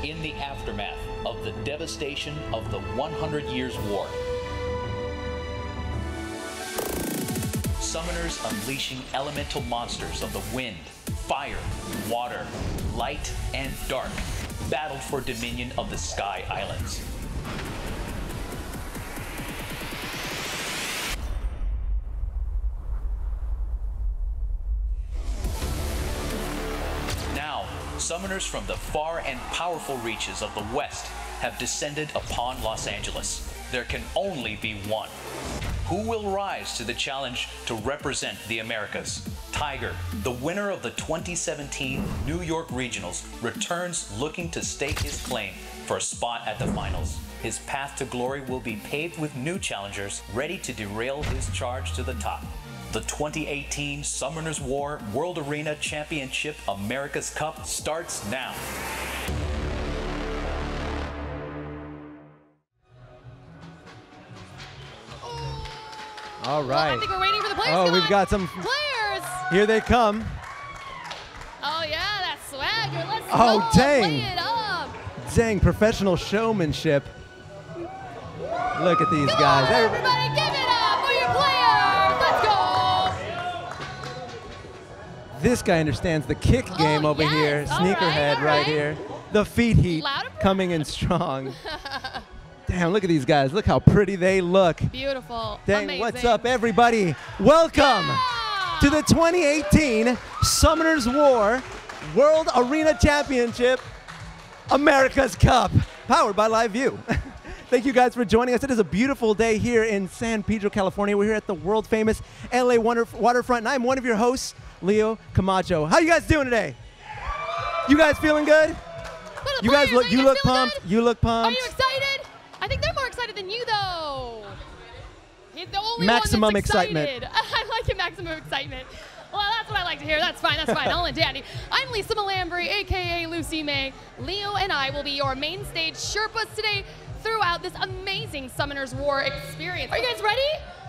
in the aftermath of the devastation of the 100 Years' War. Summoners unleashing elemental monsters of the wind, fire, water, light, and dark battled for dominion of the Sky Islands. Now, summoners from the far and powerful reaches of the West have descended upon Los Angeles. There can only be one. Who will rise to the challenge to represent the Americas? Tiger, the winner of the 2017 New York Regionals, returns looking to stake his claim for a spot at the finals. His path to glory will be paved with new challengers ready to derail his charge to the top. The 2018 Summoner's War World Arena Championship America's Cup starts now. All right. Well, I think we're waiting for the players. Oh, we've got some players. Here they come. Oh yeah, that swagger. Let's go. Dang. Play it up. Dang, professional showmanship. Look at these guys. Everybody give it up for your players. Let's go. This guy understands the kick game over here. Sneakerhead right here. The feet heat coming in strong. Damn, look at these guys. Look how pretty they look. Beautiful. Dang, amazing. What's up, everybody? Welcome to the 2018 Summoner's War World Arena Championship America's Cup, powered by Live View. Thank you guys for joining us. It is a beautiful day here in San Pedro, California. We're here at the world famous LA waterfront, and I'm one of your hosts, Leo Camacho. How you guys doing today? You guys feeling good? You guys look, you look pumped. You look pumped. Are you excited? I think they're more excited than you, though. He's the only maximum one that's excitement. I like it, maximum excitement. Well, that's what I like to hear. That's fine. That's fine. Ellen Dandy. I'm Lisa Malambry, a.k.a. Lucy May. Leo and I will be your main stage Sherpas today throughout this amazing Summoner's War experience. Are you guys ready?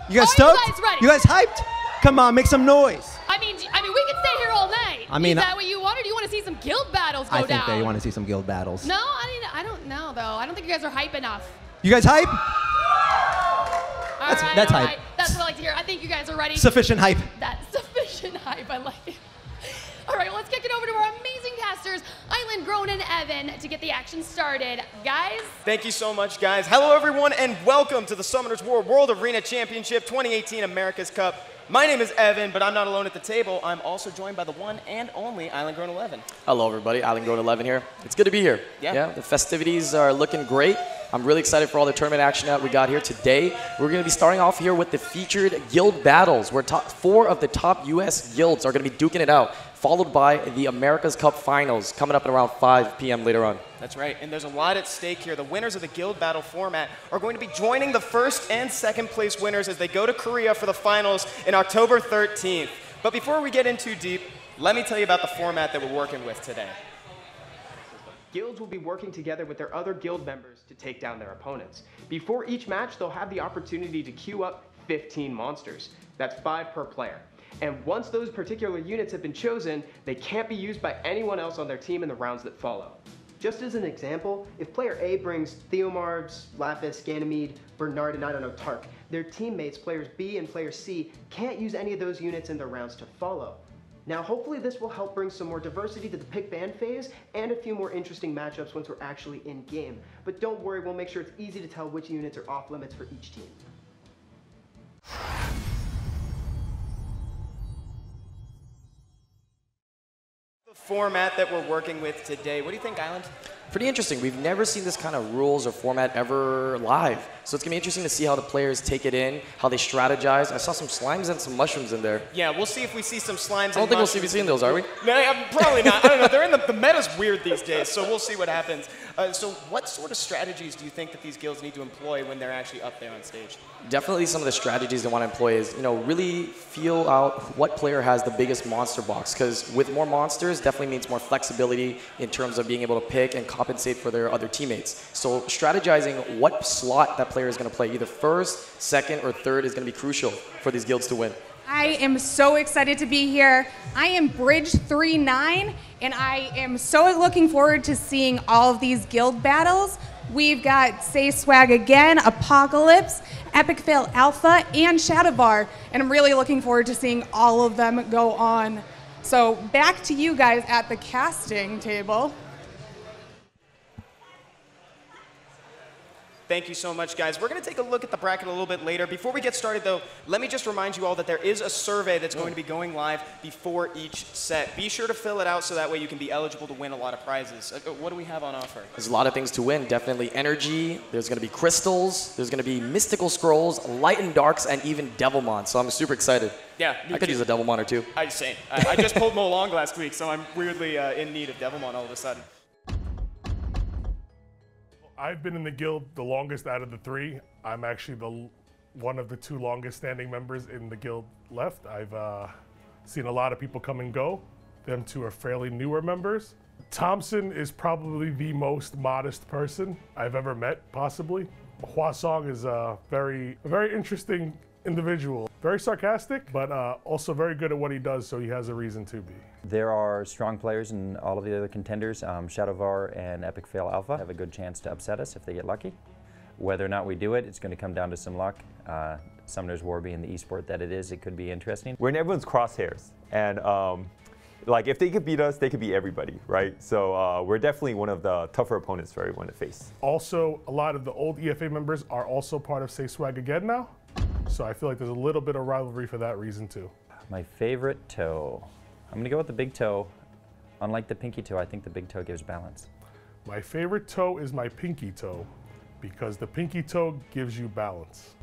You guys stoked? You guys ready? You guys hyped? Come on, make some noise. I mean, we could stay here all night. Is that what you want, or do you want to see some guild battles go down? I think they want to see some guild battles. No, I don't know, though. I don't think you guys are hype enough. You guys hype? That's hype. That's what I like to hear. I think you guys are ready. Sufficient hype. That's sufficient hype. I like it. All right, well, let's kick it over to our amazing casters, Island, Grown, and Evan, to get the action started. Guys? Thank you so much, guys. Hello, everyone, and welcome to the Summoner's War World Arena Championship 2018 America's Cup. My name is Evan, but I'm not alone at the table. I'm also joined by the one and only Island Grown 11. Hello, everybody. Island Grown 11 here. It's good to be here. Yeah, the festivities are looking great. I'm really excited for all the tournament action that we got here today. We're going to be starting off here with the featured guild battles, where 4 of the top U.S. guilds are going to be duking it out, followed by the America's Cup Finals coming up at around 5 p.m. later on. That's right, and there's a lot at stake here. The winners of the guild battle format are going to be joining the first and second place winners as they go to Korea for the finals in October 13th. But before we get in too deep, let me tell you about the format that we're working with today. Guilds will be working together with their other guild members to take down their opponents. Before each match, they'll have the opportunity to queue up 15 monsters. That's 5 per player. And once those particular units have been chosen, they can't be used by anyone else on their team in the rounds that follow. Just as an example, if player A brings Theomarbs, Lapis, Ganymede, Bernard, and I don't know, Tark, their teammates, players B and player C, can't use any of those units in their rounds to follow. Now, hopefully this will help bring some more diversity to the pick ban phase and a few more interesting matchups once we're actually in game. But don't worry, we'll make sure it's easy to tell which units are off limits for each team. The format that we're working with today, what do you think, Island? Pretty interesting. We've never seen this kind of rules or format ever live. So it's going to be interesting to see how the players take it in, how they strategize. I saw some slimes and some mushrooms in there. Yeah, we'll see if we see some slimes. I don't think we'll be seeing those, are we? No, probably not. I don't know. They're in the meta's weird these days, so we'll see what happens. So what sort of strategies do you think that these guilds need to employ when they're actually up there on stage? Definitely some of the strategies they want to employ is, really feel out what player has the biggest monster box. Because with more monsters, definitely means more flexibility in terms of being able to pick and compensate for their other teammates. So strategizing what slot that player is going to play, either first, second, or third, is going to be crucial for these guilds to win. I am so excited to be here. I am Bridge 3-9, and I am so looking forward to seeing all of these guild battles. We've got Say Swag Again, Apocalypse, Epic Fail Alpha, and Shadowvar, and I'm really looking forward to seeing all of them go on. So back to you guys at the casting table. Thank you so much, guys. We're going to take a look at the bracket a little bit later. Before we get started, though, let me just remind you all that there is a survey that's going to be going live before each set. Be sure to fill it out so that way you can be eligible to win a lot of prizes. What do we have on offer? There's a lot of things to win. Definitely energy. There's going to be crystals. There's going to be mystical scrolls, light and darks, and even Devilmon. So I'm super excited. Yeah, I could use a Devilmon or two. I just pulled Mo Long last week, so I'm weirdly in need of Devilmon all of a sudden. I've been in the guild the longest out of the three. I'm actually one of the 2 longest standing members in the guild left. I've seen a lot of people come and go. Them 2 are fairly newer members. Thompson is probably the most modest person I've ever met, possibly. Hwasong is a very interesting individual. Very sarcastic, but also very good at what he does, so he has a reason to be. There are strong players in all of the other contenders. Shadowvar and Epic Fail Alpha have a good chance to upset us if they get lucky. Whether or not we do it, it's going to come down to some luck. Summoner's War being the esport that it is, it could be interesting. We're in everyone's crosshairs, and like if they could beat us, they could beat everybody, right? So we're definitely one of the tougher opponents for everyone to face. Also, a lot of the old EFA members are also part of Say Swag Again now. So I feel like there's a little bit of rivalry for that reason too. My favorite toe. I'm going to go with the big toe. Unlike the pinky toe, I think the big toe gives balance. My favorite toe is my pinky toe because the pinky toe gives you balance.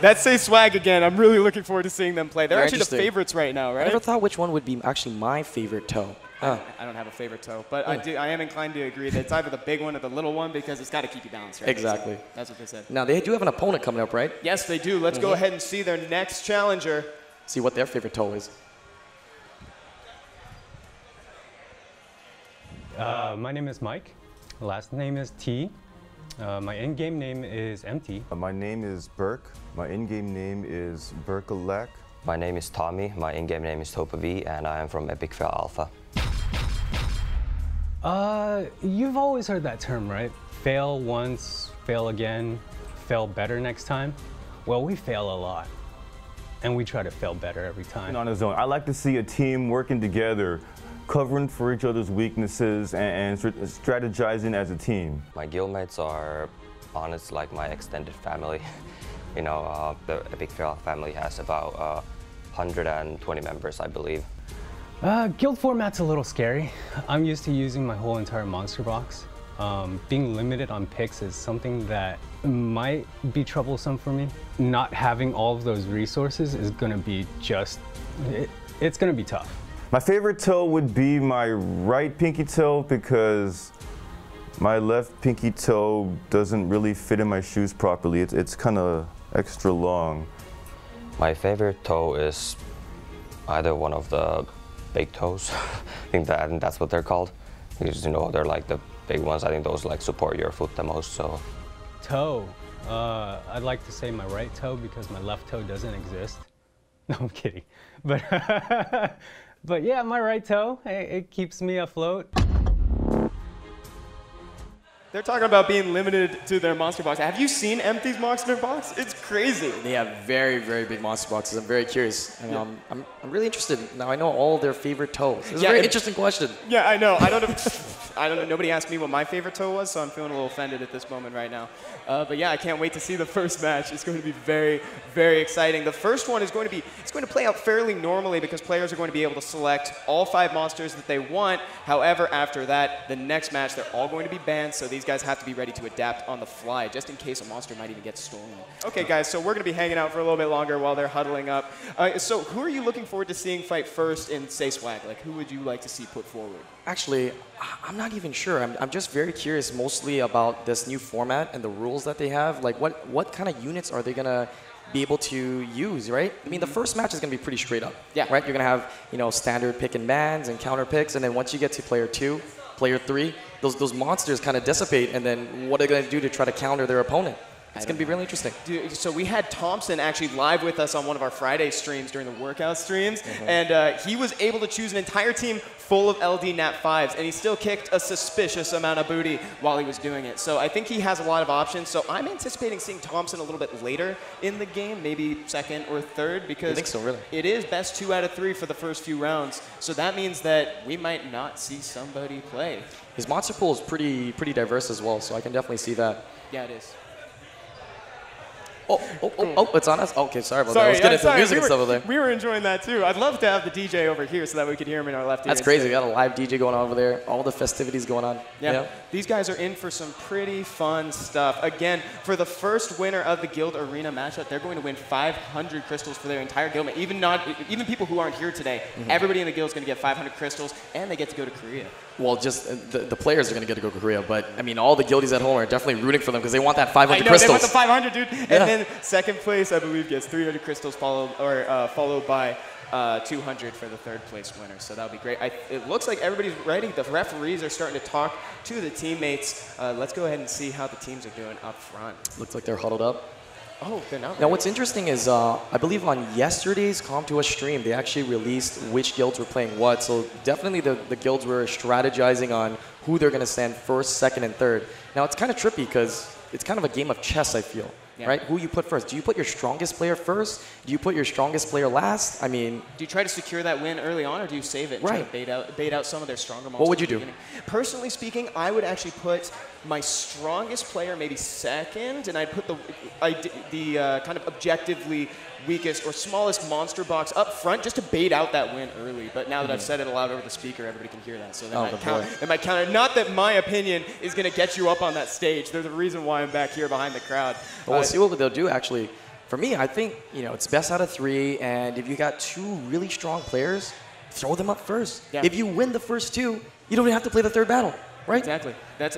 That's Say Swag Again. I'm really looking forward to seeing them play. They're actually the favorites right now, right? I never thought which one would be actually my favorite toe. I don't have a favorite toe, but I am inclined to agree that it's either the big one or the little one because it's got to keep you balanced, right? Exactly. So that's what they said. Now, they do have an opponent coming up, right? Yes, they do. Let's go ahead and see their next challenger. See what their favorite toe is. My name is Mike. Last name is T. My in-game name is Empty. My name is Burke. My in-game name is Burkelek. My name is Tommy. My in-game name is Topa V, and I am from Epic Fail Alpha. You've always heard that term, right? Fail once, fail again, fail better next time. Well, we fail a lot, and we try to fail better every time. On his own, I like to see a team working together, covering for each other's weaknesses and strategizing as a team. My guildmates are honest, like my extended family. You know, the Epic Fail family has about 120 members, I believe. Guild format's a little scary. I'm used to using my whole entire monster box. Being limited on picks is something that might be troublesome for me. Not having all of those resources is gonna be it's gonna be tough. My favorite toe would be my right pinky toe because my left pinky toe doesn't really fit in my shoes properly. It's kind of extra long. My favorite toe is either one of the big toes. I think that's what they're called. Because, you know, they're like the big ones. I think those like support your foot the most, so. Toe. I'd like to say my right toe because my left toe doesn't exist. No, I'm kidding. But, but yeah, my right toe, it keeps me afloat. They're talking about being limited to their monster box. Have you seen Empty's monster box? It's crazy. They have very, very big monster boxes. I'm very curious. And, I'm really interested. Now I know all their favorite toes. It's a very interesting question. Yeah, I know. I don't know. Nobody asked me what my favorite toe was, so I'm feeling a little offended at this moment right now. But yeah, I can't wait to see the first match. It's going to be very, very exciting. The first one is going to play out fairly normally because players are going to be able to select all 5 monsters that they want. However, after that, the next match, they're all going to be banned, so these guys have to be ready to adapt on the fly, just in case a monster might even get stolen. Okay, guys, so we're going to be hanging out for a little bit longer while they're huddling up. So who are you looking forward to seeing fight first in Say Swag? Like, who would you like to see put forward? Actually, I'm not even sure. I'm just very curious mostly about this new format and the rules that they have. Like, what kind of units are they going to be able to use, right? I mean, the first match is going to be pretty straight up, right? You're going to have, you know, standard pick and bans and counter picks, and then once you get to player 2, player 3, those monsters kind of dissipate, and then what are they going to do to try to counter their opponent? It's going to be really interesting. Dude, so we had Thompson actually live with us on one of our Friday streams during the workout streams, and he was able to choose an entire team full of LD Nat 5s, and he still kicked a suspicious amount of booty while he was doing it. So I think he has a lot of options. So I'm anticipating seeing Thompson a little bit later in the game, maybe second or third, because I think so, really. It is best 2 out of 3 for the first few rounds. So that means that we might not see somebody play. His monster pool is pretty diverse as well, so I can definitely see that. Yeah, it is. Oh, it's on us? Okay, sorry about that. I was getting some music and stuff over there. We were enjoying that too. I'd love to have the DJ over here so that we could hear him in our left ear. That's crazy. We got a live DJ going on over there. All the festivities going on. Yeah. These guys are in for some pretty fun stuff. Again, for the first winner of the Guild Arena matchup, they're going to win 500 crystals for their entire guild. Even people who aren't here today, everybody in the guild is going to get 500 crystals, and they get to go to Korea. Well, just the players are going to get to go to Korea, but I mean, all the guildies at home are definitely rooting for them because they want that 500 crystals. They want the 500, dude. And then second place, I believe, gets 300 crystals followed by 200 for the third place winner. So that'll be great. It looks like everybody's ready. The referees are starting to talk to the teammates. Let's go ahead and see how the teams are doing up front. Looks like they're huddled up. Oh, they're not. Now, what's interesting is, I believe on yesterday's Com2Us stream, they actually released which guilds were playing what. So definitely the guilds were strategizing on who they're going to stand first, second, and third. Now, it's kind of trippy because it's kind of a game of chess, I feel. Yeah. Right? Who you put first? Do you put your strongest player first? Do you put your strongest player last? I mean, do you try to secure that win early on, or do you save it and try to bait out some of their stronger monsters? What would you do? Personally speaking, I would actually put my strongest player maybe second, and I'd put the kind of objectively weakest or smallest monster box up front just to bait out that win early. But now that I've said it aloud over the speaker, everybody can hear that. So that might counter. Not that my opinion is going to get you up on that stage. There's a reason why I'm back here behind the crowd. Well, we'll see what they'll do, actually. For me, I think, it's best out of 3, and if you got 2 really strong players, throw them up first. Yeah. If you win the first 2, you don't even have to play the third battle. Right? Exactly. That's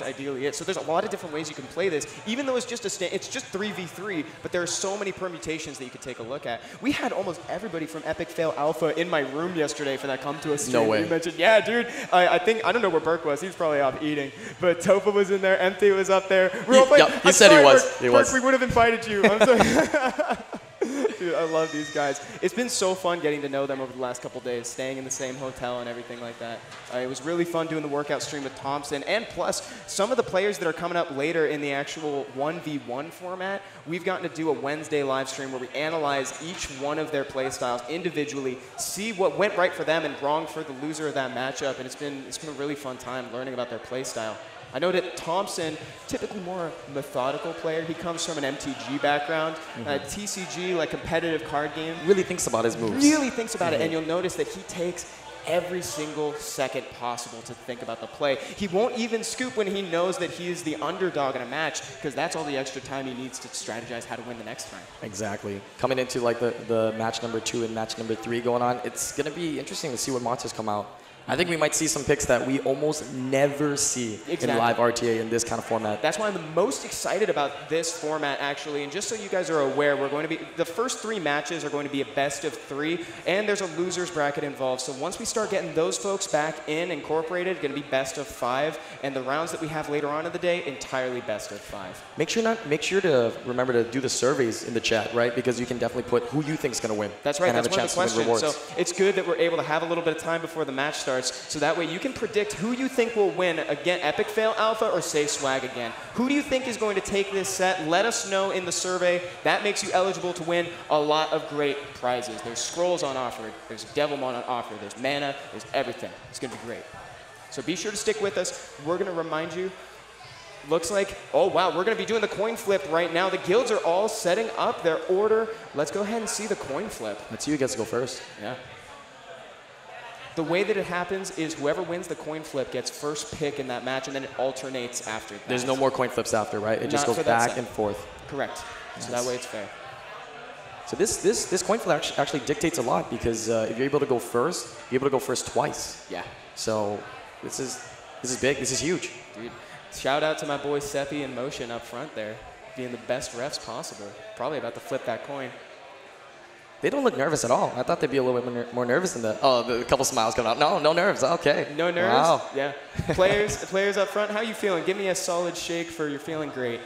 ideally it. So there's a lot of different ways you can play this. Even though it's just it's just 3v3, but there are so many permutations that you could take a look at. We had almost everybody from Epic Fail Alpha in my room yesterday for that Com2Us stream. No way. You mentioned, yeah, dude. I don't know where Burke was. He was probably off eating. But Tofa was in there. Empty was up there. We're all playing. He said he was. Burke, we would have invited you. I'm sorry. Dude, I love these guys. It's been so fun getting to know them over the last couple days, staying in the same hotel and everything like that. It was really fun doing the workout stream with Thompson. And plus, some of the players that are coming up later in the actual 1v1 format, we've gotten to do a Wednesday live stream where we analyze each one of their play styles individually, see what went right for them and wrong for the loser of that matchup. And it's been a really fun time learning about their play style. I know that Thompson, typically more methodical player. He comes from an MTG background. TCG, like competitive card game. Really thinks about his moves. Really thinks about it. And you'll notice that he takes every single second possible to think about the play. He won't even scoop when he knows that he is the underdog in a match, because that's all the extra time he needs to strategize how to win the next time. Exactly. Coming into like the match number 2 and match number 3 going on, it's going to be interesting to see what monsters come out. I think we might see some picks that we almost never see in live RTA in this kind of format. That's why I'm the most excited about this format, actually. And just so you guys are aware, the first 3 matches are going to be a best of 3, and there's a loser's bracket involved. So once we start getting those folks back incorporated, it's going to be best of 5, and the rounds that we have later on in the day, entirely best of 5. Make sure to remember to do the surveys in the chat, right? Because you can definitely put who you think is going to win. That's right. And that's have a chance one of the to win questions. rewards. So it's good that we're able to have a little bit of time before the match starts. So that way you can predict who you think will win, again, Epic Fail Alpha or Say Swag again. Who do you think is going to take this set? Let us know in the survey. That makes you eligible to win a lot of great prizes. There's scrolls on offer, there's Devilmon on offer, there's mana, there's everything. It's going to be great. So be sure to stick with us. We're going to remind you. Looks like, oh wow, we're going to be doing the coin flip right now. The guilds are all setting up their order. Let's go ahead and see the coin flip. Let's see who gets to go first. Yeah. The way that it happens is whoever wins the coin flip gets first pick in that match, and then it alternates after that. There's no more coin flips after, right? It just goes back and forth. Correct. Nice. So that way it's fair. So this coin flip actually dictates a lot, because if you're able to go first, you're able to go first twice. Yeah. So this is big. This is huge. Dude, shout out to my boy Seppi in motion up front there, being the best refs possible. Probably about to flip that coin. They don't look nervous at all. I thought they'd be a little bit more nervous than that. Oh, a couple smiles coming out. No nerves. Okay. No nerves? Wow. Yeah. Players up front, how are you feeling? Give me a solid shake for you're feeling great.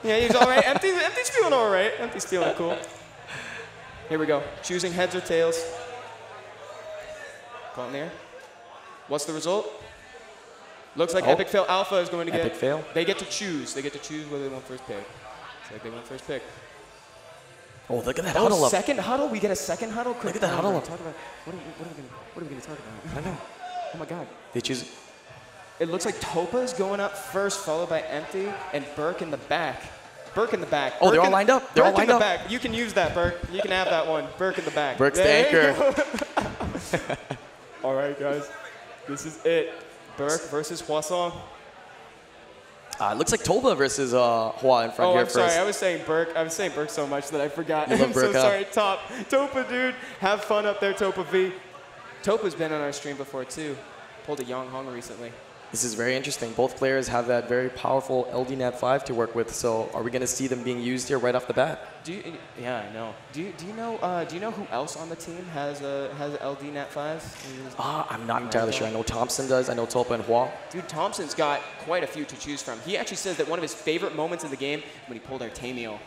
Yeah, he's all right. Empty's feeling all right. Empty's feeling cool. Here we go. Choosing heads or tails. Go in there. What's the result? Looks like Epic Fail Alpha is going to get. Epic Fail. They get to choose. They get to choose whether they want first pick. It's like they want first pick. Oh, look at that huddle up. Second huddle? We get a second huddle? Look at that huddle up. Talk about, what are we going to talk about? I don't know. Oh my God. They choose. It looks like Topa's going up first, followed by Empty, and Burke in the back. Burke in the back. Oh, they're all lined up. They're all lined up. Burke in the back. You can use that, Burke. You can have that one. Burke in the back. Burke's the anchor. All right, guys. This is it. Burke versus Hwasong. It looks like Topa versus Hwa in front here I'm first. sorry. I was saying Burke so much that I forgot. You love I'm Burke, so sorry. Topa, dude. Have fun up there, Topa V. Topa's been on our stream before, too. Pulled a Yang Hong recently. This is very interesting. Both players have that very powerful LDNAT 5 to work with. So are we going to see them being used here right off the bat? Yeah, I know. Do you know who else on the team has LDNAT 5? I'm not entirely sure. I know Thompson does. I know Topa and Hwa. Dude, Thompson's got quite a few to choose from. He actually says that one of his favorite moments in the game when he pulled Artemio.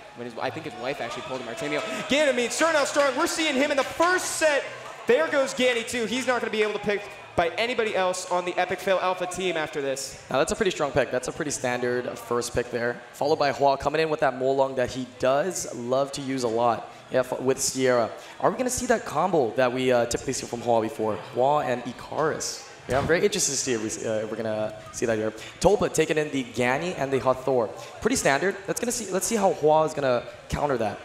I think his wife actually pulled him Artemio. Ganymede starting out strong. We're seeing him in the first set. There goes Ganny too. He's not going to be able to pick by anybody else on the Epic Fail Alpha team after this. Now that's a pretty strong pick. That's a pretty standard first pick there. Followed by Hwa coming in with that Molong that he does love to use a lot. Yeah, with Sierra. Are we going to see that combo that we typically see from Hwa before? Hwa and Icarus. Yeah, I'm very interested to see if we're going to see that here. Topa taking in the Ganny and the Hathor. Pretty standard. Let's see how Hwa is going to counter that.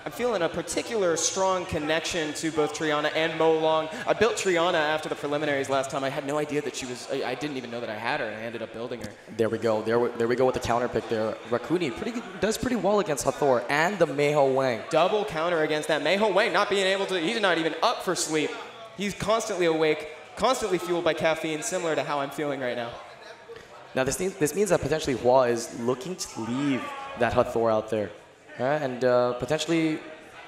I'm feeling a particular strong connection to both Triana and Molong. I built Triana after the preliminaries last time. I had no idea that she was, I didn't even know that I had her, and I ended up building her. There we go. There we go with the counter pick there. Rakuni does pretty well against Hathor and the Meiho Wang. Double counter against that. Meiho Wang not being able to, he's not even up for sleep. He's constantly awake, constantly fueled by caffeine, similar to how I'm feeling right now. Now this means that potentially Hwa is looking to leave that Hathor out there. And potentially,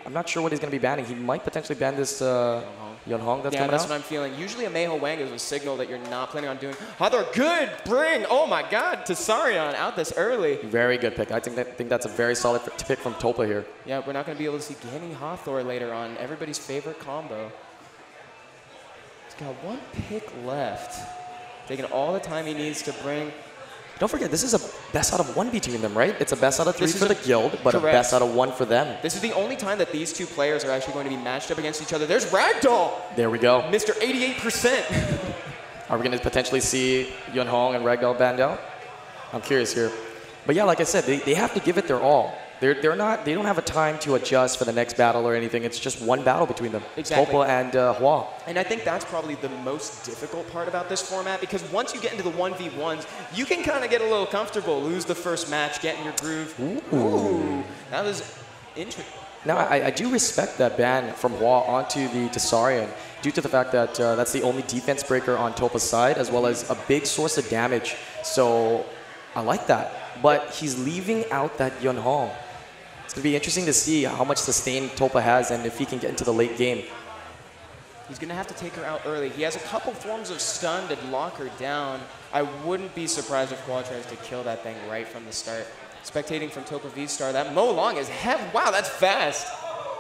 I'm not sure what he's going to be banning. He might potentially ban this Yunhong that's coming that's out. what I'm feeling. Usually a Meiho Wang is a signal that you're not planning on doing. Hathor, good bring. Oh my God, to Sarion out this early. Very good pick. I think that's a very solid pick from Topa here. Yeah, we're not going to be able to see Ganny Hathor later on. Everybody's favorite combo. He's got one pick left. Taking all the time he needs to bring. Don't forget, this is a best out of 1 between them, right? It's a best out of 3 for the guild, but correct. A best out of 1 for them. This is the only time that these two players are actually going to be matched up against each other. There's Ragdoll! There we go. Mr. 88%. Are we going to potentially see Yunhong and Ragdoll banned out? I'm curious here. But yeah, like I said, they have to give it their all. They don't have a time to adjust for the next battle or anything. It's just one battle between them. Exactly. Topa and Hwa. And I think that's probably the most difficult part about this format, because once you get into the 1v1s, you can kind of get a little comfortable, lose the first match, get in your groove. Ooh. That was interesting. Now, I do respect that ban from Hwa onto the Tsarion due to the fact that that's the only defense breaker on Topa's side, as well as a big source of damage. So I like that. But he's leaving out that Yunhong. It's going to be interesting to see how much sustain Topa has and if he can get into the late game. He's going to have to take her out early. He has a couple forms of stun to lock her down. I wouldn't be surprised if Hwa tries to kill that thing right from the start. Spectating from Topa V-Star, that Molong is heavy. Wow, that's fast.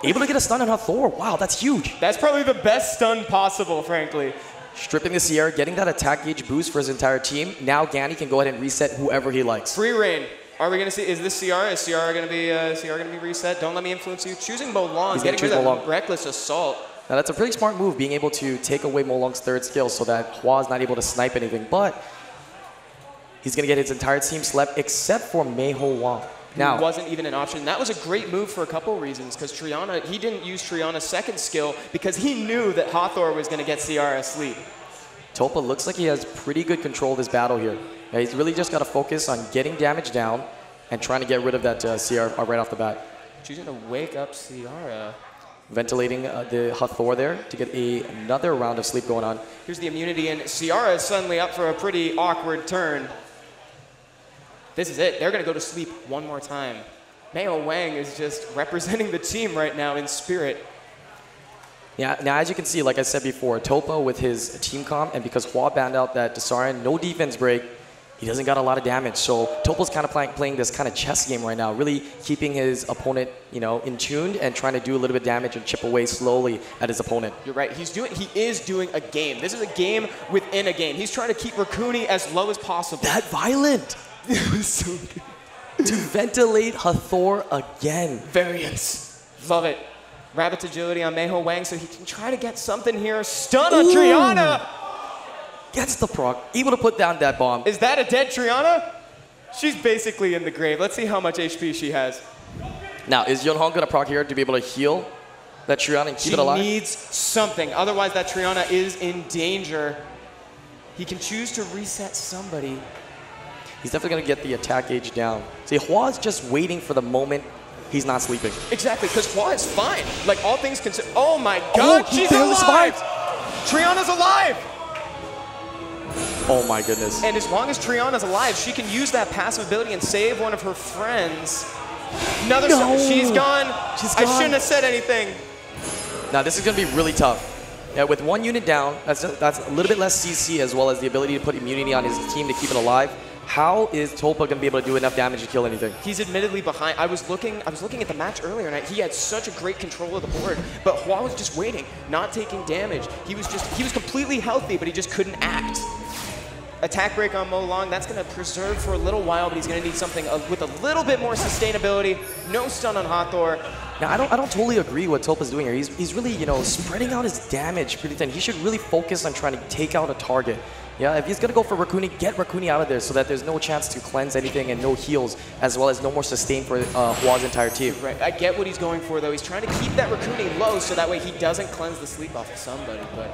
Able to get a stun on Hathor. Wow, that's huge. That's probably the best stun possible, frankly. Stripping the Sierra, getting that attack gauge boost for his entire team. Now Ganny can go ahead and reset whoever he likes. Free reign. Are we going to see, is this CR? Is CR going to be reset? Don't let me influence you. Choosing Molong, getting rid of that reckless assault. Now that's a pretty smart move, being able to take away Molong's third skill so that Hwa is not able to snipe anything. But he's going to get his entire team slept except for Meiho Wang. Now, wasn't even an option. That was a great move for a couple reasons, because Triana, he didn't use Triana's second skill because he knew that Hathor was going to get CR asleep. Topa looks like he has pretty good control of this battle here. Now, he's really just got to focus on getting damage down and trying to get rid of that CR right off the bat. Choosing to wake up Ciara. Ventilating the Hathor there to get another round of sleep going on. Here's the immunity, and Ciara is suddenly up for a pretty awkward turn. This is it. They're going to go to sleep one more time. Meiho Wang is just representing the team right now in spirit. Yeah, now as you can see, like I said before, Topa with his team comp, and because Hwa banned out that Desarian, no defense break, he doesn't got a lot of damage. So Topo's kind of playing this kind of chess game right now, really keeping his opponent, in tune and trying to do a little bit of damage and chip away slowly at his opponent. You're right. He is doing a game. This is a game within a game. He's trying to keep Rakuni as low as possible. That violent. It was so good. To ventilate Hathor again. Variance. Love it. Rabbit's agility on Meiho Wang, so he can try to get something here. Stun on Triana. Gets the proc. Able to put down that bomb. Is that a dead Triana? She's basically in the grave. Let's see how much HP she has. Now, is Yeonhong going to proc here to be able to heal that Triana and keep it alive? She needs something. Otherwise, that Triana is in danger. He can choose to reset somebody. He's definitely going to get the attack gauge down. See, Hua is just waiting for the moment he's not sleeping. Exactly, because Hua is fine. Like, all things considered. Oh my god, she's alive! Triana's alive! Oh my goodness. And as long as Triana's alive, she can use that passive ability and save one of her friends. Another she's gone. She's gone. I shouldn't have said anything. Now this is going to be really tough. Yeah, with one unit down, that's a little bit less CC as well as the ability to put immunity on his team to keep it alive. How is Topa going to be able to do enough damage to kill anything? He's admittedly behind. I was looking at the match earlier, and he had such a great control of the board, but Hua was just waiting, not taking damage. He was completely healthy, but he just couldn't act. Attack break on Mo Long, that's going to preserve for a little while, but he's going to need something with a little bit more sustainability. No stun on Hathor. Now, I don't totally agree what Topa's doing here. He's really, spreading out his damage pretty thin. He should really focus on trying to take out a target. Yeah, if he's going to go for Rakuni, get Rakuni out of there so that there's no chance to cleanse anything and no heals, as well as no more sustain for Hua's entire team. Right, I get what he's going for, though. He's trying to keep that Rakuni low so that way he doesn't cleanse the sleep off of somebody. But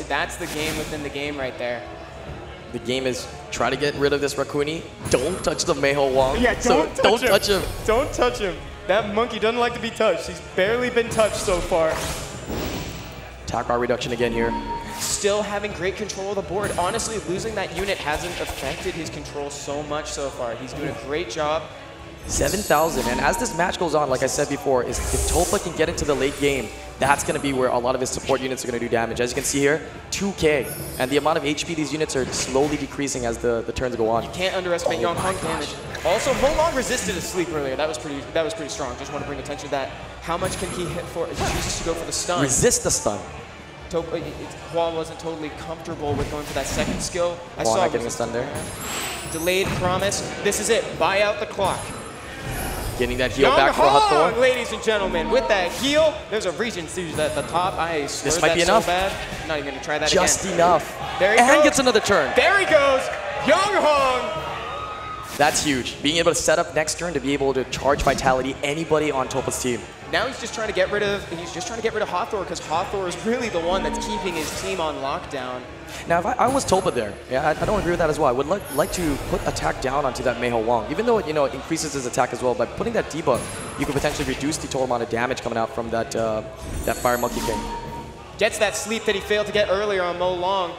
that's the game within the game right there. The game is try to get rid of this Rakuni. Don't touch the Meiho Wang. Yeah, don't touch him. him. Don't touch him. That monkey doesn't like to be touched. He's barely been touched so far. Attack bar reduction again here. Still having great control of the board. Honestly, losing that unit hasn't affected his control so much so far. He's doing a great job. 7,000, and as this match goes on, like I said before, if Topa can get into the late game, that's going to be where a lot of his support units are going to do damage. As you can see here, 2K, and the amount of HP these units are slowly decreasing as the turns go on. You can't underestimate Yeonhong damage. Also, Mo Long resisted his sleep earlier. That was pretty strong. Just want to bring attention to that. How much can he hit for? He chooses to go for the stun. Resist the stun. Hua wasn't totally comfortable with going for that second skill. I saw not getting a stun there. Delayed promise. This is it. Buy out the clock. Getting that heal back for Hathor. Ladies and gentlemen, with that heal, there's a region siege at the top. I swear this might be enough. So bad. I'm not even going to try that Just again. enough. There he goes. And gets another turn. There he goes. Yeonhong. That's huge. Being able to set up next turn to be able to charge Vitality anybody on Topa's team. Now he's just trying to get rid of Hathor because Hathor is really the one that's keeping his team on lockdown. Now, if I was Topa there, yeah, I don't agree with that as well. I would like to put attack down onto that Meiho Wang, even though it increases his attack as well. By putting that debuff, you could potentially reduce the total amount of damage coming out from that that Fire Monkey King. Gets that sleep that he failed to get earlier on Mo Long.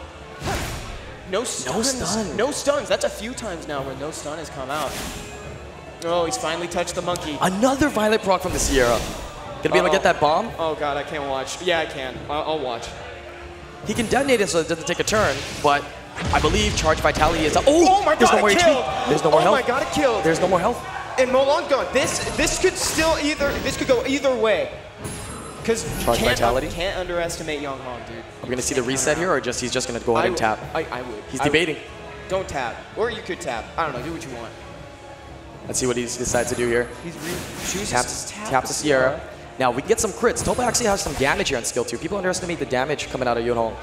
No stuns. No stun. No stuns. That's a few times now where no stun has come out. Oh, he's finally touched the monkey. Another Violet proc from the Sierra. Gonna be able to get that bomb? Oh god, I can't watch. Yeah, I can. I'll watch. He can detonate it so it doesn't take a turn, but I believe Charge Vitality is... Oh my god, there's no more killed. HP. There's no more health. Oh my god, it killed. There's no more health. And Mo Long's gone. This could go either way. Because can't underestimate Yeonhong, dude. Are we gonna see the reset here, or he's just gonna go ahead and tap? I would. He's debating. Don't tap. Or you could tap. I don't know, do what you want. Let's see what he decides to do here. He chooses to tap the Sierra. Now, we can get some crits. Topa actually has some damage here on skill 2. People underestimate the damage coming out of Yeonhong.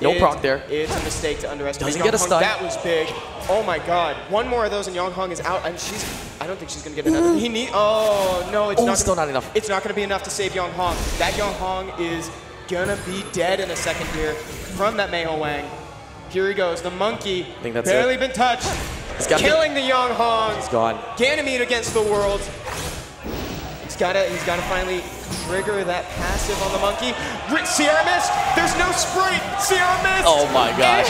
No proc there. It's a mistake to underestimate Doesn't get a stun. That was big. Oh my god. One more of those and Yeonhong is out. And I don't think she's going to get another. Oh, no. It's still not enough. It's not going to be enough to save Yeonhong. That Yeonhong is going to be dead in a second here from that Meiho Wang. Here he goes. The monkey. I think that's barely been touched. Killing the Yeonhong. He's gone. Ganymede against the world. He's got to finally trigger that passive on the monkey. Sierra missed. There's no sprite. Sierra missed. Oh my gosh.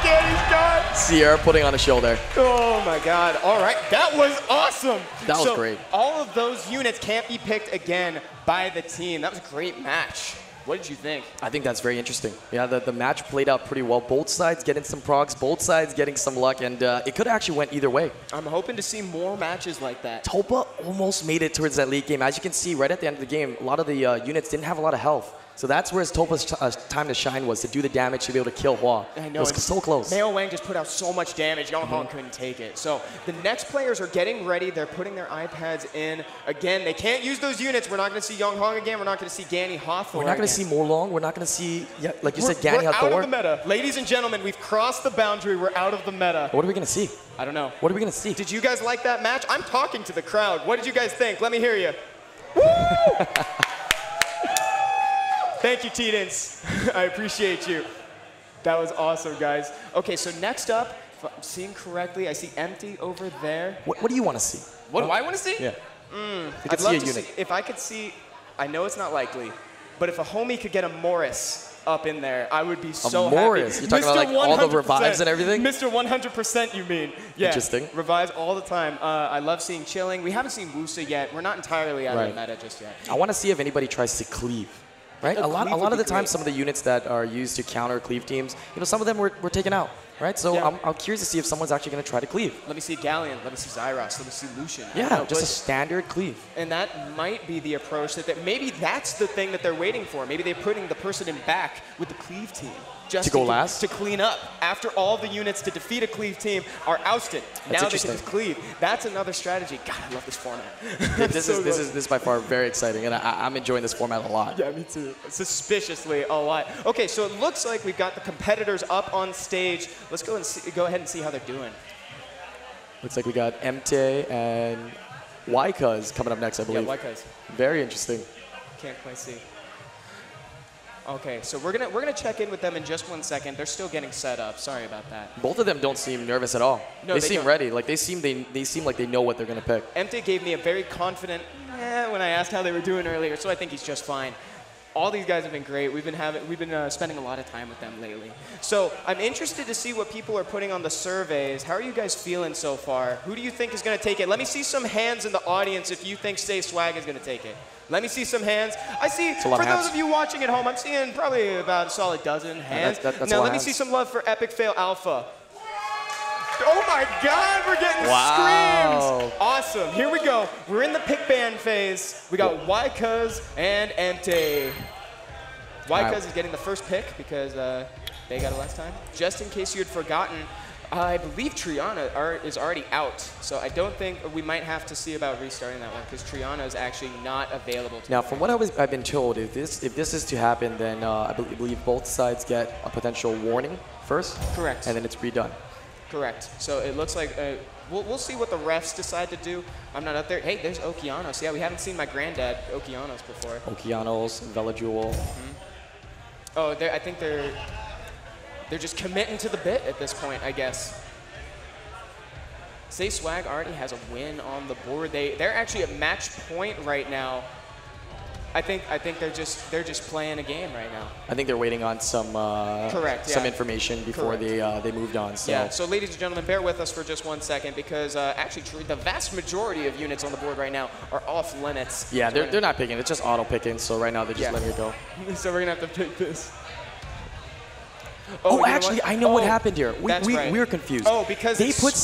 Again, he's gone. Sierra putting on a show there. Oh my god. All right. That was awesome. That was great. All of those units can't be picked again by the team. That was a great match. What did you think? I think that's very interesting. Yeah, the match played out pretty well. Both sides getting some procs, both sides getting some luck, and it could have actually went either way. I'm hoping to see more matches like that. Topa almost made it towards that late game. As you can see, right at the end of the game, a lot of the units didn't have a lot of health. So that's where Topa's time to shine was, to do the damage to be able to kill Hua. I know. It was so close. Mao Wang just put out so much damage, Yang Hong couldn't take it. So the next players are getting ready. They're putting their iPads in. Again, they can't use those units. We're not going to see Yang Hong again. We're not going to see Ganny Hawthorne. We're not going to see Morlong. We're not going to see, like you said, Ganny Hawthorne. We're out of the meta. Ladies and gentlemen, we've crossed the boundary. We're out of the meta. What are we going to see? I don't know. What are we going to see? Did you guys like that match? I'm talking to the crowd. What did you guys think? Let me hear you. Woo! Thank you, T-Dance. I appreciate you. That was awesome, guys. Okay, so next up, if I'm seeing correctly, I see Empty over there. What do you want to see? What do I want to see? Yeah. I'd love to see, if I could see, I know it's not likely, but if a homie could get a Morris up in there, I would be so happy. Morris? You're talking about like all the revives and everything? Mr. 100% you mean. Yeah, interesting. Revives all the time. I love seeing Chilling. We haven't seen Wusa yet. We're not entirely out of the meta just yet. I want to see if anybody tries to cleave. Right? A lot of the time, some of the units that are used to counter cleave teams, some of them were taken out. Right? So I'm curious to see if someone's actually going to try to cleave. Let me see Galleon. Let me see Zyros. Let me see Lucian. Yeah, just a standard cleave. And that might be the approach that maybe that's the thing that they're waiting for. Maybe they're putting the person in back with the cleave team. Just to go last? To clean up. After all the units to defeat a cleave team are ousted, now they can just cleave. That's another strategy. God, I love this format. This is by far very exciting, and I'm enjoying this format a lot. Yeah, me too. Suspiciously a lot. Okay, so it looks like we've got the competitors up on stage. Let's go ahead and see how they're doing. Looks like we got Emte and Waikaz coming up next, I believe. Yeah, Waikaz. Very interesting. Can't quite see. Okay, so we're gonna check in with them in just 1 second. They're still getting set up. Sorry about that. Both of them don't seem nervous at all. No, they seem ready. Like they seem like they know what they're gonna pick. Empty gave me a very confident when I asked how they were doing earlier, so I think he's just fine. All these guys have been great. We've been spending a lot of time with them lately. So I'm interested to see what people are putting on the surveys. How are you guys feeling so far? Who do you think is going to take it? Let me see some hands in the audience if you think Say Swag is going to take it. Let me see some hands. I see, for those of you watching at home, I'm seeing probably about a solid dozen hands. Now let me see some love for Epic Fail Alpha. Oh my God, we're getting screams. Awesome, here we go. We're in the pick ban phase. We got Waikaz and Empty. Waikaz is getting the first pick because they got it last time. Just in case you had forgotten, I believe Triana is already out. So I don't think we might have to see about restarting that one because Triana is actually not available. Now, from what I've been told, if this is to happen, then I believe both sides get a potential warning first. Correct. And then it's redone. Correct. So it looks like we'll see what the refs decide to do. I'm not up there. Hey, there's Okeanos. Yeah, we haven't seen my granddad, Okeanos, before. Okeanos, Velajewel. Oh, I think they're just committing to the bit at this point, I guess. Say Swag already has a win on the board. They're actually at match point right now. I think they're just playing a game right now. I think they're waiting on some some information before they moved on. So. Yeah. So ladies and gentlemen, bear with us for just 1 second because actually the vast majority of units on the board right now are off limits. Yeah, they're not picking. It's just auto picking. So right now they're just letting it go. So we're gonna have to pick this. Oh, actually, I know what happened here. We're confused. Oh, because they put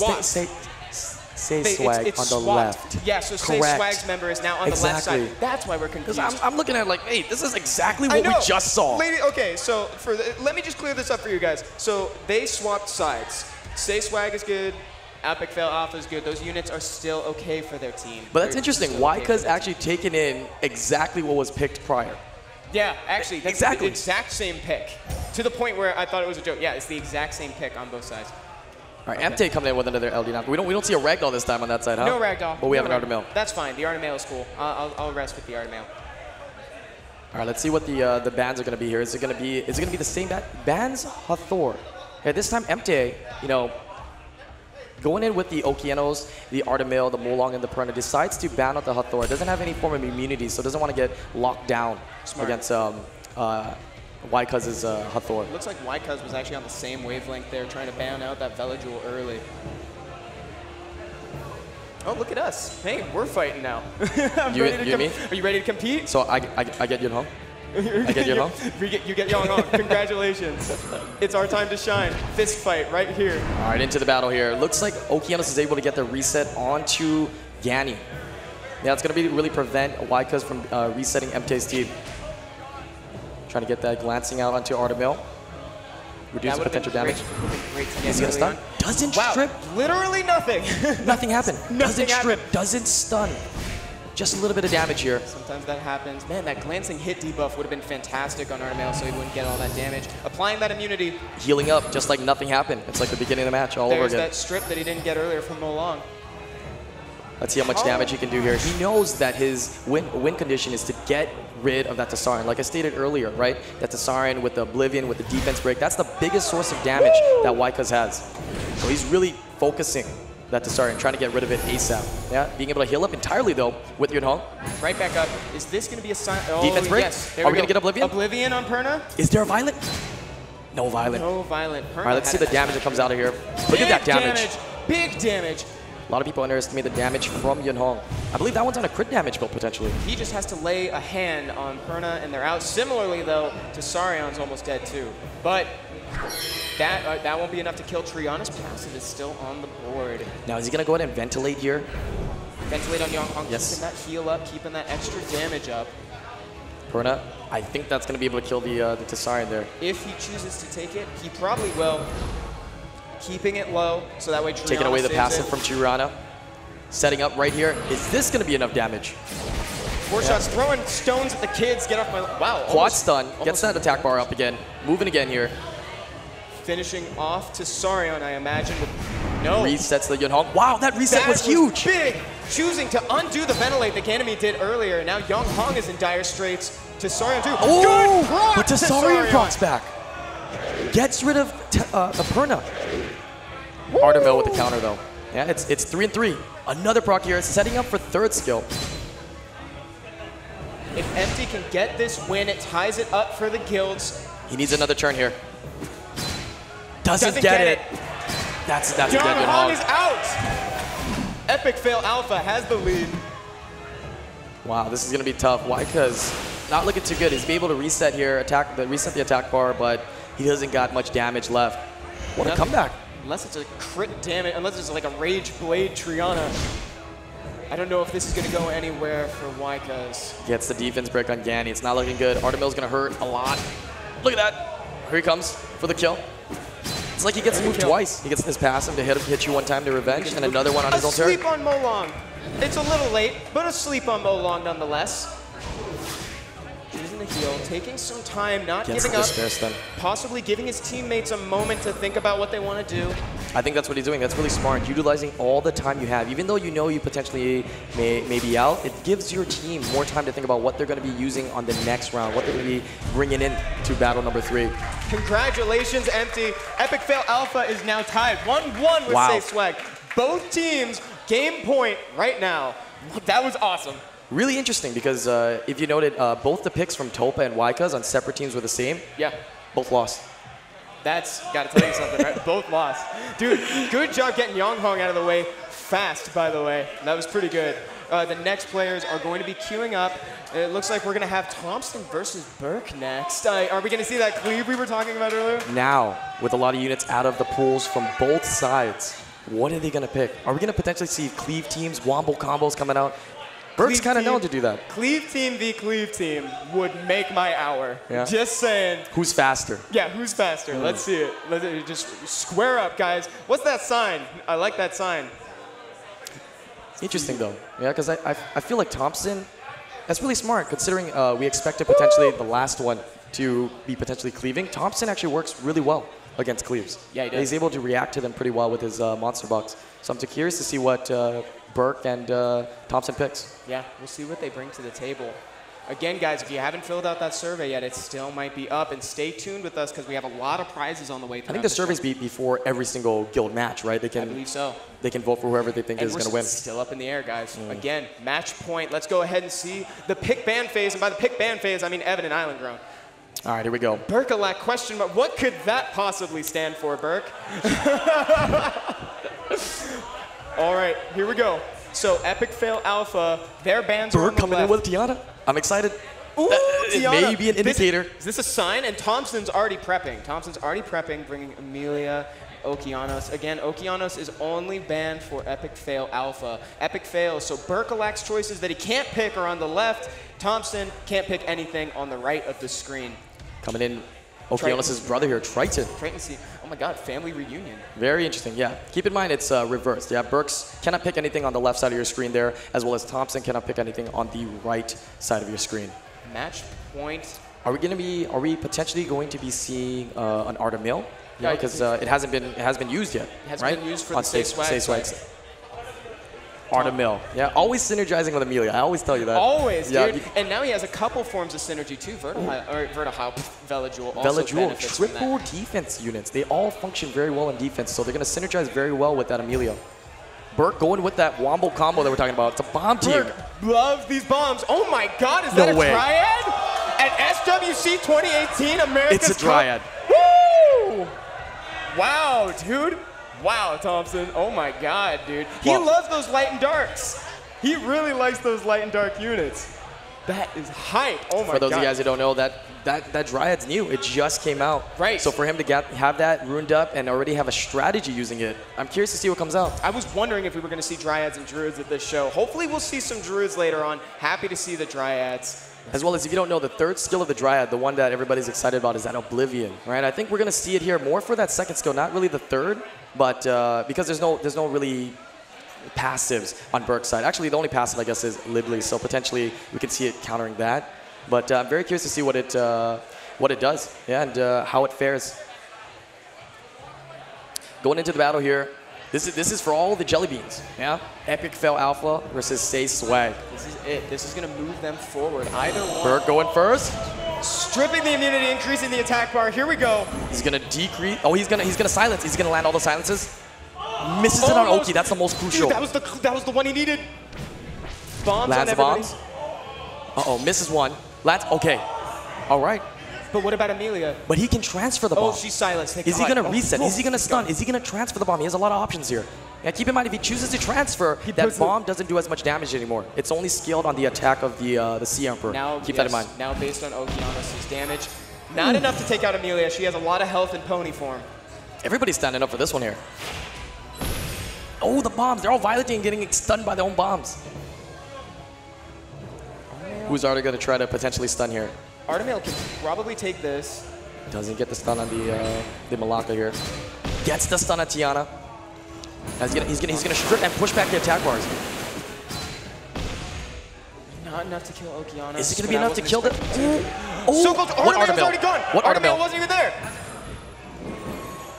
Say Swag on the left. Yeah, so Say Swag's member is now on the left side. That's why we're confused. I'm looking at it like, hey, this is exactly what we just saw. Okay, so let me just clear this up for you guys. So they swapped sides. Say Swag is good. Epic Fail Alpha is good. Those units are still okay for their team. But that's interesting. Waika's actually taken in exactly what was picked prior. Yeah, actually, that's the exact same pick. To the point where I thought it was a joke. Yeah, it's the exact same pick on both sides. All right, Empte coming in with another LD now. We don't see a ragdoll this time on that side, huh? No ragdoll. But we have an Artemail. That's fine. The Artemail is cool. I'll rest with the Artemail. All right, let's see what the bans are going to be here. Is it going to be the same bans? Hathor. Okay, this time Empte, going in with the Okeanos, the Artemail, the Molong, and the Perna, decides to ban out the Hathor. Doesn't have any form of immunity, so doesn't want to get locked down against Waikaz's Hathor. Looks like Waikaz was actually on the same wavelength there, trying to ban out that Velajewel early. Oh, look at us. Hey, we're fighting now. You and me? Are you ready to compete? So I get you at home? I get Yunhong? You get Yunhong. Congratulations. It's our time to shine. Fist fight right here. All right, into the battle here. Looks like Okeanos is able to get the reset onto Yanni. Yeah, it's going to be really prevent Waika's from resetting MT's team. Trying to get that glancing out onto Artemil. Reduce potential damage. Is he going to stun? Doesn't strip. Literally nothing. Nothing happened. Doesn't strip. Doesn't stun. Just a little bit of damage here. Sometimes that happens. Man, that glancing hit debuff would have been fantastic on Artemil so he wouldn't get all that damage. Applying that immunity. Healing up just like nothing happened. It's like the beginning of the match all over again. There's that strip that he didn't get earlier from Molong. Let's see how much damage he can do here. He knows that his win condition is to get rid of that Tessarian. Like I stated earlier, right? That Tessarian with the Oblivion, with the defense break, that's the biggest source of damage that Waika's has. So he's really focusing that Tessarian, trying to get rid of it ASAP. Yeah, being able to heal up entirely though with Yunhong. Right back up. Is this going to be a sign? Oh, defense break? Yes. Are we going to get Oblivion? Oblivion on Perna? Is there a Violent? No Violent. No Violent. All right, let's see the damage that comes out of here. Look at that damage. Big damage. A lot of people underestimate the damage from Yunhong. I believe that one's on a crit damage build potentially. He just has to lay a hand on Perna and they're out. Similarly though, Tessarion's almost dead too. But that won't be enough to kill Triana's passive is still on the board. Now is he gonna go ahead and ventilate here? Ventilate on Yunhong, yes. Keeping that heal up, keeping that extra damage up. Perna, I think that's gonna be able to kill the Tessarion there. If he chooses to take it, he probably will. Keeping it low, so that way Triana taking away the passive from Triana. Setting up right here. Is this going to be enough damage? 4 shots, throwing stones at the kids. Get off my... Wow. Quad stun. Gets that attack bar up again. Moving again here. Finishing off Tessarion, I imagine. With no. Resets the Yunhong. Wow, that reset was huge. Big. Choosing to undo the ventilate that Ganymede did earlier. Now Yunhong is in dire straits. Tessarion too. Oh, good proc, but Tessarion procs back. Gets rid of Perna. Artemil with the counter though. Yeah, it's 3-3. Another proc here, setting up for third skill. If Empty can get this win, it ties it up for the guilds. He needs another turn here. Doesn't get it. That's a dead Yunhong is out. Epic Fail Alpha has the lead. Wow, this is gonna be tough. Why? Because not looking too good. He's able to reset here, reset the attack bar, but he doesn't got much damage left. What a comeback. Unless it's a crit damage, unless it's like a Rage Blade Triana. I don't know if this is going to go anywhere for Waika's. Gets the defense break on Ganny. It's not looking good. Artemil's going to hurt a lot. Look at that. Here he comes for the kill. It's like he gets moved twice. He gets this passive to hit you one time to revenge, and another one on his own turn. Asleep on Molong. It's a little late, but asleep on Molong nonetheless. Choosing the heal, taking some time, not giving up, possibly giving his teammates a moment to think about what they want to do. I think that's what he's doing. That's really smart. Utilizing all the time you have. Even though you know you potentially may be out, it gives your team more time to think about what they're going to be using on the next round, what they're going to be bringing in to battle number 3. Congratulations, Empty. Epic Fail Alpha is now tied 1-1 with Say Swag. Both teams game point right now. That was awesome. Really interesting because if you noted, both the picks from Topa and Waika's on separate teams were the same. Yeah. Both lost. That's got to tell you something, right? Both lost. Dude, good job getting Yunhong out of the way fast, by the way. That was pretty good. The next players are going to be queuing up. It looks like we're going to have Thompson versus Burke next. Are we going to see that cleave we were talking about earlier? Now, with a lot of units out of the pools from both sides, what are they going to pick? Are we going to potentially see cleave teams, wombo combos coming out? Burke's kind of known to do that. Cleave team v. Cleave team would make my hour. Yeah. Just saying. Who's faster? Yeah, who's faster? Let's see it. Let's just square up, guys. What's that sign? I like that sign. Interesting, though. Yeah, because I feel like Thompson, that's really smart, considering we expected potentially the last one to be potentially cleaving. Thompson actually works really well against cleaves. Yeah, he does. He's able to react to them pretty well with his monster box. So I'm curious to see what Burke and Thompson picks. Yeah, we'll see what they bring to the table. Again, guys, if you haven't filled out that survey yet, it still might be up. And stay tuned with us because we have a lot of prizes on the way. I think the surveys be before every single guild match, right? They can, I believe so. They can vote for whoever they think is going to win. Still up in the air, guys. Again, match point. Let's go ahead and see the pick ban phase. And by the pick ban phase, I mean Evan and Island Grown. All right, here we go. Burkalak question mark. What could that possibly stand for, Burke? All right, here we go. So Epic Fail Alpha, their bans are on the coming left. in with Tiana. I'm excited. Ooh, it may be an indicator. Is this a sign? And Thompson's already prepping. Bringing Amelia Okeanos. Again, Okeanos is only banned for Epic Fail Alpha. Epic Fail, so Berkelak's choices that he can't pick are on the left. Thompson can't pick anything on the right of the screen. Coming in, Okeanos' brother here, Triton. Oh my god, family reunion. Very interesting, yeah. Keep in mind it's reversed. Yeah, Burks cannot pick anything on the left side of your screen there, as well as Thompson cannot pick anything on the right side of your screen. Match point. Are we potentially going to be seeing an Artemil? Yeah, because it hasn't been used yet. It hasn't been used for the Say Swag. Artemil. Yeah, always synergizing with Amelia. I always tell you that. Always, yeah, dude. And now he has a couple forms of synergy too. Vertihile, Velajewel also benefits from that. Triple defense units. They all function very well in defense, so they're going to synergize very well with that Amelia. Burke going with that Wombo combo that we're talking about. It's a bomb team. Burke loves these bombs. Oh my god, is that a Dryad? At SWC 2018 America's It's a Dryad. Woo! Wow, dude. Wow, Thompson. Oh my god, dude. He loves those light and darks. He really likes those light and dark units. That is hype. Oh my god. For those of you guys who don't know, that Dryad's new. It just came out. Right. So for him to have that ruined up and already have a strategy using it, I'm curious to see what comes out. I was wondering if we were going to see Dryads and Druids at this show. Hopefully we'll see some Druids later on. Happy to see the Dryads. As well as, if you don't know, the third skill of the Dryad, the one that everybody's excited about, is that Oblivion, right? I think we're going to see it here more for that second skill, not really the third, but because there's no really passives on Burke's side. Actually, the only passive, I guess, is Libly, so potentially we could see it countering that. But I'm very curious to see what it does, yeah, and how it fares. Going into the battle here, this is for all the jelly beans, yeah? Epic Fail Alpha versus Say Swag. This is it. This is going to move them forward. Either one. Burke going first. Stripping the immunity, increasing the attack bar. Here we go. He's going to decrease. Oh, he's going to silence. He's going to land all the silences. Misses it on Oki. That's the most crucial. Dude, that was the one he needed. Bombs lands on bombs. Uh-oh, misses one. Lands. Okay. All right. But what about Amelia? But he can transfer the bomb. Oh, she's silenced. Is he going to reset? Is he going to stun? Is he going to transfer the bomb? He has a lot of options here. Yeah, keep in mind, if he chooses to transfer, that bomb doesn't do as much damage anymore. It's only scaled on the attack of the Sea Emperor. Now, keep that in mind. Now, based on Okeanos' damage, not enough to take out Amelia. She has a lot of health in pony form. Everybody's standing up for this one here. Oh, the bombs. They're all violating and getting stunned by their own bombs. Who's already going to try to potentially stun here? Artemil can probably take this. Doesn't get the stun on the Malaka here. Gets the stun on Tiana. He's gonna strip and push back the attack bars. Not enough to kill Okeanos. Is it gonna be enough to kill them? Oh, so close. Artemil's already gone. What Artemil wasn't even there.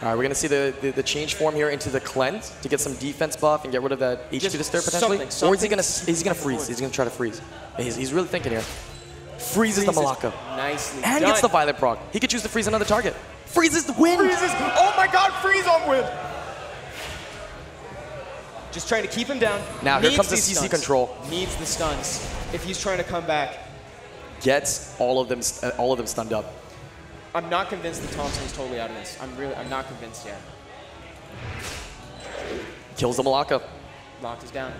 All right, we're gonna see the change form here into the cleanse to get some defense buff and get rid of that HP disturb potentially. Or is he gonna freeze? He's gonna try to freeze. He's really thinking here. Freezes the Malaka. Nicely and done. Gets the Violet proc. He could choose to freeze another target. Freezes the wind. Freezes. Oh my god, freeze on wind. Just trying to keep him down. Now here comes the CC control. Needs the stuns if he's trying to come back. Gets all of them stunned up. I'm not convinced that Thompson is totally out of this. I'm not convinced yet. Kills the Malaka. Locked is down.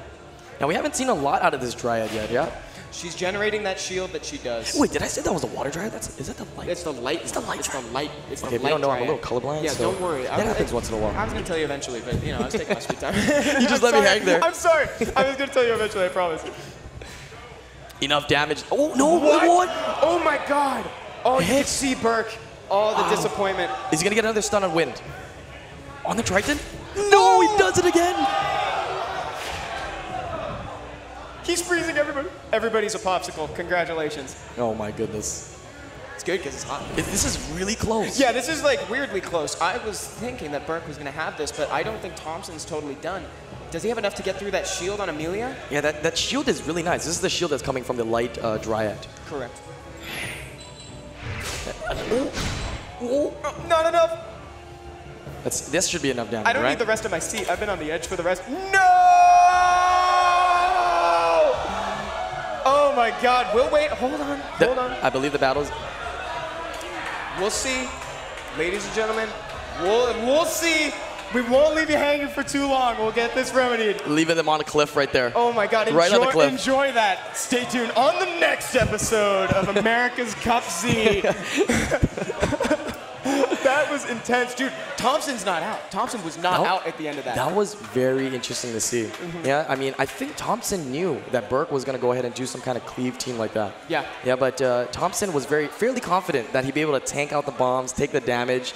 Now we haven't seen a lot out of this Dryad yet, yeah? She's generating that shield that she does. Wait, did I say that was a water Dryad? Is that the light? It's the light. It's the light. It's the light. It's okay, the light. If you don't know, Dryad. I'm a little colorblind. Yeah, so don't worry. That happens once in a while. I was gonna tell you eventually, but you know, I was taking my sweet time. You just let me hang there. I'm sorry. I was gonna tell you eventually. I promise. Enough damage. Oh no! What? Oh my God! Oh, you can see Burke. Oh, the disappointment. Is he gonna get another stun on wind? On the Triton? No, he does it again. He's freezing everybody. Everybody's a popsicle. Congratulations. Oh my goodness. It's good because it's hot. This is really close. Yeah, this is like weirdly close. I was thinking that Burke was going to have this, but I don't think Thompson's totally done. Does he have enough to get through that shield on Amelia? Yeah, that shield is really nice. This is the shield that's coming from the light Dryad. Correct. Not enough. This should be enough damage, I don't right? need the rest of my seat. I've been on the edge for the rest. No! Oh my God, we'll wait, hold on. I believe the battle's... We'll see, ladies and gentlemen, we'll see We won't leave you hanging for too long. We'll get this remedied. Leaving them on a cliff right there. Oh my God, right on the cliff. Enjoy that. Stay tuned on the next episode of America's Cup Z. That was intense. Dude, Thompson's not out. Thompson was not out at the end of that. That was very interesting to see. Yeah, I mean, I think Thompson knew that Burke was going to go ahead and do some kind of cleave team like that. Yeah. Yeah, but Thompson was fairly confident that he'd be able to tank out the bombs, take the damage.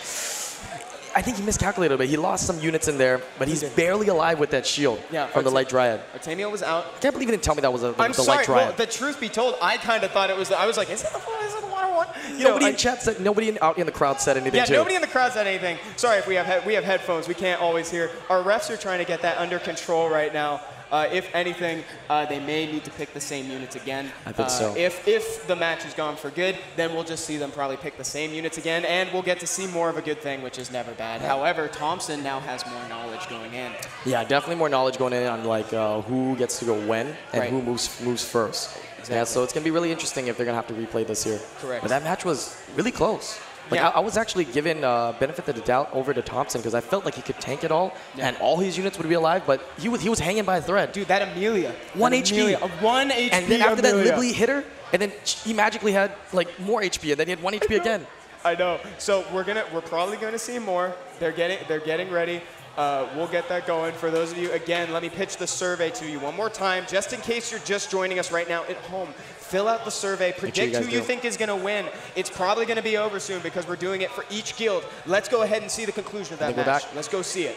I think he miscalculated a bit. He lost some units in there, but he's barely alive with that shield from the Light Dryad. Artemio was out. I can't believe he didn't tell me that was the I'm sorry, Light Dryad. well, the truth be told, I kind of thought it was, I was like, is it the water one? Nobody in chat said, nobody out in the crowd said anything Yeah, too. nobody in the crowd said anything. Sorry if we have headphones, we can't always hear. Our refs are trying to get that under control right now. If anything, they may need to pick the same units again. I think so. If the match is gone for good, then we'll just see them probably pick the same units again, and we'll get to see more of a good thing, which is never bad. However, Thompson now has more knowledge going in. Yeah, definitely more knowledge going in on like who gets to go when and who moves first. Exactly. Yeah, so it's gonna be really interesting if they're gonna have to replay this here. Correct. But that match was really close. Like Yeah. I was actually given benefit of the doubt over to Thompson because I felt like he could tank it all and all his units would be alive, but he was hanging by a thread. Dude, that Amelia. 1 HP. 1 HP. And then after Amelia. that Libley hit her, and then he magically had like more HP, and then he had 1 HP again. I know. So we're probably gonna see more. They're getting ready. We'll get that going. For those of you, again, let me pitch the survey to you one more time, just in case you're just joining us right now at home. Fill out the survey. Predict who you think is going to win. It's probably going to be over soon because we're doing it for each guild. Let's go ahead and see the conclusion of that match. Let's go see it.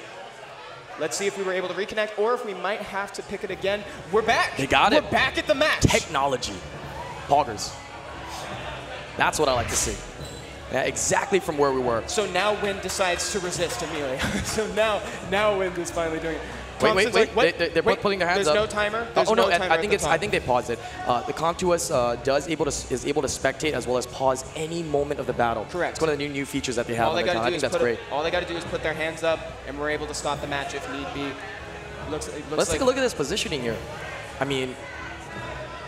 Let's see if we were able to reconnect or if we might have to pick it again. We're back. They got it. We're back at the match. Technology. Poggers. That's what I like to see. Yeah, exactly from where we were. So now Wind decides to resist Amelia. So now Wind is finally doing it. Wait. They're both putting their hands up. There's no timer? Oh, no, timer I think they paused it. The comp to us is able to spectate as well as pause any moment of the battle. Correct. It's one of the new features that they have. I think that's great. All they got to do is put their hands up, and we're able to stop the match if need be. Let's take a look at this positioning here. I mean,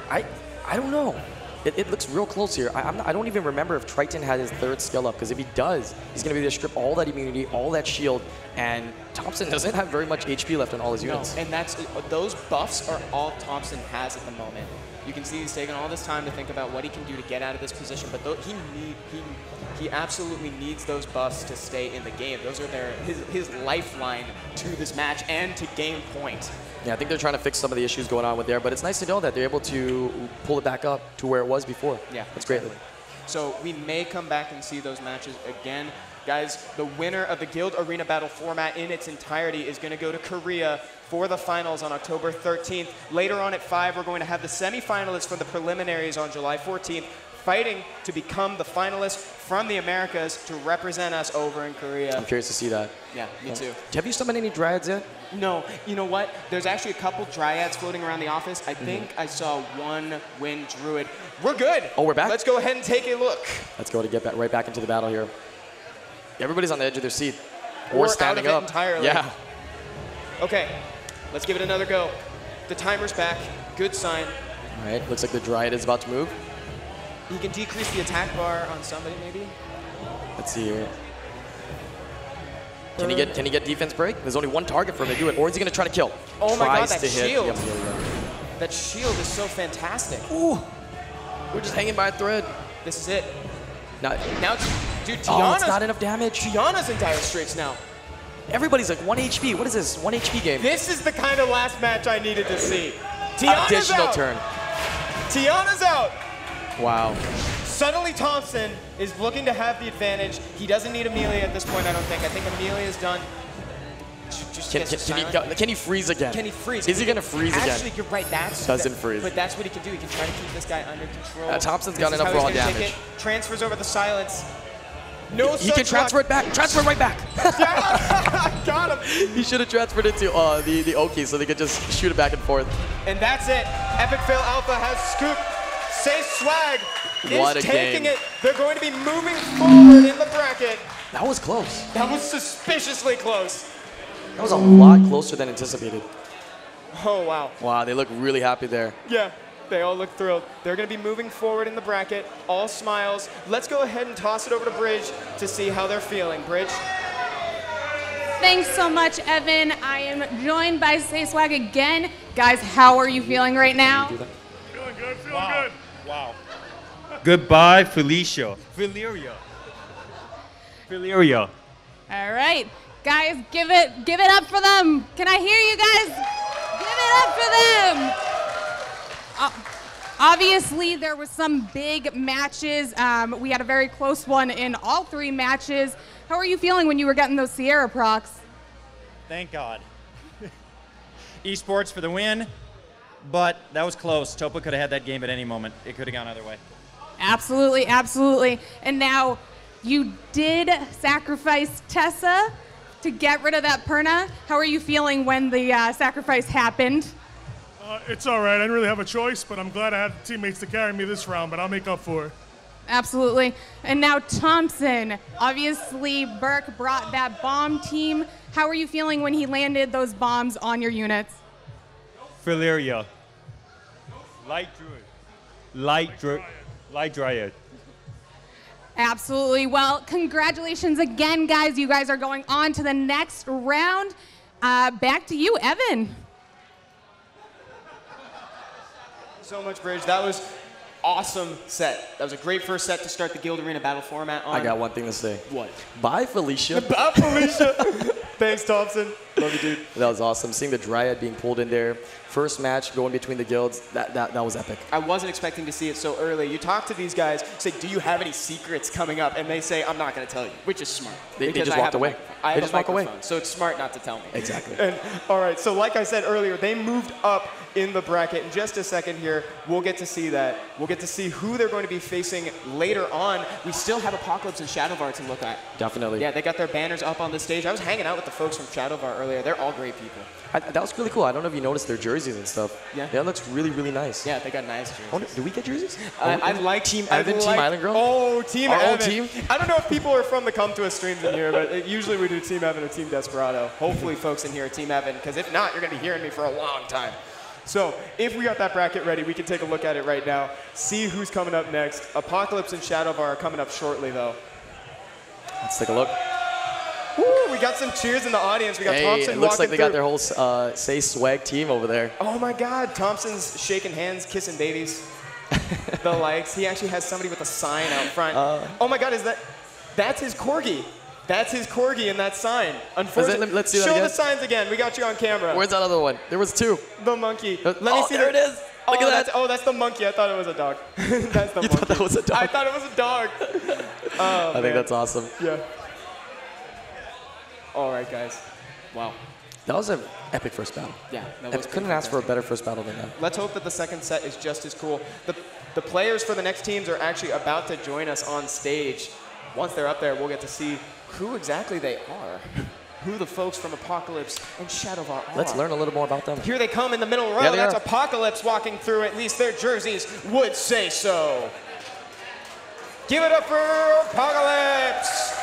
I don't know. It looks real close here. I don't even remember if Triton had his 3rd skill up, because if he does, he's going to be able to strip all that immunity, all that shield, and Thompson doesn't have very much HP left on all his units. And those buffs are all Thompson has at the moment. You can see he's taking all this time to think about what he can do to get out of this position, but he absolutely needs those buffs to stay in the game. Those are his lifeline to this match and to game point. Yeah, I think they're trying to fix some of the issues going on with there, but it's nice to know that they're able to pull it back up to where it was before. Yeah, that's great. So we may come back and see those matches again. Guys, the winner of the Guild Arena Battle format in its entirety is going to go to Korea for the finals on October 13th. Later on at 5, we're going to have the semifinalists for the preliminaries on July 14th, fighting to become the finalists from the Americas to represent us over in Korea. I'm curious to see that. Yeah, me too. Have you summoned any Dryads yet? No. You know what? There's actually a couple Dryads floating around the office. I think I saw one Wind Druid. We're good. Oh, we're back? Let's go ahead and take a look. Let's go to get right back into the battle here. Everybody's on the edge of their seat. Or standing out of it up. entirely. Yeah. Okay, let's give it another go. The timer's back. Good sign. All right, looks like the Dryad is about to move. He can decrease the attack bar on somebody, maybe. Let's see here. Can he get defense break? There's only one target for him to do it, or is he going to try to kill? Oh my God, Tries that to hit. shield. Yep, there we go. That shield is so fantastic. Ooh, we're just hanging by a thread. This is it. Now dude, oh, it's not enough damage. Tiana's in dire straits now. Everybody's like 1 HP. What is this? 1 HP game. This is the kind of last match I needed to see. Tiana's Additional out. turn. Tiana's out. Wow. Suddenly Thompson is looking to have the advantage. He doesn't need Amelia at this point, I don't think. I think Amelia's done. Can he freeze again? Can he freeze? Is he going to freeze again? Actually, you're right. Doesn't freeze. But that's what he can do. He can try to keep this guy under control. Thompson's got enough raw damage. Transfers over the silence. He can transfer it back. Transfer it right back. Got him. He should have transferred it to the Oki so they could just shoot it back and forth. And that's it. Epic Fail Alpha has scooped. Say Swag is taking it. They're going to be moving forward in the bracket. That was close. That was suspiciously close. That was a lot closer than anticipated. Oh, wow. Wow, they look really happy there. Yeah, they all look thrilled. They're going to be moving forward in the bracket, all smiles. Let's go ahead and toss it over to Bridge to see how they're feeling. Bridge? Thanks so much, Evan. I am joined by Say Swag again. Guys, how are you feeling right now? Feeling good, feeling good. Wow. Goodbye, Felicia. Valeria. All right, guys, give it up for them. Can I hear you guys? Give it up for them. Obviously, there was some big matches. We had a very close one in all 3 matches. How are you feeling when you were getting those Sierra procs? Thank God. Esports for the win, but that was close. Topa could have had that game at any moment. It could have gone either way. Absolutely, absolutely. And now you did sacrifice Tessa to get rid of that Perna. How are you feeling when the sacrifice happened? It's all right. I didn't really have a choice, but I'm glad I had teammates to carry me this round, but I'll make up for it. Absolutely. And now Thompson. Obviously, Burke brought that bomb team. How are you feeling when he landed those bombs on your units? Valeria. Light Druid. Light Dryad. Absolutely. Well, congratulations again, guys. You guys are going on to the next round. Back to you, Evan. So much, Bridge. That was awesome set. That was a great first set to start the Guild Arena Battle format on. I got one thing to say. What? Bye, Felicia. Bye, Felicia. Thanks, Thompson. Love you, dude. That was awesome. Seeing the Dryad being pulled in there. First match going between the guilds, that was epic. I wasn't expecting to see it so early. You talk to these guys, say, do you have any secrets coming up? And they say, I'm not going to tell you, which is smart. They just walked away. They just walk away. So it's smart not to tell me. Exactly. And, all right, so like I said earlier, they moved up in the bracket. In just a second here, we'll get to see that. We'll get to see who they're going to be facing later on. We still have Apocalypse and Shadowvar to look at. Definitely. Yeah, they got their banners up on the stage. I was hanging out with the folks from Shadowvar earlier. They're all great people. That was really cool. I don't know if you noticed their jerseys and stuff. Yeah. That looks really, really nice. Yeah, they got nice jerseys. Do we get jerseys? I like Team Evan, Team Island Girl? Oh, Team Our Evan. own team? I don't know if people are from the Come To Us streams in here, but usually we do Team Evan or Team Desperado. Hopefully folks in here are Team Evan, because if not, you're going to be hearing me for a long time. So if we got that bracket ready, we can take a look at it right now, see who's coming up next. Apocalypse and Shadowvar are coming up shortly, though. Let's take a look. Woo, we got some cheers in the audience. We got Thompson it looks like they through. got their whole Say Swag team over there. Oh my God, Thompson's shaking hands, kissing babies. The likes. He actually has somebody with a sign out front. Oh my God, that's his corgi. That's his corgi in that sign. Unfortunately, let's see that show again. the signs again. We got you on camera. Where's that other one? There was 2. The monkey. Let me see. There it is. Look at that. That's the monkey. I thought it was a dog. That's the monkey. Thought that was a dog? I thought it was a dog. I think that's awesome. Yeah. All right, guys. Wow. That was an epic first battle. Yeah. I couldn't ask for a better first battle than that. Let's hope that the second set is just as cool. The players for the next teams are actually about to join us on stage. Once they're up there, we'll get to see who exactly they are, who the folks from Apocalypse and Shadowvar are. Let's learn a little more about them. Here they come in the middle row. Yeah, That's Apocalypse walking through. At least their jerseys would say so. Give it up for Apocalypse.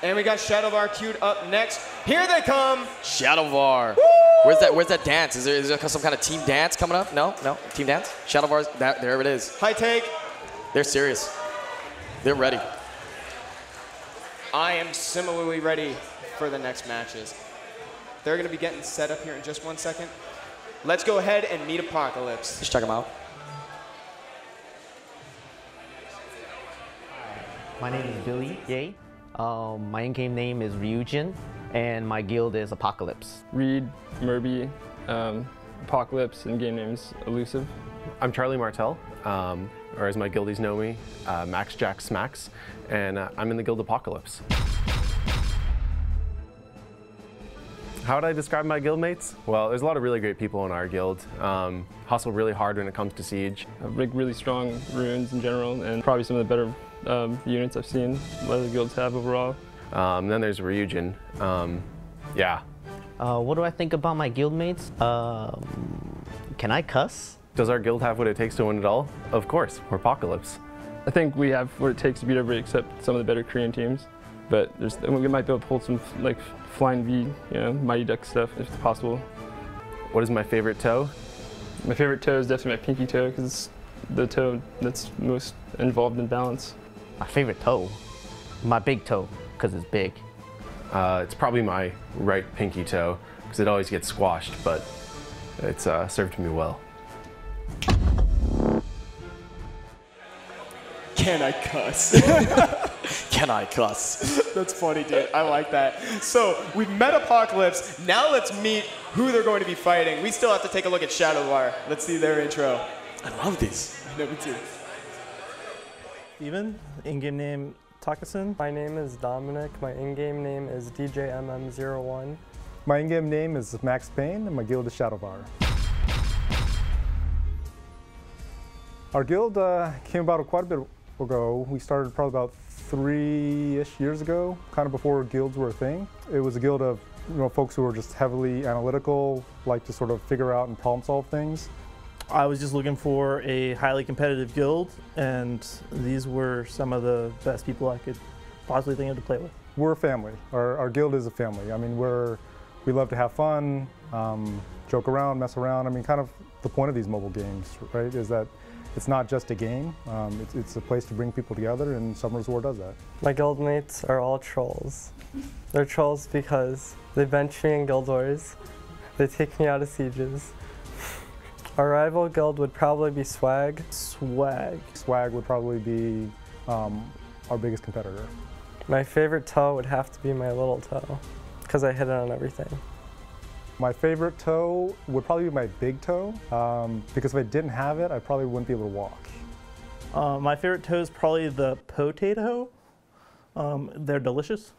And we got Shadowvar queued up next. Here they come. Shadowvar. Where's that dance? Is there some kind of team dance coming up? No? Team dance? Shadowvar's, there it is. High take. They're serious. They're ready. I am similarly ready for the next matches. They're going to be getting set up here in just 1 second. Let's go ahead and meet Apocalypse. Let's check them out. My name is Billy Ye. My in-game name is Ryujin, and my guild is Apocalypse. Reed, Murby, Apocalypse, and game name's Elusive. I'm Charlie Martel, or as my guildies know me, Max Jack Smacks, and I'm in the guild Apocalypse. How would I describe my guildmates? Well, there's a lot of really great people in our guild. Hustle really hard when it comes to Siege. Really strong runes in general, and probably some of the better units I've seen a lot of the guilds have overall. Then there's Ryujin. Yeah. What do I think about my guildmates? Can I cuss? Does our guild have what it takes to win it all? Of course, we're Apocalypse. I think we have what it takes to beat everybody except some of the better Korean teams. But we might be able to pull some like Flying V, Mighty Duck stuff if possible. What is my favorite toe? My favorite toe is definitely my pinky toe because it's the toe that's most involved in balance. My favorite toe? My big toe, because it's big. It's probably my right pinky toe, because it always gets squashed, but it's served me well. Can I cuss? Can I cuss? That's funny, dude. I like that. So we've met Apocalypse. Now let's meet who they're going to be fighting. We still have to take a look at Shadow War. Let's see their intro. I love these. No, me too. Steven, in-game name Takasun. My name is Dominic. My in-game name is DJMM01. My in-game name is Max Payne, and my guild is Shadowvar. Our guild came about quite a bit ago. We started probably about 3-ish years ago, kind of before guilds were a thing. It was a guild of folks who were just heavily analytical, like to sort of figure out and problem solve things. I was just looking for a highly competitive guild, and these were some of the best people I could possibly think of to play with. We're a family. Our guild is a family. I mean, we love to have fun, joke around, mess around. I mean, kind of the point of these mobile games, right, is that it's not just a game. It's a place to bring people together, and Summoner's War does that. My guildmates are all trolls. They're trolls because they bench me in Guild Wars. They take me out of sieges. Our rival guild would probably be Swag. Swag would probably be our biggest competitor. My favorite toe would have to be my little toe, because I hit it on everything. My favorite toe would probably be my big toe, because if I didn't have it, I probably wouldn't be able to walk. My favorite toe is probably the potato. They're delicious.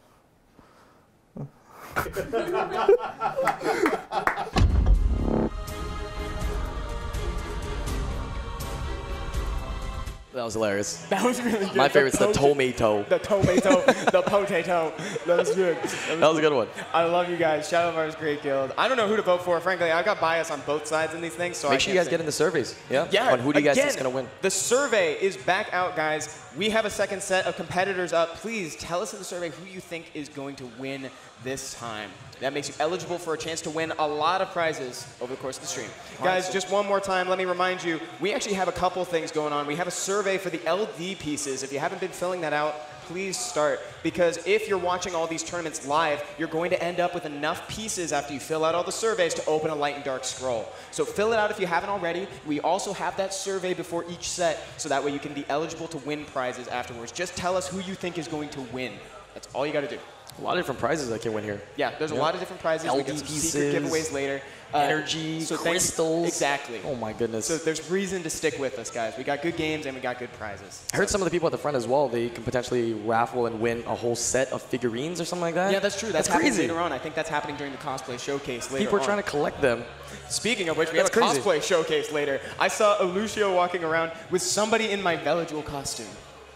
That was hilarious. That was really good. My favorite's the tomato. The tomato, the potato. That was good. That was a good one. I love you guys. Shadowvar is a great guild. I don't know who to vote for. Frankly, I got bias on both sides in these things. So Make sure you guys get in the surveys. Yeah? Yeah. On who do you guys Again, think is going to win? The survey is back out, guys. We have a second set of competitors up. Please tell us in the survey who you think is going to win this time. That makes you eligible for a chance to win a lot of prizes over the course of the stream. Guys, just one more time, let me remind you, we actually have a couple things going on. We have a survey for the LD pieces. If you haven't been filling that out, please start. Because if you're watching all these tournaments live, you're going to end up with enough pieces after you fill out all the surveys to open a light and dark scroll. So fill it out if you haven't already. We also have that survey before each set, so that way you can be eligible to win prizes afterwards. Just tell us who you think is going to win. That's all you got to do. A lot of different prizes I can win here. Yeah, there's a lot of different prizes. We got some secret giveaways later. Energy, crystals. Exactly. Oh my goodness. So there's reason to stick with us, guys. We got good games and we got good prizes. I heard some of the people at the front as well, they can potentially raffle and win a whole set of figurines or something like that. Yeah, that's true. That's crazy. Later on. I think that's happening during the cosplay showcase later People are trying to collect them. Speaking of which, we have a cosplay showcase later. I saw Lucio walking around with somebody in my Veligil costume.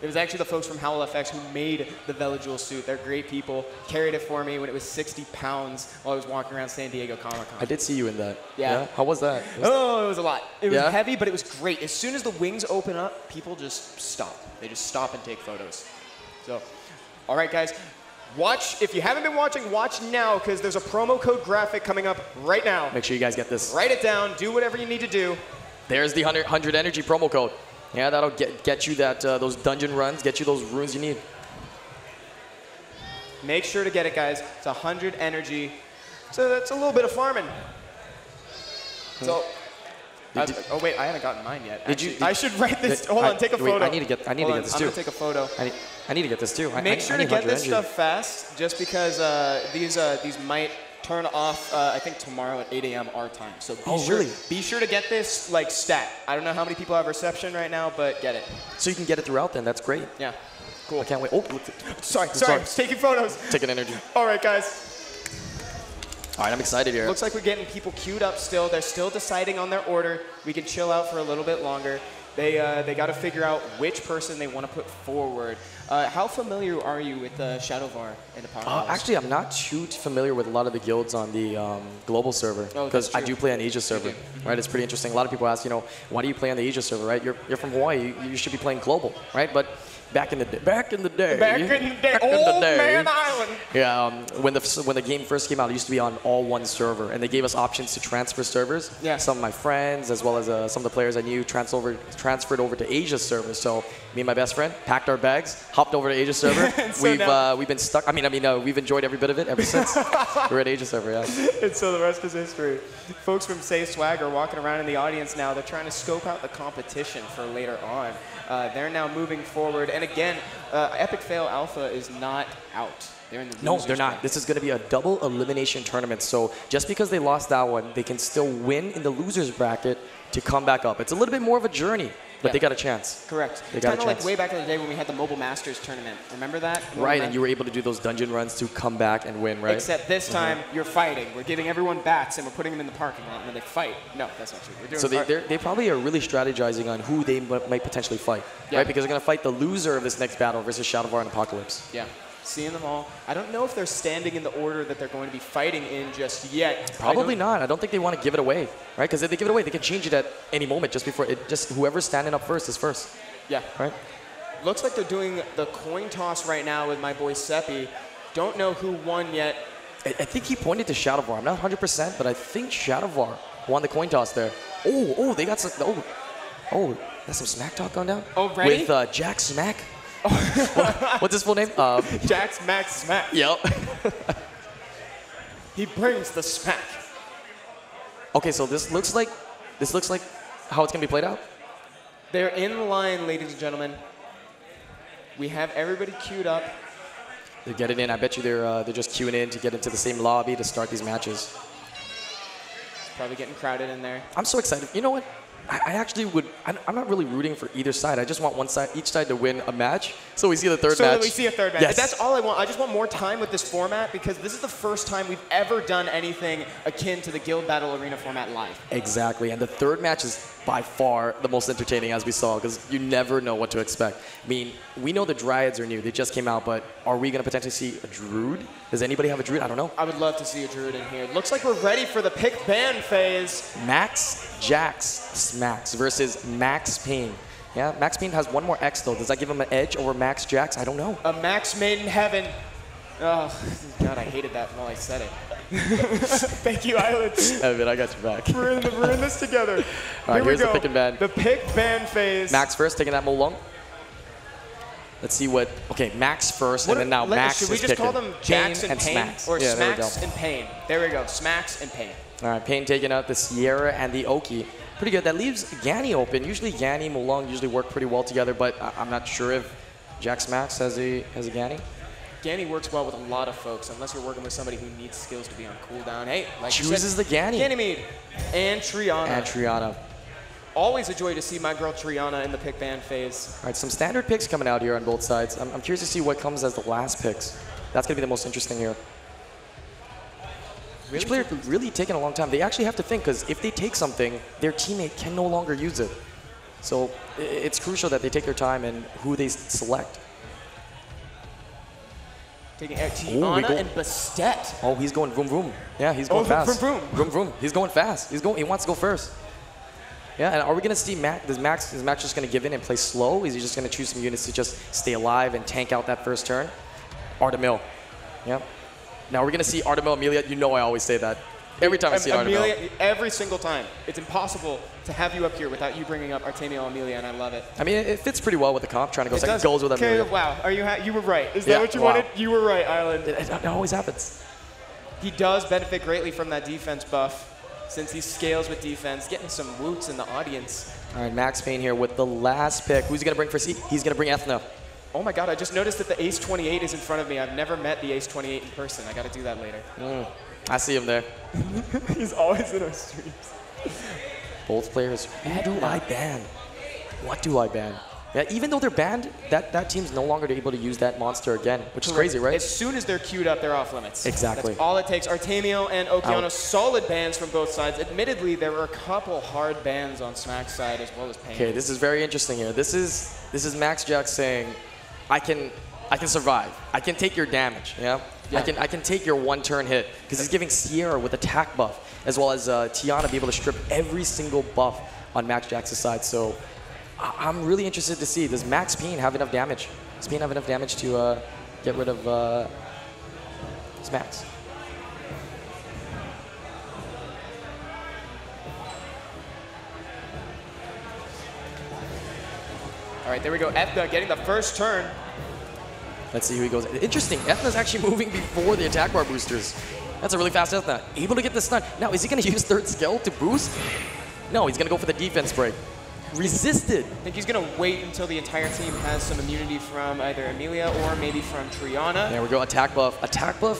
It was actually the folks from Howl FX who made the Veligil suit. They're great people. Carried it for me when it was 60 pounds while I was walking around San Diego Comic-Con. I did see you in that. Yeah. How was that? It was a lot. It was heavy, but it was great. As soon as the wings open up, people just stop. They just stop and take photos. So, all right, guys. Watch. If you haven't been watching, watch now, because there's a promo code graphic coming up right now. Make sure you guys get this. Write it down. Do whatever you need to do. There's the 100 energy promo code. Yeah, that'll get you those dungeon runs, get you those runes you need. Make sure to get it, guys. It's 100 energy. So that's a little bit of farming. So, oh wait, I haven't gotten mine yet. I should write this. Hold on, take a photo. I need to get this too. I'm gonna take a photo. I need to get this too. Make sure to get this stuff fast, just because these might turn off, I think tomorrow at 8 a.m. our time. So be sure to get this like stat. I don't know how many people have reception right now, but get it. So you can get it throughout then, that's great. Yeah, cool. I can't wait. Oh, sorry, I'm just taking photos. Taking energy. All right, guys. All right, I'm excited here. Looks like we're getting people queued up still. They're still deciding on their order. We can chill out for a little bit longer. They got to figure out which person they want to put forward. How familiar are you with Shadowvar and Apocalypse? Actually, I'm not too familiar with a lot of the guilds on the global server, because I do play on the Asia server, right? It's pretty interesting. A lot of people ask, why do you play on the Asia server, right? You're from Hawaii, you should be playing global, right? But back in the day, Old Man Island. Yeah, when the game first came out, it used to be on all one server, and they gave us options to transfer servers. Yeah. Some of my friends, as well as some of the players I knew, transferred transferred over to Asia's server. So me and my best friend packed our bags, hopped over to Asia's server. So we've been stuck. We've enjoyed every bit of it ever since we're at Asia's server. Yeah. And so the rest is history. Folks from Say Swag are walking around in the audience now. They're trying to scope out the competition for later on. They're now moving forward. And again, Epic Fail Alpha is not out. They're in the No, they're not. This is going to be a double elimination tournament. So just because they lost that one, they can still win in the losers bracket to come back up. It's a little bit more of a journey, but they got a chance. Correct. They It's got a kind of like chance. way back in the day when we had the Mobile Masters tournament. Remember that? Right, and you were able to do those dungeon runs to come back and win, right? Except this time, you're fighting. We're giving everyone bats, and we're putting them in the parking lot, and then they fight. No, that's not true. We're doing So they probably are really strategizing on who they might potentially fight, Yeah. right? Because they're going to fight the loser of this next battle versus Shadowvar and Apocalypse. Yeah. Seeing them all. I don't know if they're standing in the order that they're going to be fighting in just yet. Probably not. I don't think they want to give it away, right? Because if they give it away, they can change it at any moment just before it. Just whoever's standing up first is first. Yeah. Right. Looks like they're doing the coin toss right now with my boy Seppi. Don't know who won yet. I think he pointed to Shadowvar. I'm not 100%, but I think Shadowvar won the coin toss there. Oh, they got some. Oh, that's some smack talk going down. Oh, ready? With Jack Smack. What's his full name? Jax Max Smack. Yep. He brings the smack. Okay, so this looks like how it's gonna be played out. They're in line, ladies and gentlemen. We have everybody queued up. They're getting in. I bet you they're just queuing in to get into the same lobby to start these matches. It's probably getting crowded in there. I'm so excited. You know what? I actually would. I'm not really rooting for either side. I just want each side to win a match, so we see the third match. So that we see a third match. Yes. That's all I want. I just want more time with this format because this is the first time we've ever done anything akin to the Guild Battle Arena format live. Exactly, and the third match is by far the most entertaining, as we saw, because you never know what to expect. I mean, we know the Dryads are new. They just came out, but are we going to potentially see a Druid? Does anybody have a Druid? I don't know. I would love to see a Druid in here. Looks like we're ready for the pick ban phase. Max Jax Smacks versus Max Payne. Yeah, Max Payne has one more X, though. Does that give him an edge over Max Jax? I don't know. A Max made in heaven. Oh, God, I hated that while I said it. Thank you, Island. Evan, I got your back. We're in this together. All right, Here we here's the go. pick and ban. The pick ban phase. Max first, taking that Molong. Let's see what. Okay, Max first, and then now Max Should we is just picking. call them Jax and Pain? Smacks. Or Yeah, there we Smacks go. and Pain. There we go. Smacks and Pain. All right, Payne taking out the Sierra and the Oki. Pretty good. That leaves Gani open. Usually Gani, Molong usually work pretty well together, but I'm not sure if Jax Max has a Gani. Gani works well with a lot of folks, unless you're working with somebody who needs skills to be on cooldown. Hey, like you Chooses said, the Gani. Ganymede and Triana. And Triana. Always a joy to see my girl Triana in the pick ban phase. All right, some standard picks coming out here on both sides. I'm curious to see what comes as the last picks. That's going to be the most interesting here. Each player really taking a long time. They actually have to think, because if they take something, their teammate can no longer use it. So it's crucial that they take their time and who they select. Taking Triana and Bastet. Oh, he's going vroom vroom. Yeah, he's going fast. Vroom vroom. Vroom vroom. He's going fast. He wants to go first. Yeah, and are we going to see Max? Is Max just going to give in and play slow? Is he just going to choose some units to just stay alive and tank out that first turn? Artemil. Yep. Now we're going to see Artemil Amelia. You know I always say that. Every time I see Amelia, Artemil. every single time. It's impossible to have you up here without you bringing up Artemio Amelia, and I love it. I mean, it fits pretty well with the comp, trying to go It second does. goals with Amelia. Okay, wow. Are you were right. Is Yeah, that what you wow. wanted? You were right, Island. It always happens. He does benefit greatly from that defense buff, since he scales with defense, getting some woots in the audience. All right, Max Payne here with the last pick. Who's he going to bring first? He's going to bring Ethna. Oh my God, I just noticed that the Ace 28 is in front of me. I've never met the Ace 28 in person. I got to do that later. I see him there. He's always in our streams. Both players. Who do I ban? What do I ban? Yeah, even though they're banned, that team's no longer able to use that monster again, which is crazy, right? As soon as they're queued up, they're off limits. Exactly. That's all it takes. Artemio and Okeano, Out. solid bans from both sides. Admittedly, there were a couple hard bans on Smack's side as well as Payne. Okay, this is very interesting here. This is Max Jax saying, I can survive. I can take your damage. Yeah. I can take your one-turn hit, because he's giving Sierra with attack buff, as well as Tiana be able to strip every single buff on Max Jax's side. So I'm really interested to see, does Max Payne have enough damage? Does Payne have enough damage to get rid of his Max? All right, there we go. Ethna getting the first turn. Let's see who he goes. Interesting. Ethna's actually moving before the attack bar boosters. That's a really fast Ethna. Able to get the stun. Now, is he going to use third skill to boost? No, he's going to go for the defense break. Resisted. I think he's going to wait until the entire team has some immunity from either Amelia or maybe from Triana. There we go. Attack buff. Attack buff,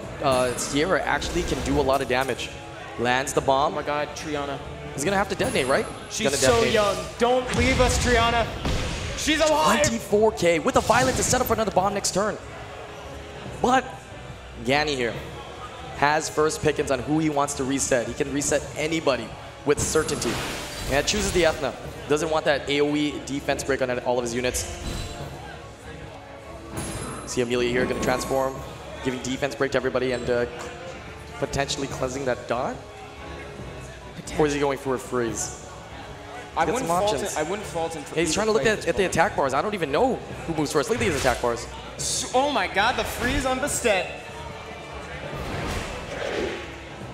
Sierra actually can do a lot of damage. Lands the bomb. Oh my god, Triana. He's going to have to detonate, right? She's so young. Don't leave us, Triana. She's alive. 24K with a Violet to set up for another bomb next turn. But Ganny here has first pickings on who he wants to reset. He can reset anybody with certainty. And chooses the Ethna. Doesn't want that AoE defense break on all of his units. See Amelia here going to transform, giving defense break to everybody and potentially cleansing that dot? Or is he going for a freeze? I wouldn't fault him for He's trying to look at the attack bars. I don't even know who moves first. Look at these attack bars. Oh my god, the freeze on Bastet.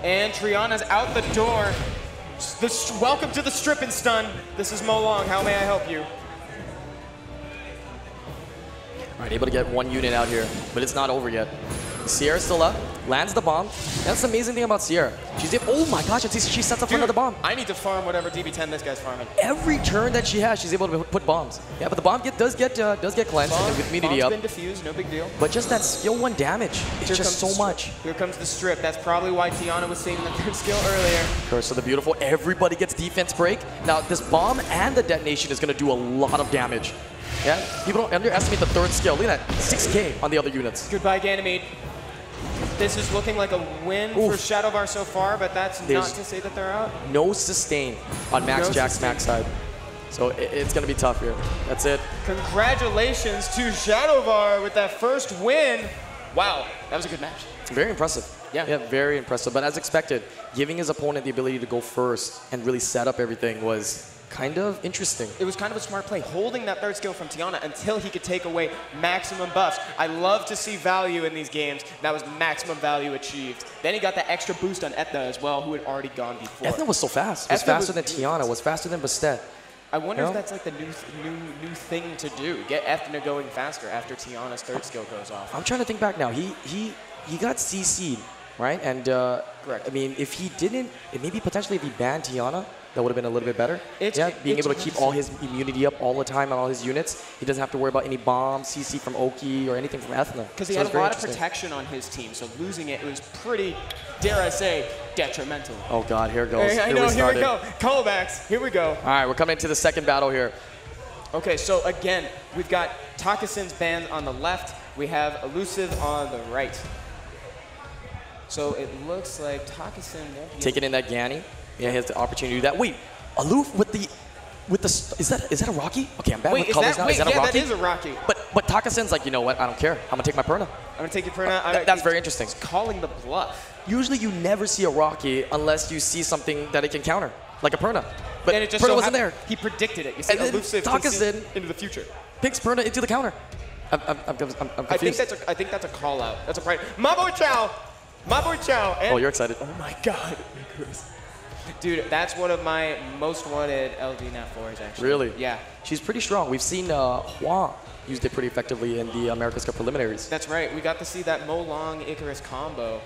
And Triana's out the door. Welcome to the strip and stun. This is Mo Long. How may I help you? All right, able to get one unit out here, but it's not over yet. Sierra's still up, lands the bomb. That's the amazing thing about Sierra. Oh my gosh, she sets up for another bomb. I need to farm whatever DB10 this guy's farming. Every turn that she has, she's able to put bombs. Yeah, but the bomb does get cleansed and with immunity up. Bomb's been diffused, no big deal. But just that skill 1 damage, it's just so much. Here comes the strip. That's probably why Tiana was saving the third skill earlier. Curse of the Beautiful. Everybody gets defense break. Now, this bomb and the detonation is going to do a lot of damage. Yeah, people don't underestimate the third skill. Look at that, 6K on the other units. Goodbye, Ganymede. This is looking like a win for Shadowvar so far, but that's not to say that they're out. No sustain on Max Jack's Max side. So it's going to be tough here. That's it. Congratulations to Shadowvar with that first win. Wow, that was a good match. Very impressive. Yeah, very impressive. But as expected, giving his opponent the ability to go first and really set up everything was kind of interesting. It was kind of a smart play, holding that third skill from Tiana until he could take away maximum buffs. I love to see value in these games. That was maximum value achieved. Then he got that extra boost on Ethna as well, who had already gone before. Ethna was so fast. It was faster than Tiana, was faster than Bastet. I wonder if that's like the new thing to do. Get Ethna going faster after Tiana's third skill goes off. I'm trying to think back now. He got CC'd, right? And correct. I mean, if he didn't, maybe potentially if he banned Tiana, that would have been a little bit better. Being able to keep all his immunity up all the time on all his units. He doesn't have to worry about any bombs, CC from Oki, or anything from Ethna. Because he had a lot of protection on his team, so losing it was pretty, dare I say, detrimental. Oh God, here it goes. I know, here we go. Callbacks, here we go. All right, we're coming into the second battle here. Okay, so again, we've got Takasin's band on the left. We have Elusive on the right. So it looks like Takasin won't be taking in that Ganny. Yeah, he has the opportunity to do that. Wait, Aloof with the is that a Rocky? Okay, I'm bad with colors now. Is that a Rocky? That is a Rocky. But Takasen's like, you know what? I don't care. I'm gonna take my Perna. I'm gonna take your Perna. That's very interesting. He's calling the bluff. Usually you never see a Rocky unless you see something that it can counter, like a Perna. But and it just Perna wasn't there. He predicted it. You see, Elusive Takasen into the future. Picks Perna into the counter. I'm confused. I think that's a call out. That's a pride. Mabo Chow. Mabo Chow. And you're excited. Oh my God. Dude, that's one of my most wanted LD Nat4s, actually. Really? Yeah. She's pretty strong. We've seen Hua used it pretty effectively in the America's Cup preliminaries. That's right. We got to see that Mo Long Icarus combo.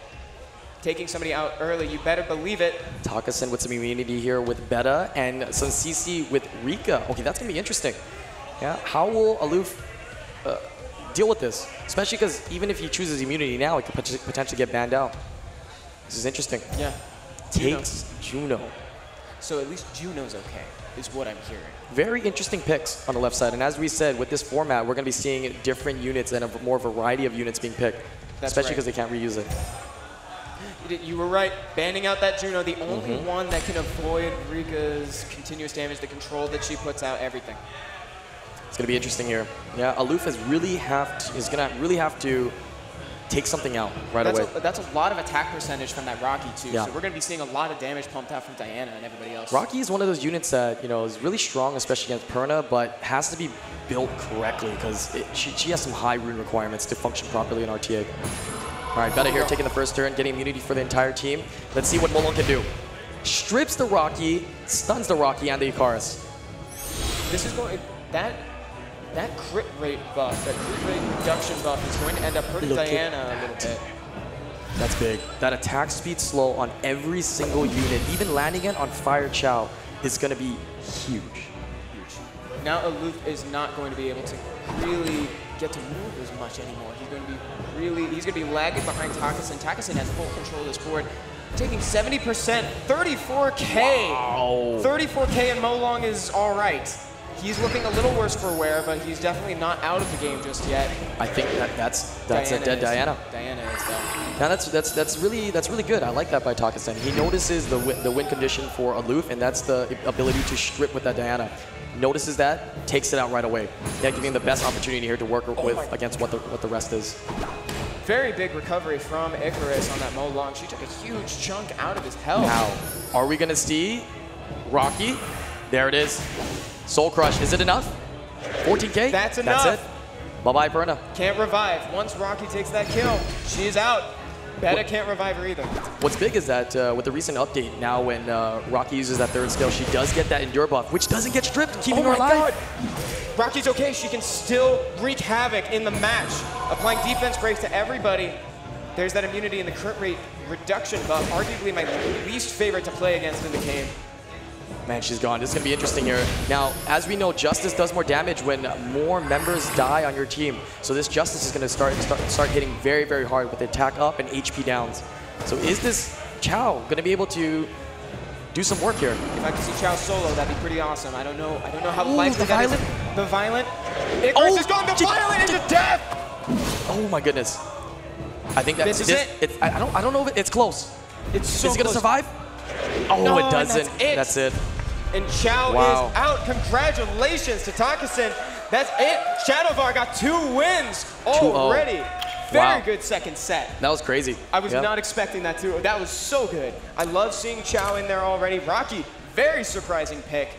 Taking somebody out early, you better believe it. Takasen with some immunity here with Beta and some CC with Rika. Okay, that's going to be interesting. Yeah. How will Aloof deal with this? Especially because even if he chooses immunity now, he could potentially get banned out. This is interesting. Yeah. Takes Juno. So at least Juno's okay, is what I'm hearing. Very interesting picks on the left side. And as we said, with this format, we're going to be seeing different units and a more variety of units being picked. That's especially because they can't reuse it. You were right. Banning out that Juno, the only one that can avoid Rika's continuous damage, the control that she puts out, everything. It's going to be interesting here. Yeah, Aloof is going to really have to take something out away. That's a lot of attack percentage from that Rocky too. Yeah. So we're going to be seeing a lot of damage pumped out from Diana and everybody else. Rocky is one of those units that is really strong, especially against Perna, but has to be built correctly because she has some high rune requirements to function properly in RTA. All right, Beta here taking the first turn, getting immunity for the entire team. Let's see what Molon can do. Strips the Rocky, stuns the Rocky and the Icarus. This is going that crit rate buff, that crit rate reduction buff is going to end up hurting Diana a little bit. That's big. That attack speed slow on every single unit, even landing it on Fire Chow, is going to be huge. Now Aloof is not going to be able to really get to move as much anymore. He's going to be lagging behind Takasin. Takasin has full control of this board, taking 70%, 34K. Wow. 34K and Molong is all right. He's looking a little worse for wear, but he's definitely not out of the game just yet. I think that's a dead Diana. Diana is though. Now that's really good. I like that by Takasen. He notices the win condition for Aloof, and that's the ability to strip with that Diana. Notices that, takes it out right away. Yeah, giving him the best opportunity here to work with against what the rest is. Very big recovery from Icarus on that Molong. She took a huge chunk out of his health. Now, are we gonna see Rocky? There it is. Soul Crush, is it enough? 14K? That's enough. That's it. Bye-bye, Perna. Can't revive. Once Rocky takes that kill, she is out. Beta can't revive her either. What's big is that with the recent update, now when Rocky uses that third skill, she does get that Endure buff, which doesn't get stripped, keeping her alive. God. Rocky's okay. She can still wreak havoc in the match, applying defense breaks to everybody. There's that immunity and the crit rate reduction buff, arguably my least favorite to play against in the game. Man, she's gone. This is going to be interesting here. Now, as we know, Justice does more damage when more members die on your team. So this Justice is going to start hitting very, very hard with attack up and HP downs. So is this Chow going to be able to do some work here? If I could see Chow solo, that'd be pretty awesome. I don't know how likely that is. The Violent. Icarus is going to Violent into death! Oh my goodness. I think that's it. I don't know if it's close. It's so Is it going to survive? Oh, no, it doesn't. That's it. And Chow is out. Congratulations to Takasin. That's it. Shadowvar got 2 wins already. Very good second set. That was crazy. I was not expecting that too. That was so good. I love seeing Chow in there already. Rocky, very surprising pick.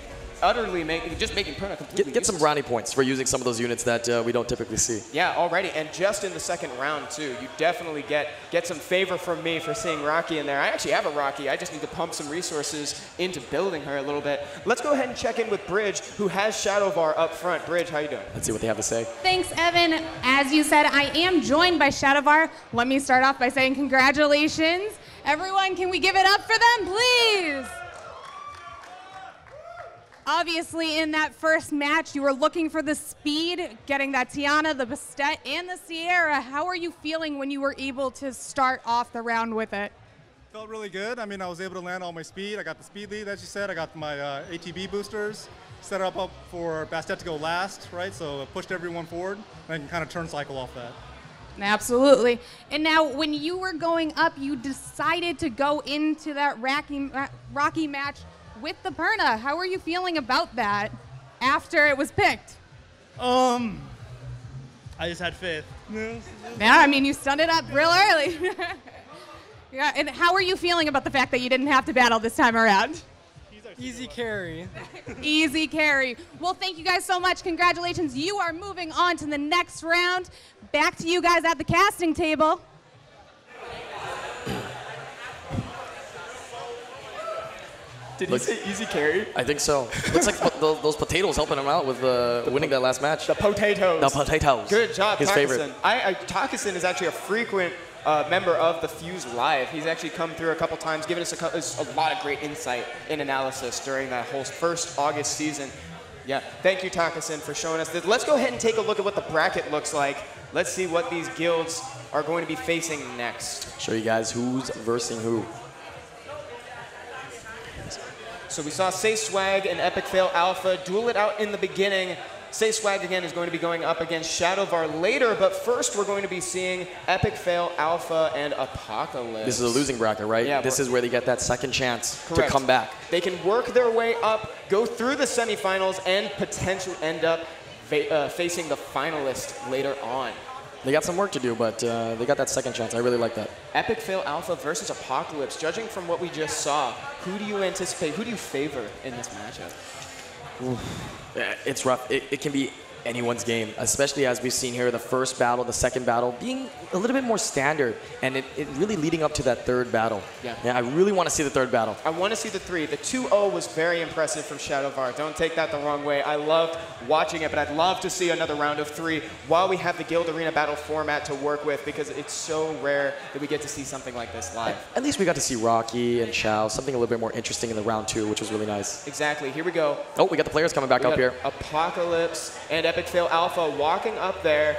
Utterly making Perna completely Get some brownie points for using some of those units that we don't typically see. Yeah, already, and just in the second round too. You definitely get some favor from me for seeing Rocky in there. I actually have a Rocky. I just need to pump some resources into building her a little bit. Let's go ahead and check in with Bridge, who has Shadowvar up front. Bridge, how you doing? Let's see what they have to say. Thanks, Evan. As you said, I am joined by Shadowvar. Let me start off by saying congratulations. Everyone, can we give it up for them, please? Obviously, in that first match, you were looking for the speed, getting that Tiana, the Bastet, and the Sierra. How are you feeling when you were able to start off the round with it? Felt really good. I mean, I was able to land all my speed. I got the speed lead, as you said. I got my ATB boosters, set up for Bastet to go last, right? So I pushed everyone forward, and I can kind of turn cycle off that. Absolutely. And now, when you were going up, you decided to go into that Rocky match with the Perna. How are you feeling about that after it was picked? I just had faith. Yeah, I mean, you stunned it up real early. Yeah, and how are you feeling about the fact that you didn't have to battle this time around? Easy carry. Easy carry. Well, thank you guys so much. Congratulations. You are moving on to the next round. Back to you guys at the casting table. Did he say easy carry? I think so. Looks like those potatoes helping him out with winning that last match. The potatoes. The potatoes. Good job, His Takasin. favorite. Takasin is actually a frequent member of the Fuse Live. He's actually come through a couple times, giving us a lot of great insight and analysis during that whole first August season. Yeah, thank you, Takasin, for showing us this. Let's go ahead and take a look at what the bracket looks like. Let's see what these guilds are going to be facing next. Show you guys who's versing who. So we saw Say Swag and Epic Fail Alpha duel it out in the beginning. Say Swag again is going to be going up against Shadowvar later, but first we're going to be seeing Epic Fail Alpha and Apocalypse. This is a losing bracket, right? Yeah, this is where they get that second chance correct. to come back. They can work their way up, go through the semifinals, and potentially end up facing the finalist later on. They got some work to do, but they got that second chance. I really like that. Epic Fail Alpha versus Apocalypse. Judging from what we just saw, who do you anticipate, who do you favor in this matchup? Oof. It's rough. It can be anyone's game, especially as we've seen here, the first battle, the second battle, being a little bit more standard, and it really leading up to that third battle. Yeah. I really want to see the third battle. I want to see the 3. The 2-0 was very impressive from Shadowvar. Don't take that the wrong way. I loved watching it, but I'd love to see another round of 3 while we have the Guild Arena battle format to work with, because it's so rare that we get to see something like this live. At least we got to see Rocky and Shao, something a little bit more interesting in the round 2, which was really nice. Exactly. Here we go. Oh, we got the players coming back up here. Apocalypse and Epic Fail Alpha walking up there.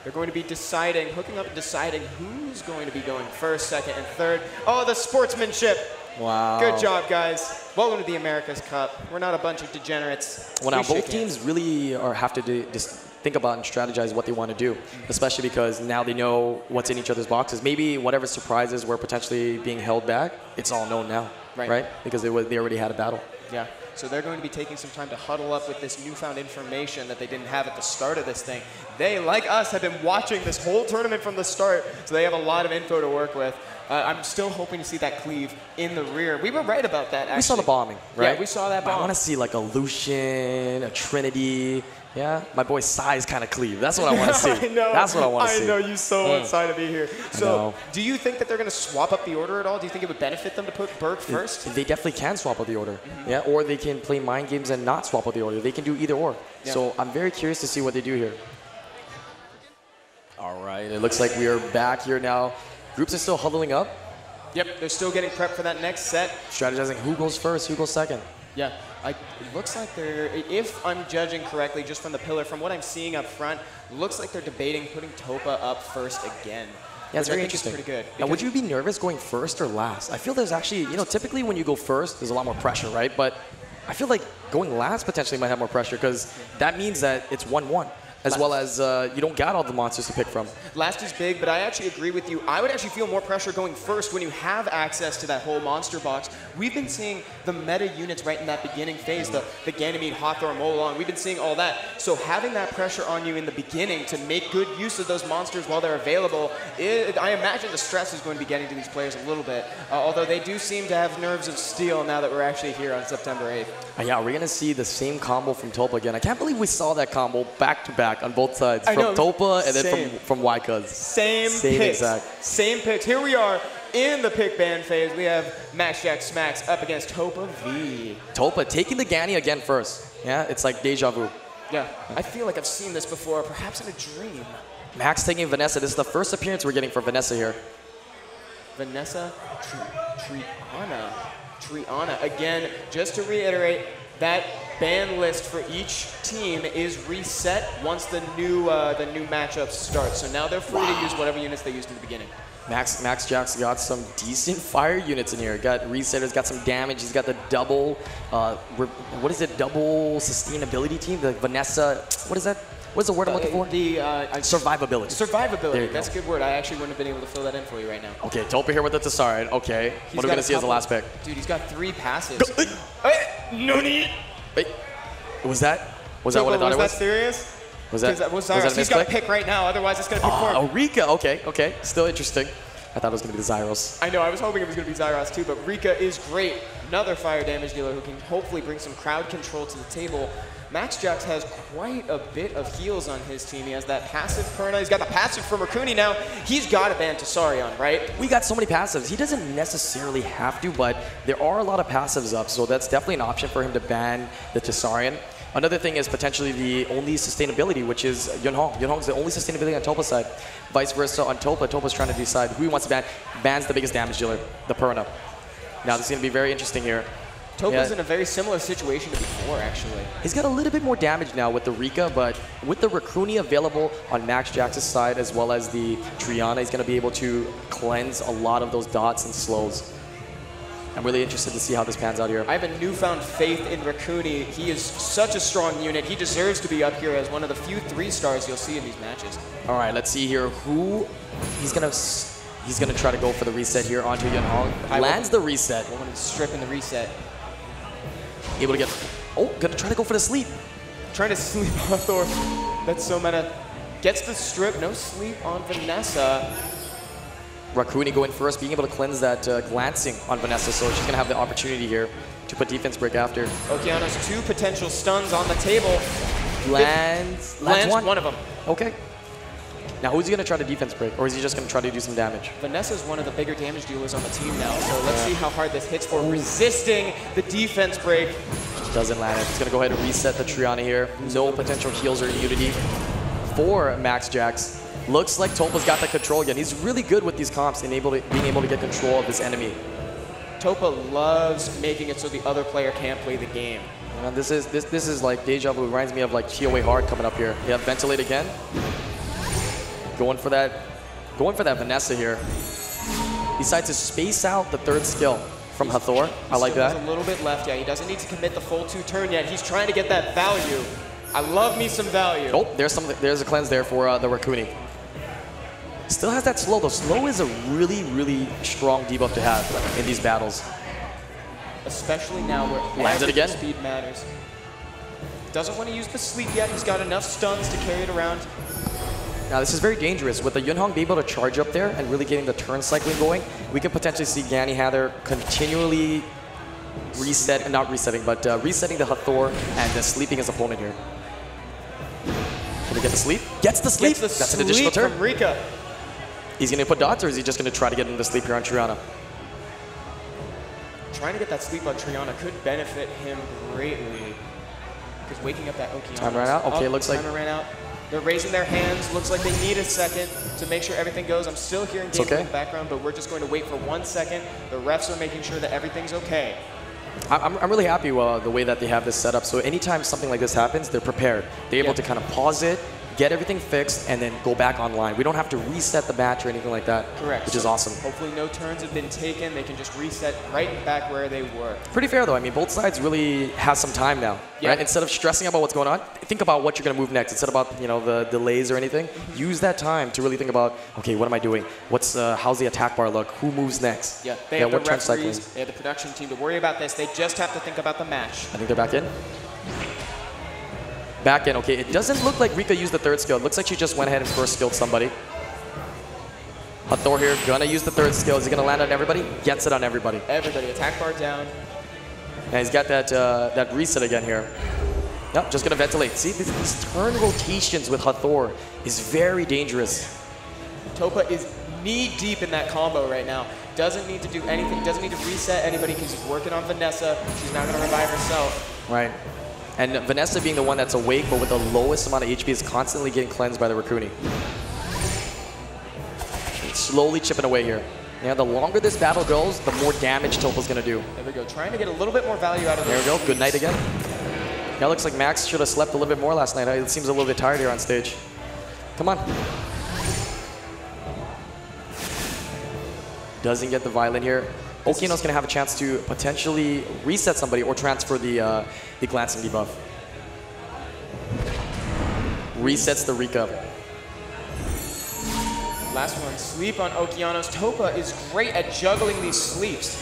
They're going to be deciding, hooking up and deciding who's going to be going first, second, and third. Oh, the sportsmanship. Wow. Good job, guys. Welcome to the America's Cup. We're not a bunch of degenerates. Well, now both teams really have to just think about and strategize what they want to do, especially because now they know what's in each other's boxes. Maybe whatever surprises were potentially being held back, it's all known now, right? Because they already had a battle. Yeah. So they're going to be taking some time to huddle up with this newfound information that they didn't have at the start of this thing. They, like us, have been watching this whole tournament from the start, so they have a lot of info to work with. I'm still hoping to see that cleave in the rear. We were right about that, actually. We saw the bombing, right? Yeah, we saw that bomb. I want to see like a Lucian, a Trinity. Yeah, my boy Sai's kind of cleave. That's what I want to see. I know. That's what I want to see. I know you so want Sai to be here. So, do you think that they're going to swap up the order at all? Do you think it would benefit them to put Berg first? They definitely can swap up the order. Yeah, or they can play mind games and not swap up the order. They can do either or. Yeah. So I'm very curious to see what they do here. All right, it looks like we are back here now. Groups are still huddling up. Yep, they're still getting prepped for that next set. Strategizing who goes first, who goes second. Yeah, it looks like they're, if I'm judging correctly just from the pillar, from what I'm seeing up front, looks like they're debating putting Topa up first again. Yeah, it's very interesting. Pretty good. Now, would you be nervous going first or last? I feel there's actually, typically when you go first, there's a lot more pressure, right? But I feel like going last potentially might have more pressure because that means that it's 1-1. As well as you don't got all the monsters to pick from. Last is big, but I actually agree with you. I would actually feel more pressure going first when you have access to that whole monster box. We've been seeing the meta units right in that beginning phase, the Ganymede, Hawthorne, Molong. We've been seeing all that. So having that pressure on you in the beginning to make good use of those monsters while they're available, I imagine the stress is going to be getting to these players a little bit. Although they do seem to have nerves of steel now that we're actually here on September 8th. Yeah, we're going to see the same combo from Topa again. I can't believe we saw that combo back-to-back on both sides, from Topa and then from Wycuz. Same picks. Exact. Same picks. Here we are in the pick ban phase. We have Max Jack Smacks up against Topa V. Topa taking the Ganny again first. Yeah, it's like deja vu. Yeah, I feel like I've seen this before, perhaps in a dream. Max taking Vanessa. This is the first appearance we're getting for Vanessa here. Vanessa Triana. Again, just to reiterate, that ban list for each team is reset once the new matchups start. So now they're free to use whatever units they used in the beginning. Max Jack's got some decent fire units in here. Got resetters, got some damage. He's got the double, what is it? Double sustainability team. The Vanessa, what is that? What's the word I'm looking for? Survivability. Survivability. That's a good word. I actually wouldn't have been able to fill that in for you right now. Okay, Topa here with the Tessarian. Okay, what are we going to see as the last pick? Dude, he's got 3 passives. No need. Wait, was that what I thought it was? Was that serious? Was that He's got to pick right now, otherwise it's going to pick for him. Oh, Rika. Okay. Still interesting. I thought it was going to be the Zyros. I know, I was hoping it was going to be Zyros too, but Rika is great. Another fire damage dealer who can hopefully bring some crowd control to the table. Max Jax has quite a bit of heals on his team. He has that passive Perna. He's got the passive from Rakuni now. He's got to ban Tessarion, right? We got so many passives. He doesn't necessarily have to, but there are a lot of passives up, so that's definitely an option for him to ban the Tessarion. Another thing is potentially the only sustainability, which is Yunhong. Yunhong's the only sustainability on Topa's side. Vice versa on Topa. Topa's trying to decide who he wants to ban. Bans the biggest damage dealer, the Perna. Now this is going to be very interesting here. Topa's in a very similar situation to before, actually. He's got a little bit more damage now with the Rika, but with the Rakuni available on Max Jax's side as well as the Triana, he's going to be able to cleanse a lot of those dots and slows. I'm really interested to see how this pans out here. I have a newfound faith in Rakuni. He is such a strong unit. He deserves to be up here as one of the few 3-stars you'll see in these matches. All right, let's see here who he's gonna try to go for the reset here onto Yunhong. Lands the reset. I want to strip in the reset. Able to get, gonna try to go for the sleep. Trying to sleep on Thor. That's so meta. Gets the strip, no sleep on Vanessa. Rakuni going first, being able to cleanse that glancing on Vanessa, so she's gonna have the opportunity here to put defense break after. Okeano's 2 potential stuns on the table. Lands one of them. Okay. Now who's he going to try to defense break, or is he just going to try to do some damage? Vanessa's one of the bigger damage dealers on the team now, so let's see how hard this hits for resisting the defense break. Doesn't land it. He's going to go ahead and reset the Triana here. No potential heals or immunity for Max Jax. Looks like Topa's got the control again. He's really good with these comps and being able to get control of this enemy. Topa loves making it so the other player can't play the game. This is like deja vu. Reminds me of like TOA Hard coming up here. Yeah, ventilate again. Going for that Vanessa here. Decides to space out the third skill from Hathor. I like that. There's a little bit left. Yeah, he doesn't need to commit the full 2 turn yet. He's trying to get that value. I love me some value. Oh, there's a cleanse there for the Rakuni. Still has that slow though. Slow is a really, really strong debuff to have in these battles. Especially now where lands it again. Speed matters. Doesn't want to use the sleep yet. He's got enough stuns to carry it around. Now this is very dangerous. With the Yunhong being able to charge up there and really getting the turn cycling going, we could potentially see Gani Hather continually resetting the Hathor and then sleeping his opponent here. Can he get the sleep? Gets the sleep. That's an additional turn. From Rika. He's going to put dots, or is he just going to try to get him to sleep here on Triana? Trying to get that sleep on Triana could benefit him greatly. Because waking up that Okeanos. Time ran out. Okay, looks like timer ran out. They're raising their hands. Looks like they need a second to make sure everything goes. I'm still hearing games in the background, but we're just going to wait for 1 second. The refs are making sure that everything's okay. I'm really happy with the way that they have this set up. So anytime something like this happens, they're prepared. They're able to kind of pause it, get everything fixed, and then go back online. We don't have to reset the match or anything like that. Correct. Which is awesome. Hopefully no turns have been taken. They can just reset right back where they were. Pretty fair though. I mean, both sides really have some time now. Yeah. Right? Instead of stressing about what's going on, think about what you're going to move next. Instead about the delays or anything, use that time to really think about, okay, what am I doing? How's the attack bar look? Who moves next? Yeah, they have the referees, they have the production team to worry about this. They just have to think about the match. I think they're back in. Back in, okay. It doesn't look like Rika used the third skill. It looks like she just went ahead and first skilled somebody. Hathor here, gonna use the third skill. Is he gonna land on everybody? Gets it on everybody. Everybody, attack bar down. And he's got that reset again here. Nope, just gonna ventilate. See, these turn rotations with Hathor is very dangerous. Topa is knee deep in that combo right now. Doesn't need to do anything. Doesn't need to reset anybody because he's working on Vanessa. She's not gonna revive herself. Right. And Vanessa being the one that's awake, but with the lowest amount of HP, is constantly getting cleansed by the Rakuni. Slowly chipping away here. Yeah, the longer this battle goes, the more damage Topa's going to do. There we go. Trying to get a little bit more value out of There we go. Good night again. Yeah, looks like Max should have slept a little bit more last night. It seems a little bit tired here on stage. Come on. Doesn't get the violent here. Okeanos going to have a chance to potentially reset somebody or transfer the glancing debuff. Resets the Rika. Last one, sleep on Okeanos. Topa is great at juggling these sleeps.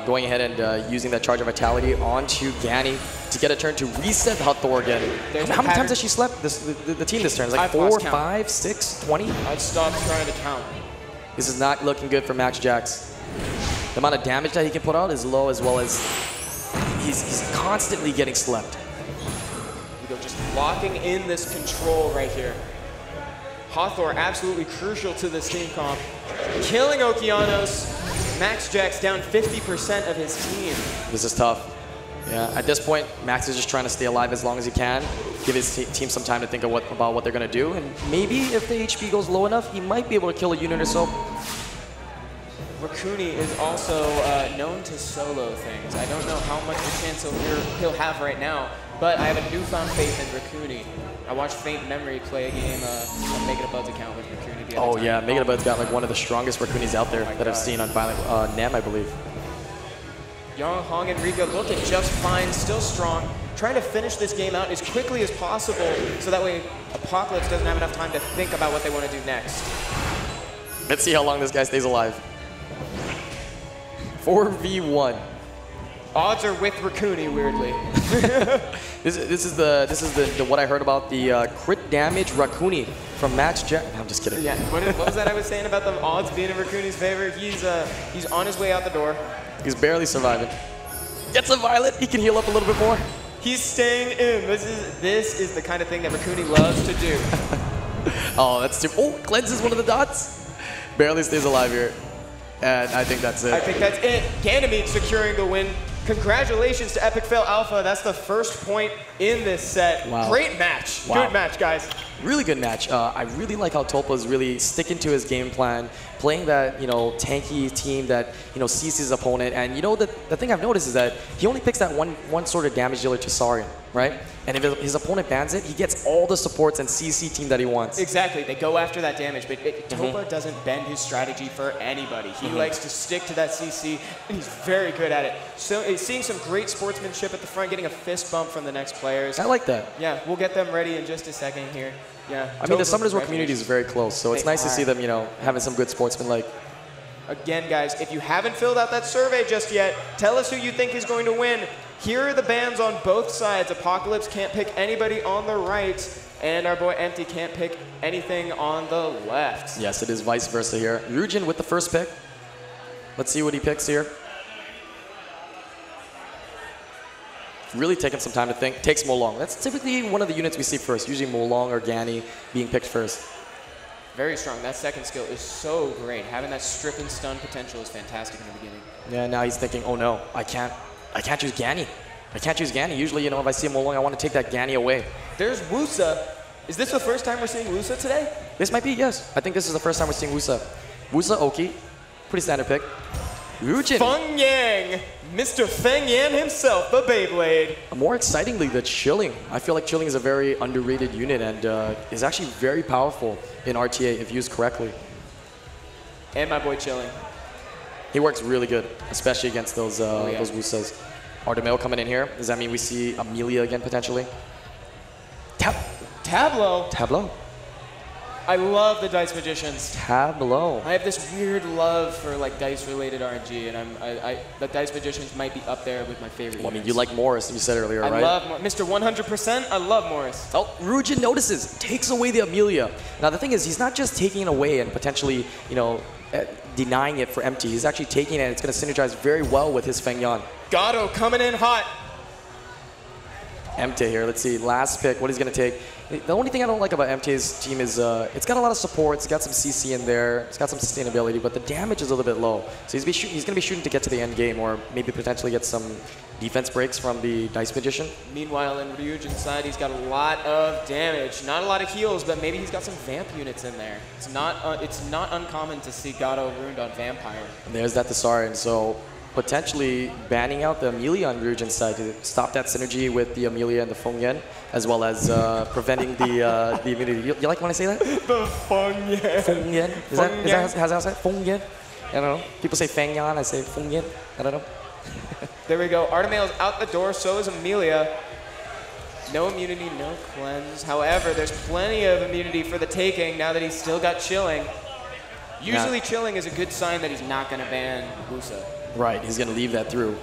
Going ahead and using that charge of vitality onto Gani to get a turn to reset Hathor again. How many times has she slept the team this turn? It's like 4, 5, 6, 20? I've stopped trying to count. This is not looking good for Max Jax. The amount of damage that he can put out is low, as well as he's constantly getting slept. We go just locking in this control right here. Hathor absolutely crucial to this team comp. Killing Okeanos. Max Jax down 50% of his team. This is tough. Yeah, at this point, Max is just trying to stay alive as long as he can, give his team some time to think about what they're going to do, and maybe if the HP goes low enough, he might be able to kill a unit or so. Rakuni is also known to solo things. I don't know how much of a chance he'll have right now, but I have a newfound faith in Rakuni. I watched Faint Memory play a game on Make It a Buds account with Rakuni the other time. Yeah, Make It a Bud's got like one of the strongest Rakunis out there that I've seen on Violent Nem, I believe. Yang, Hong, and Rika looking just fine, still strong. Trying to finish this game out as quickly as possible so that way Apocalypse doesn't have enough time to think about what they want to do next. Let's see how long this guy stays alive. 4v1. Odds are with Rakuni, weirdly. This is the what I heard about the crit damage Rakuni from Max Jax. I'm just kidding. Yeah. What was that I was saying about the odds being in Rakuni's favor? He's on his way out the door. He's barely surviving. Gets a violet. He can heal up a little bit more. He's staying in. This is the kind of thing that Rakuni loves to do. Oh, that's too. Oh, cleanses one of the dots. Barely stays alive here. And I think that's it. I think that's it. Ganymede securing the win. Congratulations to Epic Fail Alpha. That's the first point in this set. Wow. Great match. Wow. Good match, guys. Really good match. I really like how Topa is really sticking to his game plan, playing that, tanky team that, sees his opponent. And, the thing I've noticed is that he only picks that one sort of damage dealer to Sarian, right? And if his opponent bans it, he gets all the supports and CC team that he wants. Exactly. They go after that damage, but Topa doesn't bend his strategy for anybody. He likes to stick to that CC, and he's very good at it. So he's seeing some great sportsmanship at the front, getting a fist bump from the next players. I like that. Yeah, we'll get them ready in just a second here. Yeah. I mean, the Summoners War community is very close, so it's nice to see them, having some good sportsmen. Again, guys, if you haven't filled out that survey just yet, tell us who you think is going to win. Here are the bans on both sides. Apocalypse can't pick anybody on the right, and our boy Empty can't pick anything on the left. Yes, it is vice versa here. Ryujin with the first pick. Let's see what he picks here. Really taking some time to think. Takes Molong. That's typically one of the units we see first. Usually Molong or Gani being picked first. Very strong. That second skill is so great. Having that strip and stun potential is fantastic in the beginning. Yeah, now he's thinking, oh no, I can't choose Gani. I can't choose Gani. Usually, if I see Molong, I want to take that Gani away. There's Wusa. Is this the first time we're seeing Wusa today? This might be, yes. I think this is the first time we're seeing Wusa. Wusa, Oki. Pretty standard pick. Ryujin. Feng Yang. Mr. Feng Yan himself, the Beyblade. More excitingly, the Chilling. I feel like Chilling is a very underrated unit and is actually very powerful in RTA if used correctly. And my boy Chilling. He works really good, especially against those Wusas. Artemil coming in here. Does that mean we see Amelia again potentially? Tableau. I love the Dice Magicians. Tableau. I have this weird love for dice-related RNG, and the Dice Magicians might be up there with my favorite. Well, I mean, you like Morris, you said earlier, right? I love Mr. 100%. I love Morris. Oh, Ryujin notices, takes away the Amelia. Now the thing is, he's not just taking it away and potentially, denying it for Empty. He's actually taking it, and it's going to synergize very well with his Feng Yan. Gatto coming in hot. Empty here. Let's see. Last pick. What he's going to take. The only thing I don't like about Empty's team is it's got a lot of support. It's got some CC in there. It's got some sustainability, but the damage is a little bit low. So he's going to be shooting to get to the end game, or maybe potentially get some defense breaks from the Dice Magician. Meanwhile, in Ryujin's side, he's got a lot of damage. Not a lot of heals, but maybe he's got some Vamp units in there. It's not uncommon to see Gatto ruined on Vampire. And there's that Thesarian. So potentially banning out the Amelia on Ryujin's side to stop that synergy with the Amelia and the Feng Yan, as well as preventing the immunity. You like when I say that? The Feng Yan. Feng Yan. Is that how I say it? Feng Yan? I don't know. People say Feng Yan, I say Feng Yan. I don't know. There we go. Artemail's out the door, so is Amelia. No immunity, no cleanse. However, there's plenty of immunity for the taking now that he's still got Chilling. Usually Chilling is a good sign that he's not going to ban Wusa. Right, he's going to leave that through.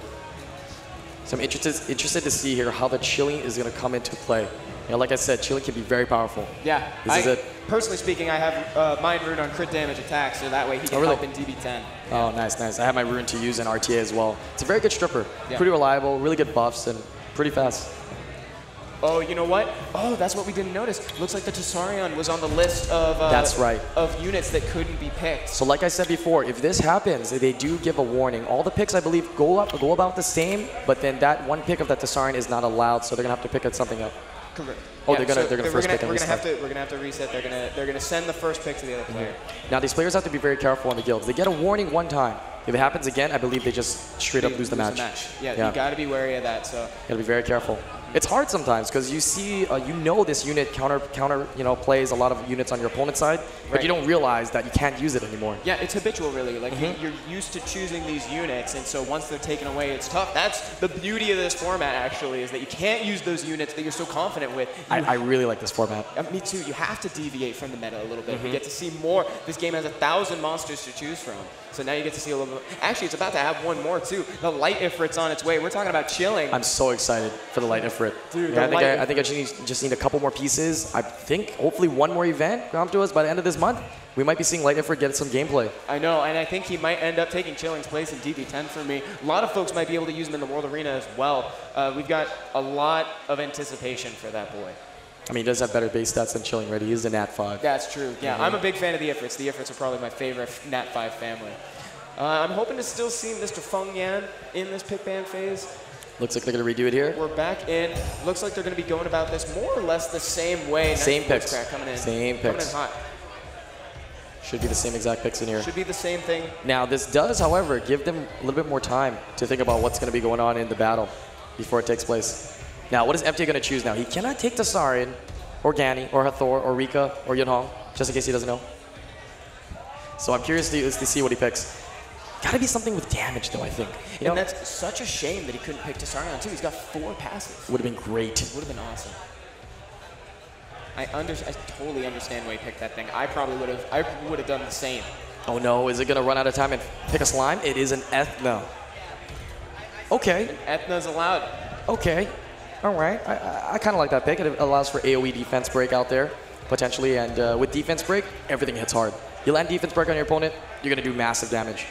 So I'm interested to see here how the Chilling is going to come into play. Like I said, Chilling can be very powerful. Yeah, personally speaking, I have Mind Rune on crit damage attacks, so that way he can help in DB10. Yeah. Oh, nice. I have my Rune to use in RTA as well. It's a very good stripper. Yeah. Pretty reliable, really good buffs, and pretty fast. Oh, you know what? Oh, that's what we didn't notice. Looks like the Thesarian was on the list of that's right. of units that couldn't be picked. So like I said before, if this happens, they do give a warning. All the picks, I believe, go about the same, but then that one pick of that Thesarian is not allowed, so they're gonna have to pick at something up. Correct. Oh, yeah, they're gonna first pick. We're gonna have to reset. They're gonna send the first pick to the other player. Now these players have to be very careful on the guilds. They get a warning one time. If it happens again, I believe they just straight up lose the match. Yeah, you gotta be wary of that. So gotta be very careful. It's hard sometimes because you see, this unit counter, plays a lot of units on your opponent's side, but you don't realize that you can't use it anymore. Yeah, it's habitual, really. Like you're used to choosing these units, and so once they're taken away, it's tough. That's the beauty of this format, actually, is that you can't use those units that you're so confident with. I really like this format. Me too. You have to deviate from the meta a little bit. We get to see more. This game has 1,000 monsters to choose from. So now you get to see a little bit. Actually, it's about to have one more too. The light Ifrit's on its way. We're talking about chilling. I'm so excited for the light Ifrit. Dude, yeah, I think I just need a couple more pieces. I think hopefully one more event come to us by the end of this month. We might be seeing light Ifrit get some gameplay. I know, and I think he might end up taking Chilling's place in DB10 for me. A lot of folks might be able to use him in the World Arena as well. We've got a lot of anticipation for that boy. I mean, he does have better base stats than Chilling, right? He is a Nat 5. That's true. Yeah, I'm a big fan of the Ifrits. The Ifrits are probably my favorite Nat 5 family. I'm hoping to still see Mr. Feng Yan in this pick ban phase. Looks like they're going to redo it here. We're back in. Looks like they're going to be going about this more or less the same way. Same nice picks. Coming in. Same coming picks. in hot. Should be the same exact picks in here. Should be the same thing. Now, this does, however, give them a little bit more time to think about what's going to be going on in the battle before it takes place. Now, what is MT going to choose now? He cannot take Tasarian, or Gani, or Hathor, or Rika, or Yunhong, just in case he doesn't know. So I'm curious to see what he picks. Gotta be something with damage, though, I think. You know, and that's such a shame that he couldn't pick Tasarian, too. He's got 4 passives. Would have been great. Would have been awesome. I totally understand why he picked that thing. I probably would have done the same. Oh no, is it gonna run out of time and pick a slime? It is an Ethna. Okay. And Ethna's allowed. Okay. All right. I kind of like that pick. It allows for AoE defense break out there, potentially. And with defense break, everything hits hard. You land defense break on your opponent, you're gonna do massive damage.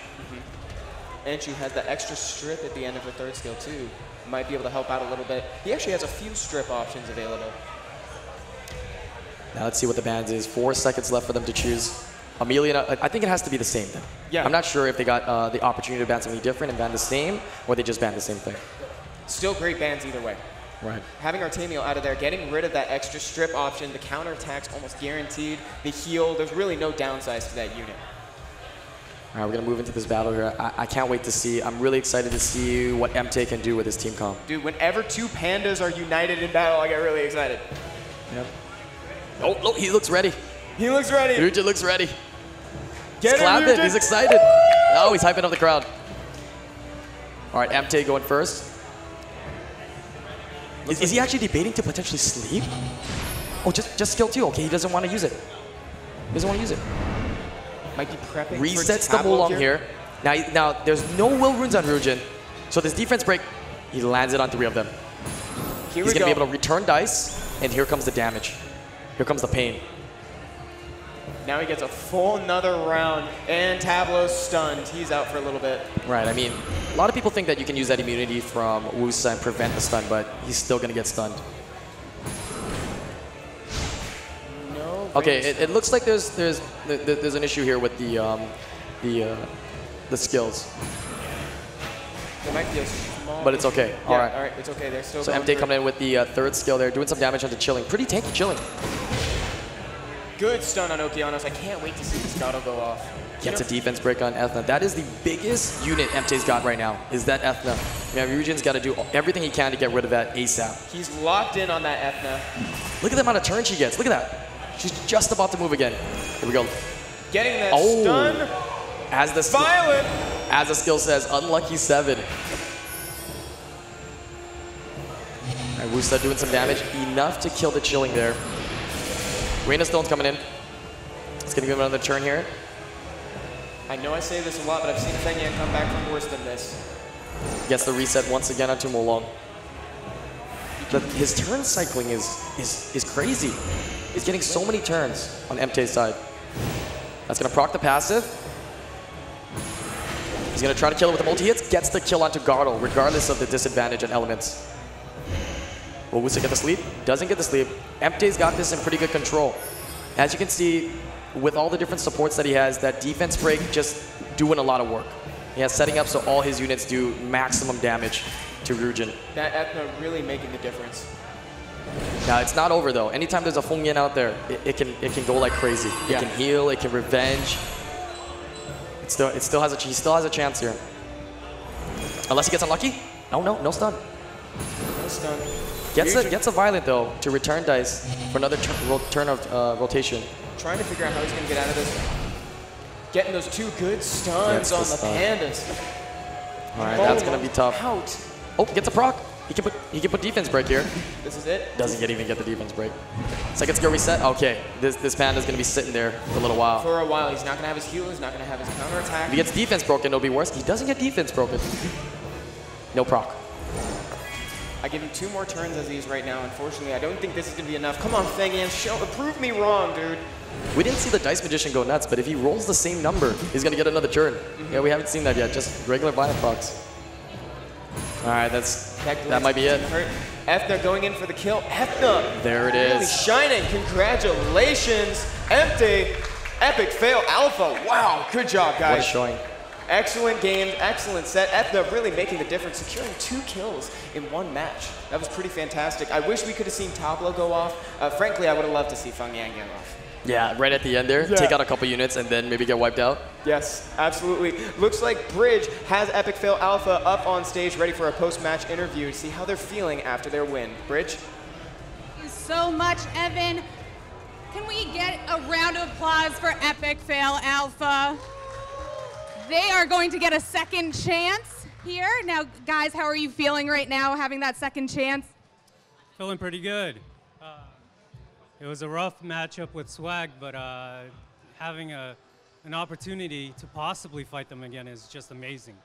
And she has the extra strip at the end of her 3rd skill too. Might be able to help out a little bit. He actually has a few strip options available. Now let's see what the bans is. 4 seconds left for them to choose. Amelia, I think it has to be the same then. Yeah. I'm not sure if they got the opportunity to ban something different and ban the same, or they just banned the same thing. Still great bans either way. Right. Having Artemio out of there, getting rid of that extra strip option, the counterattack's almost guaranteed, the heal, there's really no downsides to that unit. All right, we're going to move into this battle here. I can't wait to see. I'm really excited to see what MT can do with his team comp. Dude, whenever 2 pandas are united in battle, I get really excited. Yep. Oh, look, he looks ready. He looks ready. Ryujin looks ready. Get he's clapping. Ryujin. He's excited. Oh, he's hyping up the crowd. All right, MT going first. Is he actually debating to potentially sleep? Oh, just skill 2. Okay, he doesn't want to use it. He doesn't want to use it. Might be prepping Resets for the Mulong here. Now, there's no will runes on Ryujin. So this defense break, he lands it on 3 of them. He's going to be able to return dice, and here comes the damage. Here comes the pain. Now he gets a full another round, and Tableau's stunned. He's out for a little bit. Right, I mean, a lot of people think that you can use that immunity from Wusa and prevent the stun, but he's still going to get stunned. No. Okay, it looks like there's an issue here with the skills. There might be a small. But it's okay. Yeah, all right. All right, it's okay. They're still. So going MT through. coming in with the 3rd skill there, doing some damage onto Chilling. Pretty tanky Chilling. Good stun on Okeanos. I can't wait to see this Gato go off. Gets a defense break on Ethna. That is the biggest unit MT's got right now, is that Ethna. Yeah, Ryujin's got to do everything he can to get rid of that ASAP. He's locked in on that Ethna. Look at the amount of turns she gets. Look at that. She's just about to move again. Here we go. Getting that stun. As the Violent. As the skill says, unlucky 7. All right, Wusa doing some damage. Enough to kill the Chilling there. Reina Stone's coming in. It's going to give him another turn here. I know I say this a lot, but I've seen Feng Yan come back from worse than this. Gets the reset once again onto Mulong. His turn cycling is crazy. He's getting so many turns on MT's side. That's going to proc the passive. He's going to try to kill it with the multi hits. Gets the kill onto Gartle, regardless of the disadvantage and elements. Will Wusa get the sleep? Doesn't get the sleep. MT's got this in pretty good control. As you can see, with all the different supports that he has, that defense break just doing a lot of work. He has setting up so all his units do maximum damage to Ryujin. That Ethna really making the difference. Now, it's not over, though. Anytime there's a Feng Yan out there, it can go like crazy. Yeah. It can heal, it can revenge. He still has a chance here. Unless he gets unlucky. No stun. No stun. Gets a violent, though, to return dice for another turn of rotation. Trying to figure out how he's going to get out of this. Getting those 2 good stuns on the pandas. All right, that's going to be tough. Out. Oh, gets a proc. He can put defense break here. This is it. Doesn't even get the defense break. Second skill reset. Okay, this Panda's gonna be sitting there for a little while. For a while, he's not gonna have his heal. He's not gonna have his counterattack. If he gets defense broken, it'll be worse. He doesn't get defense broken. No proc. I give him 2 more turns as he is right now. Unfortunately, I don't think this is gonna be enough. Come on, Feng Yan, prove me wrong, dude. We didn't see the Dice Magician go nuts, but if he rolls the same number, he's gonna get another turn. Yeah, we haven't seen that yet. Just regular Violet procs. All right, that might be it. Ethna going in for the kill. Ethna. There it really is. Shining. Congratulations. Empty. Epic fail alpha. Wow. Good job, guys. What a showing. Excellent game. Excellent set. Ethna really making the difference, securing 2 kills in 1 match. That was pretty fantastic. I wish we could have seen Tablo go off. Frankly, I would have loved to see Feng Yan get off. Yeah, right at the end there. Yeah. Take out a couple units and then maybe get wiped out. Yes, absolutely. Looks like Bridge has Epic Fail Alpha up on stage ready for a post-match interview to see how they're feeling after their win. Bridge? Thank you so much, Evan. Can we get a round of applause for Epic Fail Alpha? They are going to get a second chance here. Now, guys, how are you feeling right now having that second chance? Feeling pretty good. It was a rough matchup with Swag, but having an opportunity to possibly fight them again is just amazing.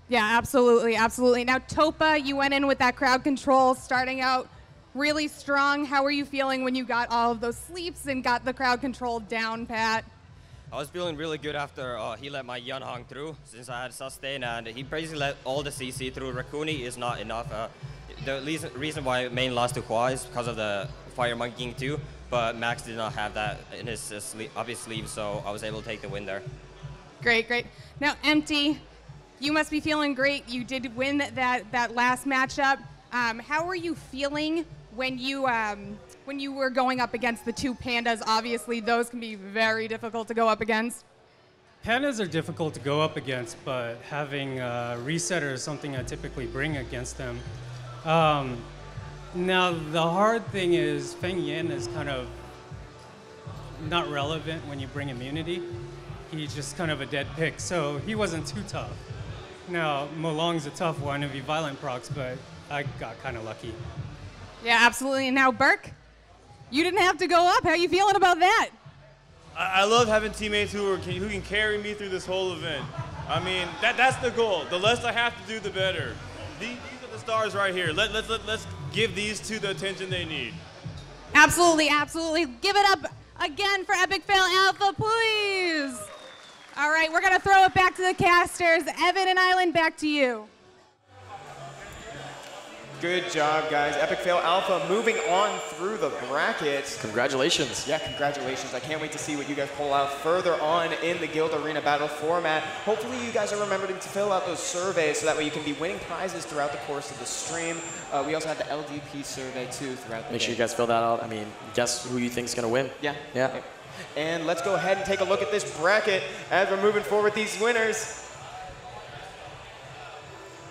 Yeah, absolutely, absolutely. Now, Topa, you went in with that crowd control, starting out really strong. How are you feeling when you got all of those sleeps and got the crowd control down, Pat? I was feeling really good after he let my Yunhong through, since I had sustain, and he basically let all the CC through. Rakuni is not enough. The reason why main lost to Hua is because of the Fire Monkeying too, but Max did not have that in his up his sleeve, so I was able to take the win there. Great, great. Now, Empty, you must be feeling great. You did win that last matchup. How were you feeling when you were going up against the 2 Pandas? Obviously, those can be very difficult to go up against. Pandas are difficult to go up against, but having a resetter is something I typically bring against them. Now, the hard thing is Feng Yan is kind of not relevant when you bring immunity. He's just kind of a dead pick, so he wasn't too tough. Now, Molong's a tough one if he violent procs, but I got kind of lucky. Yeah, absolutely. And now, Burke, you didn't have to go up. How are you feeling about that? I love having teammates who can carry me through this whole event. I mean, that's the goal. The less I have to do, the better. These are the stars right here. Let's give these 2 the attention they need. Absolutely, absolutely. Give it up again for Epic Fail Alpha, please. All right, we're going to throw it back to the casters. Evan and Island, back to you. Good job, guys. Epic Fail Alpha moving on through the brackets. Congratulations. Yeah, congratulations. I can't wait to see what you guys pull out further on in the Guild Arena Battle format. Hopefully you guys are remembering to fill out those surveys so that way you can be winning prizes throughout the course of the stream. We also have the LDP survey too throughout the Make sure day. you guys fill that out. I mean, guess who you think's gonna win? Yeah. Yeah. And let's go ahead and take a look at this bracket as we're moving forward with these winners.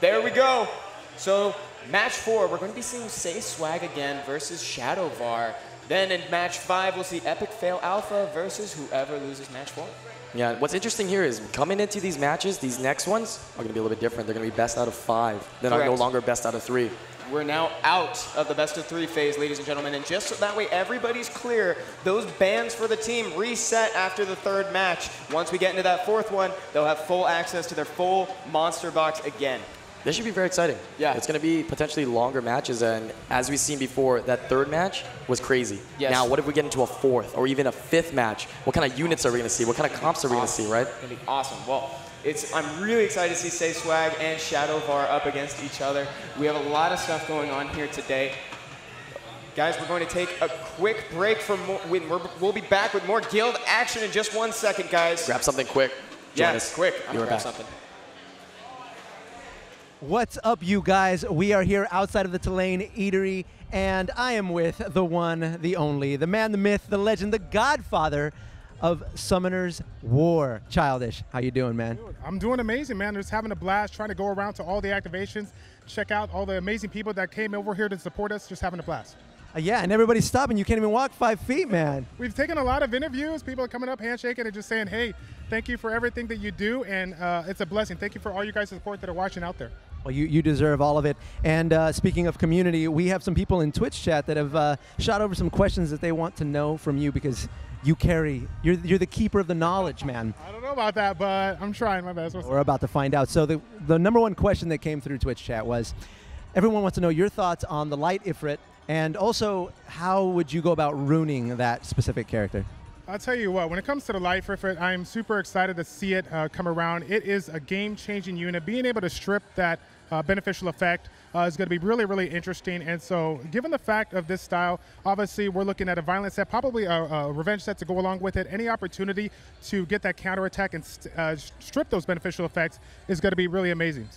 There we go. So match 4, we're going to be seeing Say Swag again versus Shadowvar. Then in match 5, we'll see Epic Fail Alpha versus whoever loses match 4. Yeah, what's interesting here is coming into these matches, these next ones are going to be a little bit different. They're going to be best out of 5. They're Correct. no longer best out of 3. We're now out of the best of 3 phase, ladies and gentlemen, and just so that way everybody's clear, those bans for the team reset after the 3rd match. Once we get into that 4th one, they'll have full access to their full monster box again. This should be very exciting. Yeah. It's going to be potentially longer matches, and as we've seen before, that 3rd match was crazy. Yes. Now, what if we get into a 4th or even a 5th match? What kind of units are we going to see? What kind of comps are we going to see, right? It's going to be awesome. Well, I'm really excited to see Say Swag and Shadowvar up against each other. We have a lot of stuff going on here today. Guys, we're going to take a quick break from we'll be back with more guild action in just 1 second, guys. Grab something quick. Join Yes, us. quick. I'm Be going right to grab back. something. What's up, you guys? We are here outside of the Tulane Eatery, and I am with the one, the only, the man, the myth, the legend, the godfather of Summoner's War. Childish, how you doing, man? I'm doing amazing, man. Just having a blast, trying to go around to all the activations, check out all the amazing people that came over here to support us, just having a blast. Yeah, and everybody's stopping. You can't even walk 5 feet, man. We've taken a lot of interviews. People are coming up, handshaking, and just saying, hey, thank you for everything that you do, and it's a blessing. Thank you for all you guys' support that are watching out there. Well, you deserve all of it. And speaking of community, we have some people in Twitch chat that have shot over some questions that they want to know from you because you're the keeper of the knowledge, man. I don't know about that, but I'm trying my best. We're about to find out. So the number one question that came through Twitch chat was, everyone wants to know your thoughts on the Light Ifrit, and also how would you go about ruining that specific character? I'll tell you what, when it comes to the Light Ifrit, I'm super excited to see it come around. It is a game-changing unit. Being able to strip that beneficial effect is going to be really, really interesting. And so given the fact of this style, obviously we're looking at a violent set, probably a revenge set to go along with it. Any opportunity to get that counterattack and strip those beneficial effects is going to be really amazing.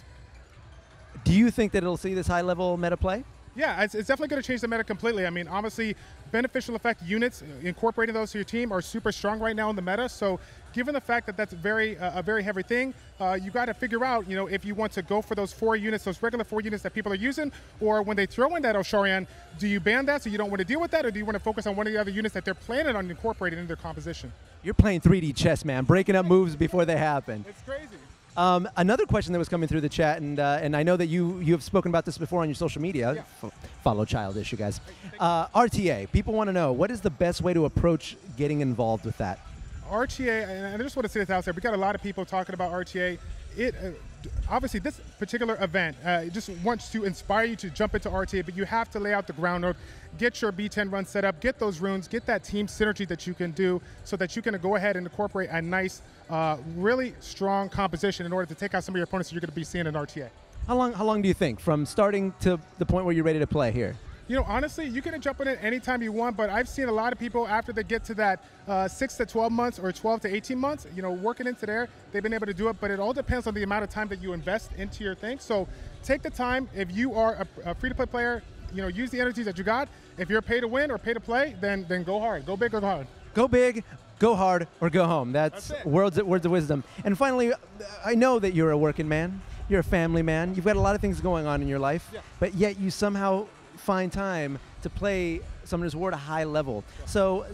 Do you think that it'll see this high-level meta play? Yeah, it's definitely going to change the meta completely. I mean, obviously, beneficial effect units, incorporating those to your team are super strong right now in the meta. So given the fact that that's a very heavy thing, you got to figure out, if you want to go for those 4 units, those regular 4 units that people are using, or when they throw in that Osharian, do you ban that so you don't want to deal with that, or do you want to focus on one of the other units that they're planning on incorporating in their composition? You're playing 3D chess, man, breaking up moves before they happen. It's crazy. Another question that was coming through the chat, and I know that you have spoken about this before on your social media. Yeah. Follow Childish, you guys. RTA, people want to know, what is the best way to approach getting involved with that? RTA, and I just want to say this out there, we got a lot of people talking about RTA. Obviously, this particular event just wants to inspire you to jump into RTA, but you have to lay out the ground node, get your B10 run set up, get those runes, get that team synergy that you can do so that you can go ahead and incorporate a nice, really strong composition in order to take out some of your opponents that you're going to be seeing in RTA. How long do you think, from starting to the point where you're ready to play here? Honestly, you can jump in it anytime you want, but I've seen a lot of people after they get to that 6 to 12 months or 12 to 18 months, working into there, they've been able to do it, but it all depends on the amount of time that you invest into your thing. So take the time. If you are a free-to-play player, use the energies that you got. If you're pay to win or pay to play, then go hard. Go big or go hard. Go big, go hard, or go home. That's words of wisdom. And finally, I know that you're a working man. You're a family man. You've got a lot of things going on in your life, but yet you somehow find time to play Summoner's War at a high level. So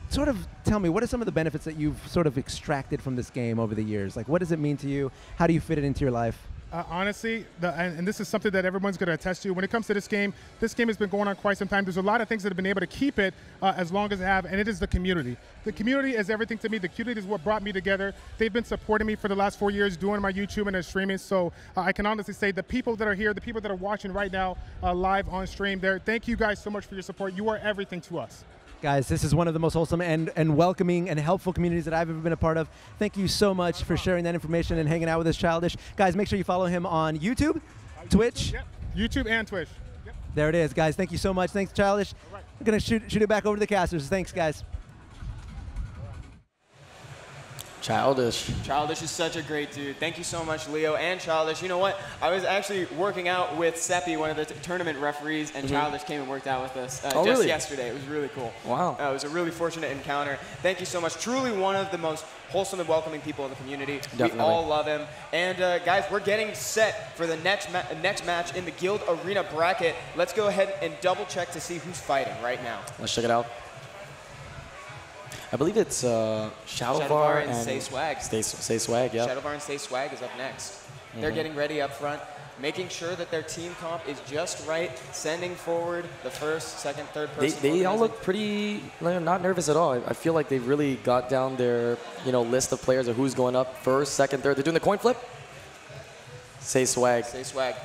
sort of tell me, what are some of the benefits that you've sort of extracted from this game over the years? Like, what does it mean to you? How do you fit it into your life? Honestly, and this is something that everyone's going to attest to, when it comes to this game has been going on quite some time. There's a lot of things that have been able to keep it as long as it have, and it is the community. The community is everything to me. The community is what brought me together. They've been supporting me for the last 4 years doing my YouTube and streaming, so I can honestly say the people that are here, the people that are watching right now live on stream there, thank you guys so much for your support. You are everything to us. Guys, this is one of the most wholesome and welcoming and helpful communities that I've ever been a part of. Thank you so much for sharing that information and hanging out with us, Childish. Guys, make sure you follow him on YouTube, Twitch. Yep. YouTube and Twitch. Yep. There it is, guys. Thank you so much. Thanks, Childish. Right. I'm going to shoot it back over to the casters. Thanks, guys. Childish. Childish is such a great dude. Thank you so much, Leo and Childish. You know what? I was actually working out with Seppi, one of the tournament referees, and Childish came and worked out with us just really? yesterday. It was really cool. Wow. It was a really fortunate encounter. Thank you so much. Truly one of the most wholesome and welcoming people in the community. Definitely. We all love him. And guys, we're getting set for the next match in the Guild Arena bracket. Let's go ahead and double check to see who's fighting right now. Let's check it out. I believe it's Shadowvar and Say Swag. Say Swag, yeah. Shadowvar and Say Swag is up next. They're getting ready up front, making sure that their team comp is just right, sending forward the first, second, third person. They all look pretty, not nervous at all. I feel like they really got down their list of players of who's going up first, second, third. They're doing the coin flip. Say Swag. Say Swag.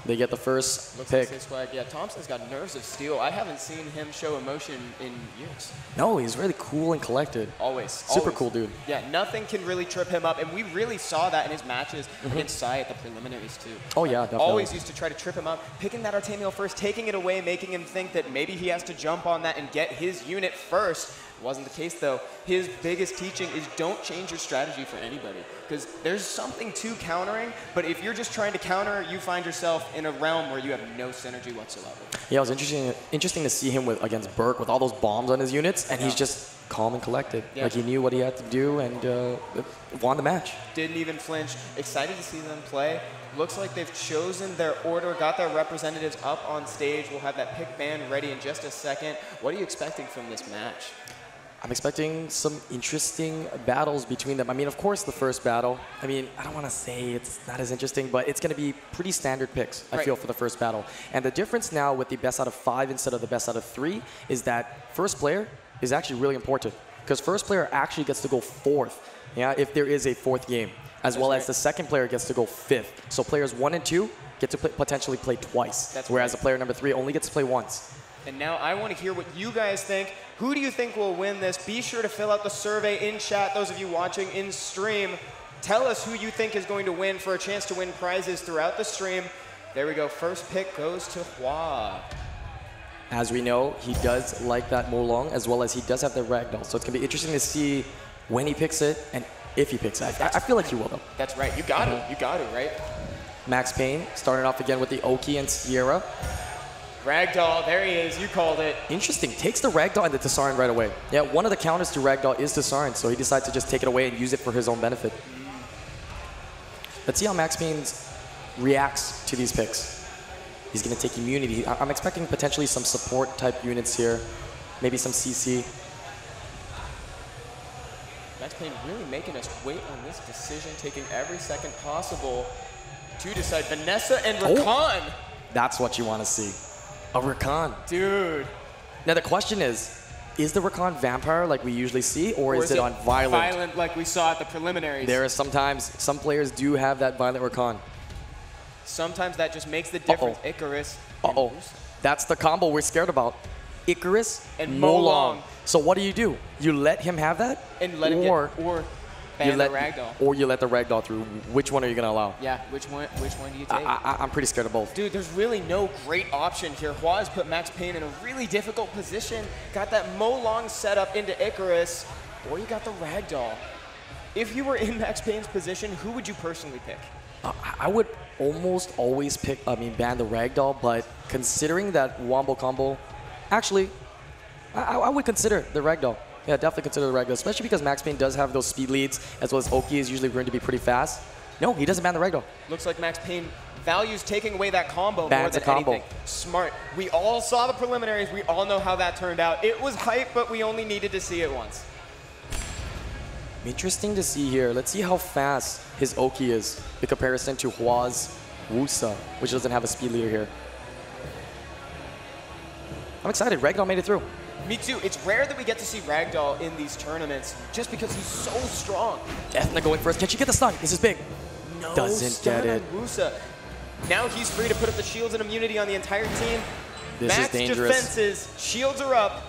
They get the first Looks pick. like Say Swag. Yeah, Thompson's got nerves of steel. I haven't seen him show emotion in years. No, he's really cool and collected. Always. Super always. cool dude. Yeah, nothing can really trip him up, and we really saw that in his matches against Sai at the preliminaries too. Oh yeah, definitely. Always used to try to trip him up, picking that Artemiel first, taking it away, making him think that maybe he has to jump on that and get his unit first. Wasn't the case though. His biggest teaching is don't change your strategy for anybody, because there's something to countering, but if you're just trying to counter, you find yourself in a realm where you have no synergy whatsoever. Yeah, it was interesting to see him against Burke with all those bombs on his units, and he's just calm and collected. Yeah. Like he knew what he had to do and won the match. Didn't even flinch. Excited to see them play. Looks like they've chosen their order, got their representatives up on stage. We'll have that pick band ready in just a second. What are you expecting from this match? I'm expecting some interesting battles between them. I mean, of course, the first battle, I mean, I don't want to say it's not as interesting, but it's going to be pretty standard picks, I feel, for the first battle. And the difference now with the best out of 5 instead of the best out of 3 is that first player is actually really important, because first player actually gets to go 4th, yeah, if there is a 4th game, as well as the second player gets to go 5th. So players 1 and 2 get to potentially play twice, whereas the player number 3 only gets to play once. And now I want to hear what you guys think. Who do you think will win this? Be sure to fill out the survey in chat, those of you watching in stream. Tell us who you think is going to win for a chance to win prizes throughout the stream. There we go. First pick goes to Hua. As we know, he does like that Molong, as well as he does have the Ragdoll. So it's going to be interesting to see when he picks it and if he picks it. I feel like he will, though. That's right. You got to. You got to, right? Max Payne starting off again with the Oki and Sierra. Ragdoll, there he is, you called it. Interesting, takes the Ragdoll and the Tsarin right away. Yeah, one of the counters to Ragdoll is Tsarin, so he decides to just take it away and use it for his own benefit. Let's see how Max Payne reacts to these picks. He's going to take immunity. I'm expecting potentially some support type units here, maybe some CC. Max Payne really making us wait on this decision, taking every second possible to decide. Vanessa and Rakan. That's what you want to see. A Rakan. Dude. Now the question is the Rakan vampire like we usually see, or is it on violent? Violent like we saw at the preliminaries. There is sometimes, some players do have that violent Rakan. Sometimes that just makes the difference. Icarus. That's the combo we're scared about. Icarus and Molong. So what do? You let him have that? And let him get, or ban the Ragdoll. Or you let the Ragdoll through. Which one are you going to allow? Yeah, which one do you take? I'm pretty scared of both. Dude, there's really no great option here. Hua has put Max Payne in a really difficult position. Got that Molong set up into Icarus, or you got the Ragdoll. If you were in Max Payne's position, who would you personally pick? I would almost always ban the Ragdoll, but considering that Wombo combo, actually, I would consider the Ragdoll. Yeah, definitely consider the Ragdoll, especially because Max Payne does have those speed leads, as well as Oki is usually going to be pretty fast. No, he doesn't ban the Ragdoll. Looks like Max Payne values taking away that combo more than anything. Smart. We all saw the preliminaries. We all know how that turned out. It was hype, but we only needed to see it once. Interesting to see here. Let's see how fast his Oki is in comparison to Hua's Wusa, which doesn't have a speed leader here. I'm excited. Ragdoll made it through. Me too. It's rare that we get to see Ragdoll in these tournaments just because he's so strong. Deathna going first. Can she get the stun? This is big. No doesn't get it. Wusa. Now he's free to put up the shields and immunity on the entire team. This is dangerous. Max defenses. Shields are up.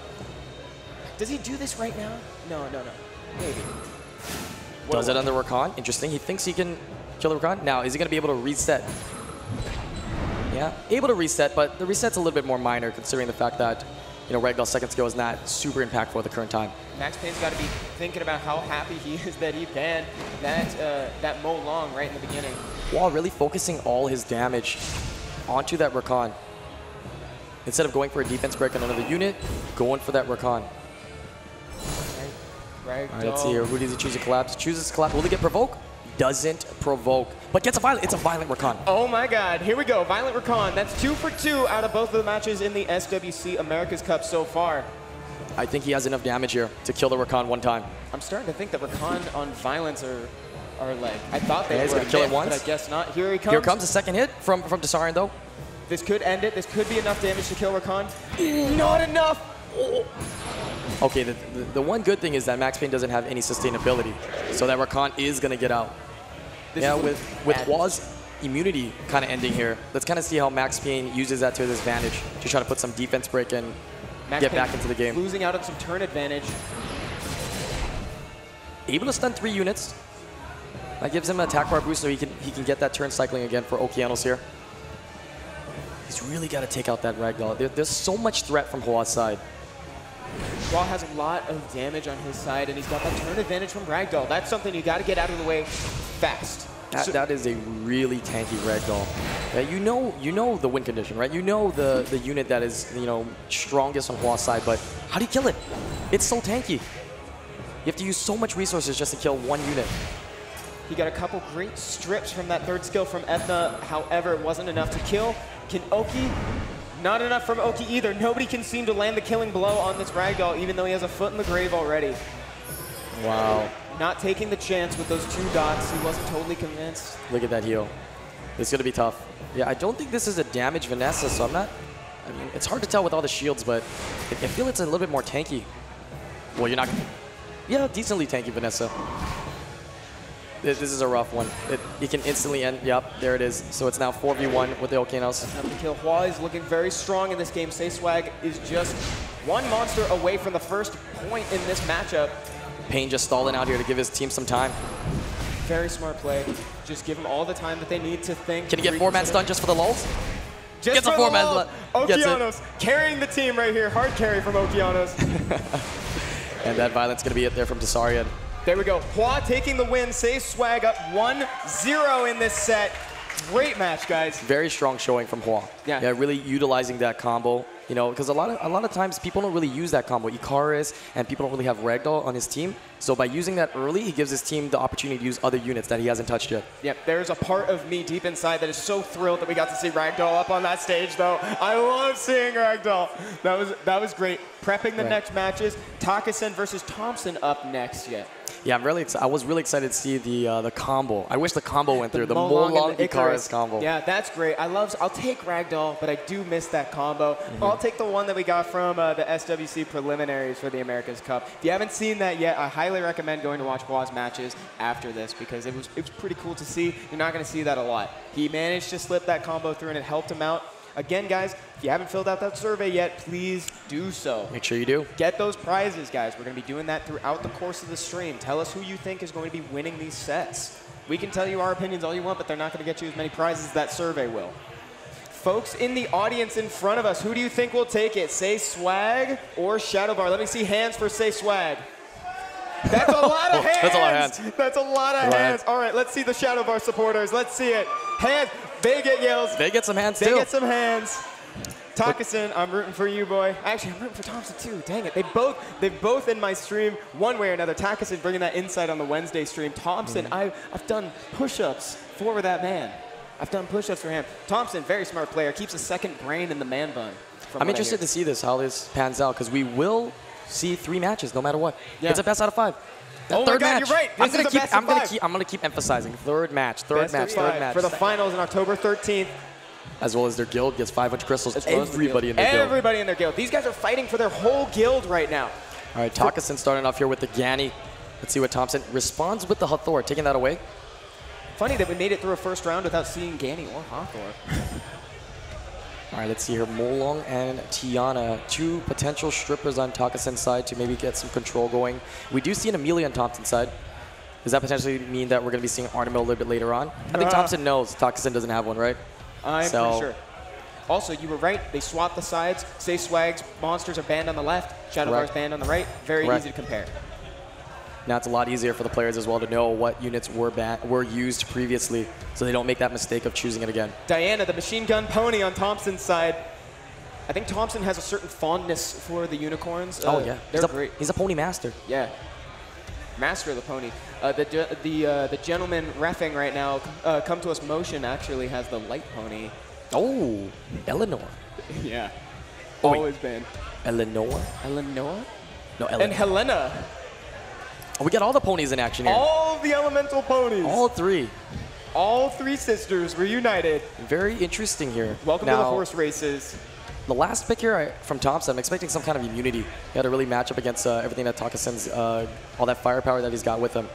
Does he do this right now? No. Maybe. Does it on the Rakan? Interesting. He thinks he can kill the Rakan. Now, is he going to be able to reset? Yeah, able to reset, but the reset's a little bit more minor considering the fact that, Ragdoll's second skill is not super impactful at the current time. Max Payne's got to be thinking about how happy he is that he banned that Molong right in the beginning. While really focusing all his damage onto that Rakan. Instead of going for a defense break on another unit, going for that Rakan. Right. All right, let's see here. Who does he choose to collapse? Chooses to collapse. Will he get provoke? Doesn't provoke, but gets a violent. It's a violent Rakan. Oh my God! Here we go. Violent Rakan. That's 2 for 2 out of both of the matches in the SWC America's Cup so far. I think he has enough damage here to kill the Rakan one time. I'm starting to think that Rakan on violence are like. I thought they were. He's gonna kill it once. But I guess not. Here he comes. Here comes the second hit from Tsarin though. This could end it. This could be enough damage to kill Rakan. Not enough. Oh. Okay, the one good thing is that Max Payne doesn't have any sustainability, so that Rakan is going to get out. With Hua's immunity kind of ending here, let's kind of see how Max Payne uses that to his advantage to try to put some defense break and get back into the game. Losing out on some turn advantage. Able to stun 3 units. That gives him an attack bar boost so he can get that turn cycling again for Okeanos here. He's really got to take out that Ragdoll. There's so much threat from Hua's side. Hua has a lot of damage on his side, and he's got that turn advantage from Ragdoll. That's something you got to get out of the way fast. That is a really tanky Ragdoll. You know the win condition, right? You know the unit that is strongest on Hua's side, but how do you kill it? It's so tanky. You have to use so much resources just to kill one unit. He got a couple great strips from that third skill from Ethna. However, it wasn't enough to kill. Can Oki Not enough from Oki either. Nobody can seem to land the killing blow on this Ragdoll, even though he has a foot in the grave already. Wow. Not taking the chance with those 2 dots. He wasn't totally convinced. Look at that heal. It's going to be tough. Yeah, I don't think this is a damaged Vanessa, so I'm not... I mean, it's hard to tell with all the shields, but I feel it's a little bit more tanky. Well, you're not... Yeah, decently tanky, Vanessa. This is a rough one. You can instantly end... Yep, there it is. So it's now 4v1 with the Volcanoes. Enough to kill. Hua is looking very strong in this game. Swag is just 1 monster away from the first point in this matchup. Payne just stalling out here to give his team some time. Very smart play. Just give them all the time that they need to think. Can he get 4-man stun just for the lulls? Just Gets for a 4-man stun. Okeanos carrying the team right here. Hard carry from Okeanos. And that violence going to be it there from Tsarian. There we go. Hua taking the win. Swag up 1-0 in this set. Great match, guys. Very strong showing from Hua. Yeah, really utilizing that combo. You know, because a lot of times people don't really use that combo. Icarus and people don't really have Ragdoll on his team. So by using that early, he gives his team the opportunity to use other units that he hasn't touched yet. Yep, there's a part of me deep inside that is so thrilled that we got to see Ragdoll up on that stage, though. I love seeing Ragdoll. That was great. Prepping the next matches. Takasen versus Thompson up next yet. Yeah, I was really excited to see the combo. I wish the combo went through, the Molong Icarus combo. Yeah, that's great. I'll take Ragdoll, but I do miss that combo. I'll take the one that we got from the SWC preliminaries for the America's Cup. If you haven't seen that yet, I highly recommend going to watch Hua's matches after this because it was pretty cool to see. You're not going to see that a lot. He managed to slip that combo through and it helped him out. Again, guys, if you haven't filled out that survey yet, please do so. Make sure you do. Get those prizes, guys. We're going to be doing that throughout the course of the stream. Tell us who you think is going to be winning these sets. We can tell you our opinions all you want, but they're not going to get you as many prizes as that survey will. Folks in the audience in front of us, who do you think will take it? Swag or Shadowbar? Let me see hands for Swag. That's a lot of hands. That's a lot of hands. That's a lot of hands. All right, let's see the Shadowbar supporters. Let's see it. Hands. They get yells. They get some hands, too. They get some hands. Takasen, I'm rooting for you, boy. Actually, I'm rooting for Thompson, too. Dang it. They've both in my stream one way or another. Takasen bringing that insight on the Wednesday stream. Thompson, I've done push-ups for that man. I've done push-ups for him. Thompson, very smart player. Keeps a second brain in the man bun. I'm interested to see this, how this pans out, because we will see 3 matches no matter what. Yeah. It's a best out of 5. Oh my God, you're right. I'm gonna keep emphasizing third match. Third match. For the finals on October 13th. As well as their guild gets 500 crystals. Everybody in their guild. Everybody in their guild. These guys are fighting for their whole guild right now. All right, Takasen starting off here with the Ganny. Let's see what Thompson responds with the Hathor, taking that away. Funny that we made it through a first round without seeing Ganny or Hathor. All right, let's see here. Molong and Tiana, 2 potential strippers on Takasen's side to maybe get some control going. We do see an Amelia on Thompson's side. Does that potentially mean that we're going to be seeing Artemil a little bit later on? I think Thompson knows Takasen doesn't have one, right? I'm pretty sure. Also, you were right. They swapped the sides. Swag's monsters are banned on the left. Shadowbar's banned on the right. Very easy to compare. Now it's a lot easier for the players as well to know what units were used previously, so they don't make that mistake of choosing it again. Diana, the machine gun pony on Thompson's side. I think Thompson has a certain fondness for the unicorns. Oh yeah, they're great. He's a pony master. Yeah, master of the pony. The gentleman reffing right now, Come To Us Motion actually has the light pony. Oh, Eleanor. Yeah, always been. Eleanor? Eleanor? No, Eleanor. And Helena. Oh, we got all the ponies in action here. All the elemental ponies. All 3. All 3 sisters reunited. Very interesting here. Welcome to the horse races. The last pick here from Thompson, I'm expecting some kind of immunity. He had to really match up against everything that Takasen's, all that firepower that he's got with him.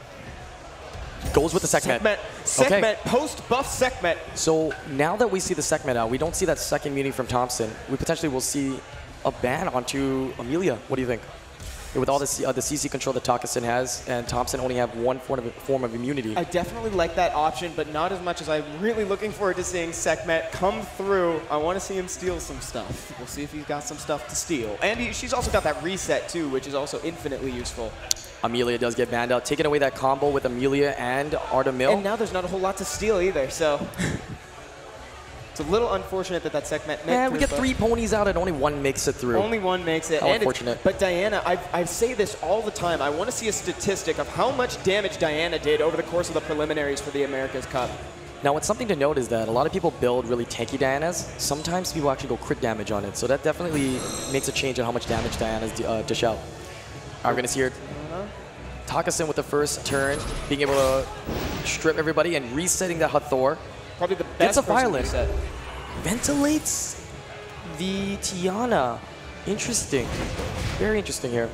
Goes with the Sekhmet. Sekhmet, post-buff Sekhmet. So now that we see the Sekhmet out, we don't see that second immunity from Thompson. We potentially will see a ban onto Amelia. What do you think? With all the CC control that Takasen has, and Thompson only have one form of immunity. I definitely like that option, but not as much as I'm really looking forward to seeing Sekhmet come through. I want to see him steal some stuff. We'll see if he's got some stuff to steal. And she's also got that reset, too, which is also infinitely useful. Amelia does get banned out, taking away that combo with Amelia and Artemil. And now there's not a whole lot to steal either, so... It's a little unfortunate that Sekhmet... Yeah, we get 3 ponies out and only 1 makes it through. Only 1 makes it. How unfortunate. But Diana, I say this all the time. I want to see a statistic of how much damage Diana did over the course of the preliminaries for the America's Cup. Now, what's something to note is that a lot of people build really tanky Dianas. Sometimes people actually go crit damage on it, so that definitely makes a change in how much damage Dianas dish out. We're going to see here Takasin with the first turn, being able to strip everybody and resetting that Hathor. Probably the Gets best a person to Violet. reset. Ventilates the Tiana. Interesting. Very interesting here.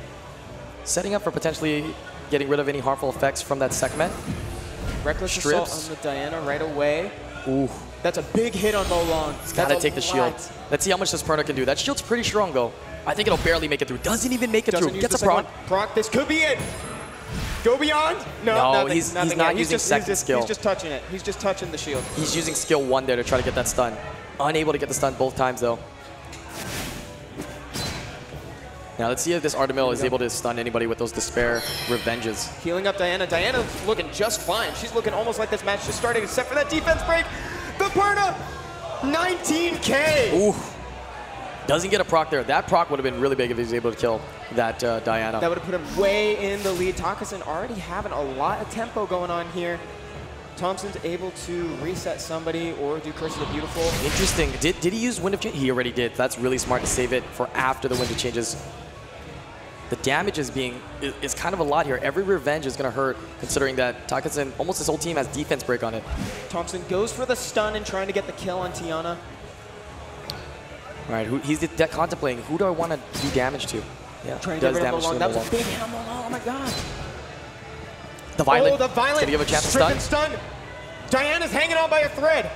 Setting up for potentially getting rid of any harmful effects from that segment. Reckless assault on the Diana right away. Ooh. That's a big hit on Molong. He's got to take the shield. Let's see how much this Perna can do. That shield's pretty strong, though. I think it'll barely make it through. Doesn't even make it through. Gets a proc. Proc, this could be it. Go beyond? No, nothing, he's nothing not yet. using second skill. He's just touching it. He's just touching the shield. He's using skill 1 there to try to get that stun. Unable to get the stun both times, though. Now let's see if this Artemil is able to stun anybody with those Despair Revenges. Healing up Diana. Diana's looking just fine. She's looking almost like this match just started, except for that defense break. The Perna, 19K. Ooh. Doesn't get a proc there. That proc would have been really big if he was able to kill that Diana. That would have put him way in the lead. Takasin already having a lot of tempo going on here. Thompson's able to reset somebody or do Curse of the Beautiful. Interesting. Did he use Wind of Change? He already did. That's really smart to save it for after the Wind of Changes. The damage is kind of a lot here. Every revenge is going to hurt, considering that Takasin, almost his whole team has defense break on it. Thompson goes for the stun and trying to get the kill on Tiana. All right, he's contemplating, who do I want to do damage to? Yeah, trying to get rid of Molong. That was a big hit on Molong. Oh my god. The Violet. Oh, the Violet. Gonna give a chance to stun. stun. Diana's hanging on by a thread.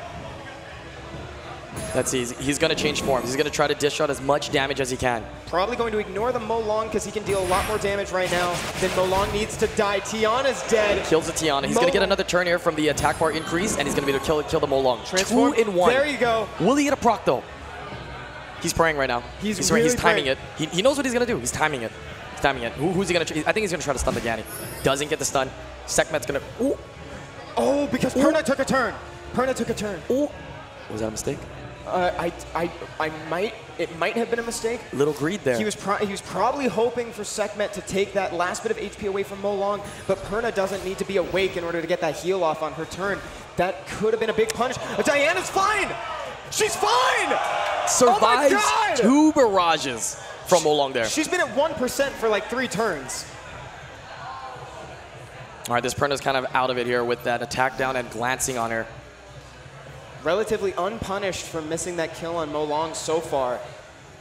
Let's see. He's going to change forms. He's going to try to dish out as much damage as he can. Probably going to ignore the Molong because he can deal a lot more damage right now. Then Molong needs to die. Tiana's dead. Kills the Tiana. He's going to get another turn here from the attack bar increase, and he's going to be able to kill the Molong. Transform. 2 in 1. There you go. Will he get a proc, though? He's praying right now. He's timing praying. it. He knows what he's going to do. He's timing it. He's timing it. Who's he going to? I think he's going to try to stun the Gani. Doesn't get the stun. Sekhmet's going to. Ooh. Oh, because Perna took a turn. Perna took a turn. Ooh. Was that a mistake? It might have been a mistake. Little greed there. He was probably hoping for Sekhmet to take that last bit of HP away from Molong, but Perna doesn't need to be awake in order to get that heal off on her turn. That could have been a big punish. Diana's fine. She's fine. Survives oh my God. 2 barrages from Molong there. She's been at 1% for like 3 turns. All right, this Perna's kind of out of it here with that attack down and glancing on her. Relatively unpunished for missing that kill on Molong so far.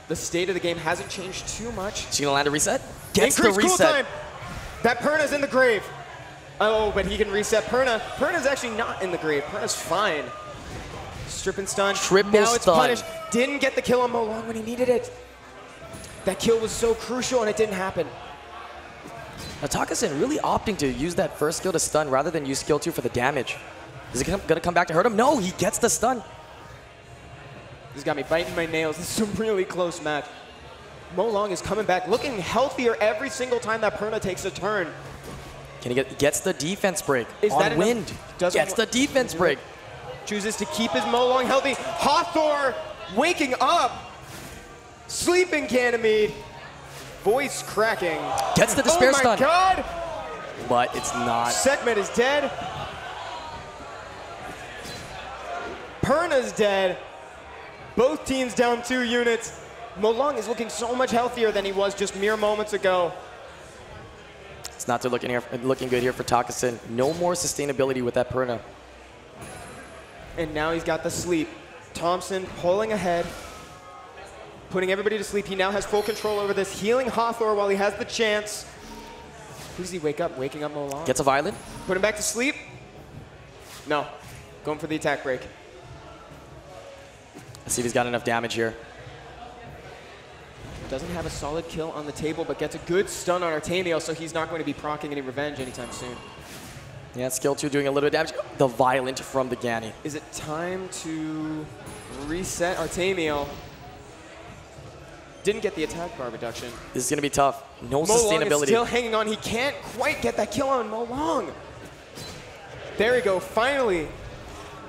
The state of the game hasn't changed too much. She's gonna land a reset? Gets Increase the reset. Cool time. That Perna's in the grave. Oh, but he can reset Perna. Perna's actually not in the grave. Perna's fine. Strip and stun. Triple now it's stun. punished. Didn't get the kill on Molong when he needed it. That kill was so crucial and it didn't happen. Now Takasin really opting to use that first skill to stun rather than use skill 2 for the damage. Is it gonna come back to hurt him? No, he gets the stun. This got me biting my nails. This is a really close match. Molong is coming back, looking healthier every single time that Perna takes a turn. Can he gets the defense break Is on that Wind? Gets the defense break. Chooses to keep his Molong healthy. Hathor waking up. Sleeping Ganymede. Voice cracking. Gets the despair stun. Oh my god! But it's not. Sekhmet is dead. Perna's dead. Both teams down 2 units. Molong is looking so much healthier than he was just mere moments ago. It's not looking good here for Takasin. No more sustainability with that Perna. And now he's got the sleep. Thompson pulling ahead, putting everybody to sleep. He now has full control over this, healing Hathor while he has the chance. Who does he wake up? Waking up Molong. Gets a Violet. Put him back to sleep. No. Going for the attack break. Let's see if he's got enough damage here. Doesn't have a solid kill on the table, but gets a good stun on Artemio, so he's not going to be proccing any revenge anytime soon. Yeah, skill 2 doing a little bit of damage. The Violent from the Gani. Is it time to reset Artemio? Didn't get the attack bar reduction. This is going to be tough. No Molong sustainability. Is still hanging on. He can't quite get that kill on Molong. There we go, finally.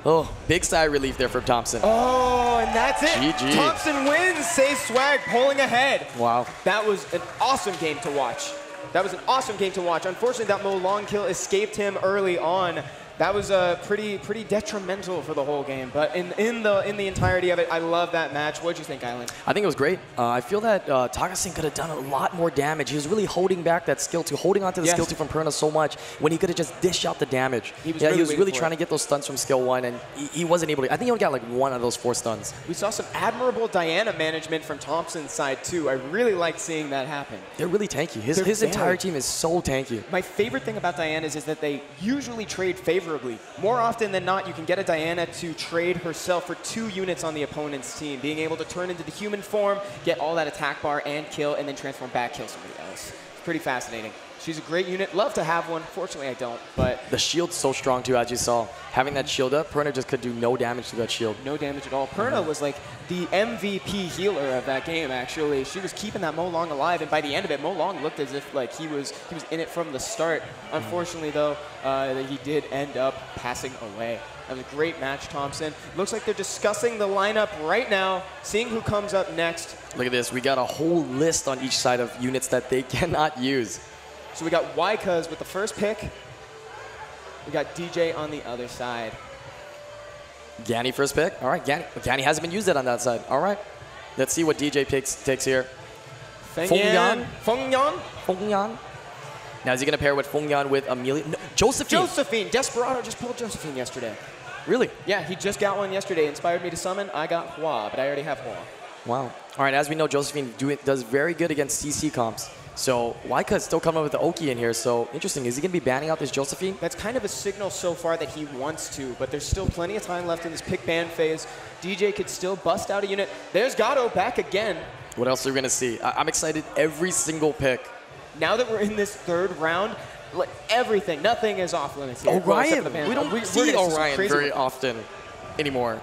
Oh, big sigh of relief there from Thompson. Oh, and that's it. GG. Thompson wins. Say Swag pulling ahead. Wow. That was an awesome game to watch. That was an awesome game to watch. Unfortunately, that Molong kill escaped him early on. That was pretty detrimental for the whole game. But in the entirety of it, I love that match. What did you think, Island? I think it was great. I feel that Tagasin could have done a lot more damage. He was really holding back that skill 2, holding onto the skill 2 from Perna so much when he could have just dished out the damage. He was really trying to get those stuns from skill 1, and he wasn't able to. I think he only got like 1 of those 4 stuns. We saw some admirable Diana management from Thompson's side too. I really liked seeing that happen. They're really tanky. His entire team is so tanky. My favorite thing about Diana's is that they usually trade favorably. More often than not, you can get a Diana to trade herself for 2 units on the opponent's team, being able to turn into the human form, get all that attack bar and kill, and then transform back, kill somebody else. It's pretty fascinating. She's a great unit. Love to have one. Fortunately, I don't. But the shield's so strong too, as you saw. Having that shield up, Perna just could do no damage to that shield. No damage at all. Perna was like the MVP healer of that game, actually. She was keeping that Mo Long alive, and by the end of it, Mo Long looked as if like he was in it from the start. Unfortunately, though, he did end up passing away. That was a great match, Thompson. Looks like they're discussing the lineup right now, seeing who comes up next. Look at this. We got a whole list on each side of units that they cannot use. So we got Ycuz with the first pick. We got DJ on the other side. Gani first pick. All right, Gani hasn't been used yet on that side. All right. Let's see what DJ takes here. Fengyan. Now, is he going to pair with Fengyan with Amelia? No, Josephine. Josephine. Desperado just pulled Josephine yesterday. Really? Yeah, he just got one yesterday. Inspired me to summon. I got Hua, but I already have Hua. Wow. All right, as we know, Josephine does very good against CC comps. So Ycuz still coming up with the Oki in here. So interesting. Is he going to be banning out this Josephine? That's kind of a signal so far that he wants to, but there's still plenty of time left in this pick ban phase. DJ could still bust out a unit. There's Gato back again. What else are we going to see? I'm excited every single pick. Now that we're in this 3rd round, like everything, nothing is off limits here. Orion. We don't see Orion very often anymore.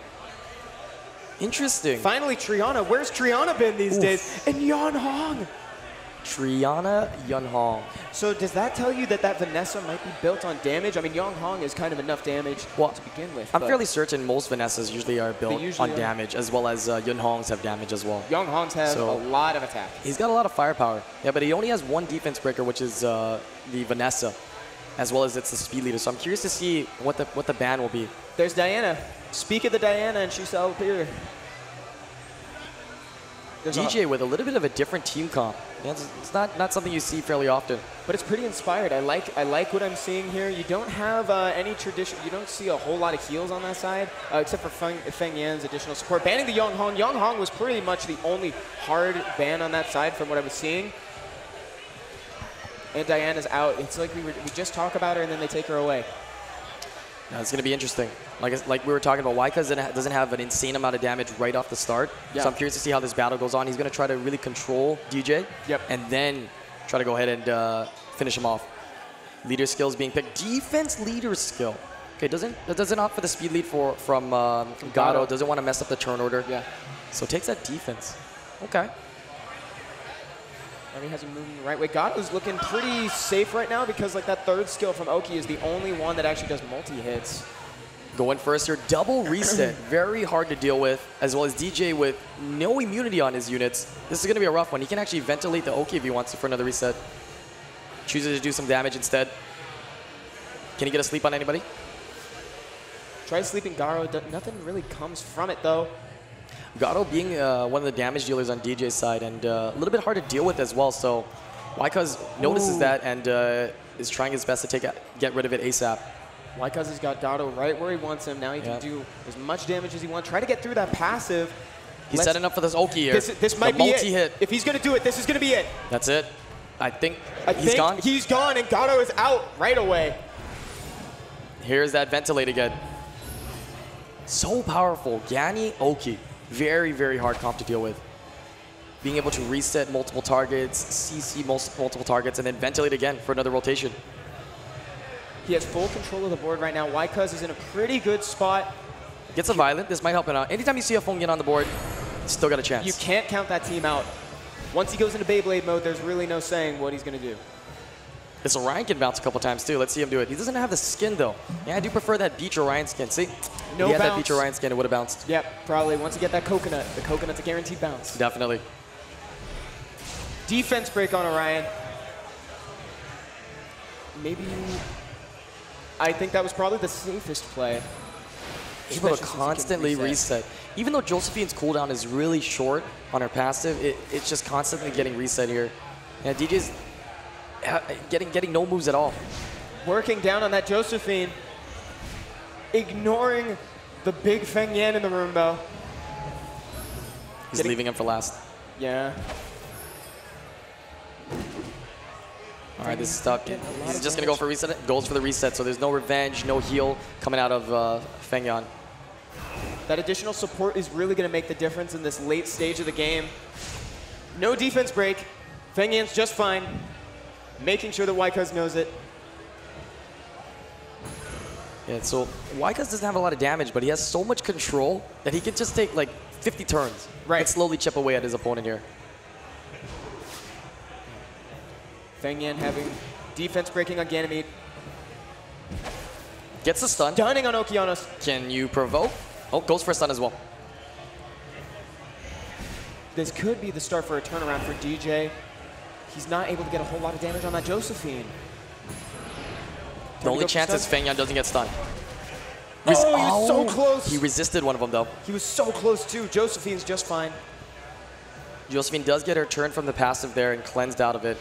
Interesting. Finally, Triana. Where's Triana been these days? And Yan Hong. Triana Yunhong. So does that tell you that Vanessa might be built on damage? I mean, Yang Hong is kind of enough damage to begin with. I'm fairly certain most Vanessas usually are built on damage, as well as Yunhongs have damage as well. Yang Hongs have a lot of attack. He's got a lot of firepower. Yeah, but he only has 1 defense breaker, which is the Vanessa, as well as it's the speed leader. So I'm curious to see what the ban will be. There's Diana. Speak of the Diana, and she shall appear. DJ with a little bit of a different team comp. Yeah, it's not something you see fairly often. But it's pretty inspired. I like what I'm seeing here. You don't have any tradition. You don't see a whole lot of heals on that side, except for Feng Yan's additional support. Banning the Yang Hong. Yang Hong was pretty much the only hard ban on that side from what I was seeing. And Diana's out. It's like we just talk about her and then they take her away. Now it's going to be interesting. Like we were talking about, Ycuz doesn't have an insane amount of damage right off the start. Yeah. So I'm curious to see how this battle goes on. He's going to try to really control DJ. Yep. And then try to go ahead and finish him off. Leader skills being picked. Defense leader skill. Okay, doesn't opt for the speed lead from Gato. Doesn't want to mess up the turn order. Yeah. So takes that defense. Okay. He has him moving the right way. Gato's looking pretty safe right now because like that 3rd skill from Oki is the only one that actually does multi-hits. Going first here, double reset. Very hard to deal with, as well as DJ with no immunity on his units. This is going to be a rough one. He can actually ventilate the Oki if he wants to for another reset. Chooses to do some damage instead. Can he get a sleep on anybody? Try sleeping Garo. Nothing really comes from it though. Gato being one of the damage dealers on DJ's side and a little bit hard to deal with as well. So Ycuz notices that and is trying his best to get rid of it ASAP. Ycuz has got Gato right where he wants him. Now he can do as much damage as he wants. Try to get through that passive. He's setting up for this Oki here. This might be it. If he's going to do it, this is going to be it. That's it. I think he's gone. He's gone and Gato is out right away. Here's that ventilate again. So powerful. Gani Oki. Very, very hard comp to deal with. Being able to reset multiple targets, CC multiple targets, and then ventilate again for another rotation. He has full control of the board right now. Ycuz is in a pretty good spot. Gets a Violent. This might help him out. Anytime you see a Feng Yan on the board, still got a chance. You can't count that team out. Once he goes into Beyblade mode, there's really no saying what he's going to do. This Orion can bounce a couple times too. Let's see him do it. He doesn't have the skin though. Yeah, I do prefer that Beach Orion skin. See? No if he had bounce. that Beach Orion skin, it would have bounced. Yep, probably. Once you get that coconut, the coconut's a guaranteed bounce. Definitely. Defense break on Orion. Maybe I think that was probably the safest play. Able to constantly reset. Even though Josephine's cooldown is really short on her passive, it's just constantly getting reset here. And DJ's getting no moves at all. Working down on that Josephine. Ignoring the big Feng Yan in the room, though. He's leaving him for last. Yeah. All right, this is stuck. He's just going to go for reset. Goes for the reset, so there's no revenge, no heal coming out of Feng Yan. That additional support is really going to make the difference in this late stage of the game. No defense break. Feng Yan's just fine. Making sure that Wykuz knows it. Yeah, so Wykuz doesn't have a lot of damage, but he has so much control that he can just take like 50 turns and slowly chip away at his opponent here. Feng Yan having defense breaking on Ganymede. Gets the stun. Stunning on Okeanos. Can you provoke? Oh, goes for a stun as well. This could be the start for a turnaround for DJ. He's not able to get a whole lot of damage on that Josephine. The only chance is Feng Yan doesn't get stunned. He was so close. He resisted one of them, though. He was so close, too. Josephine's just fine. Josephine does get her turn from the passive there and cleansed out of it.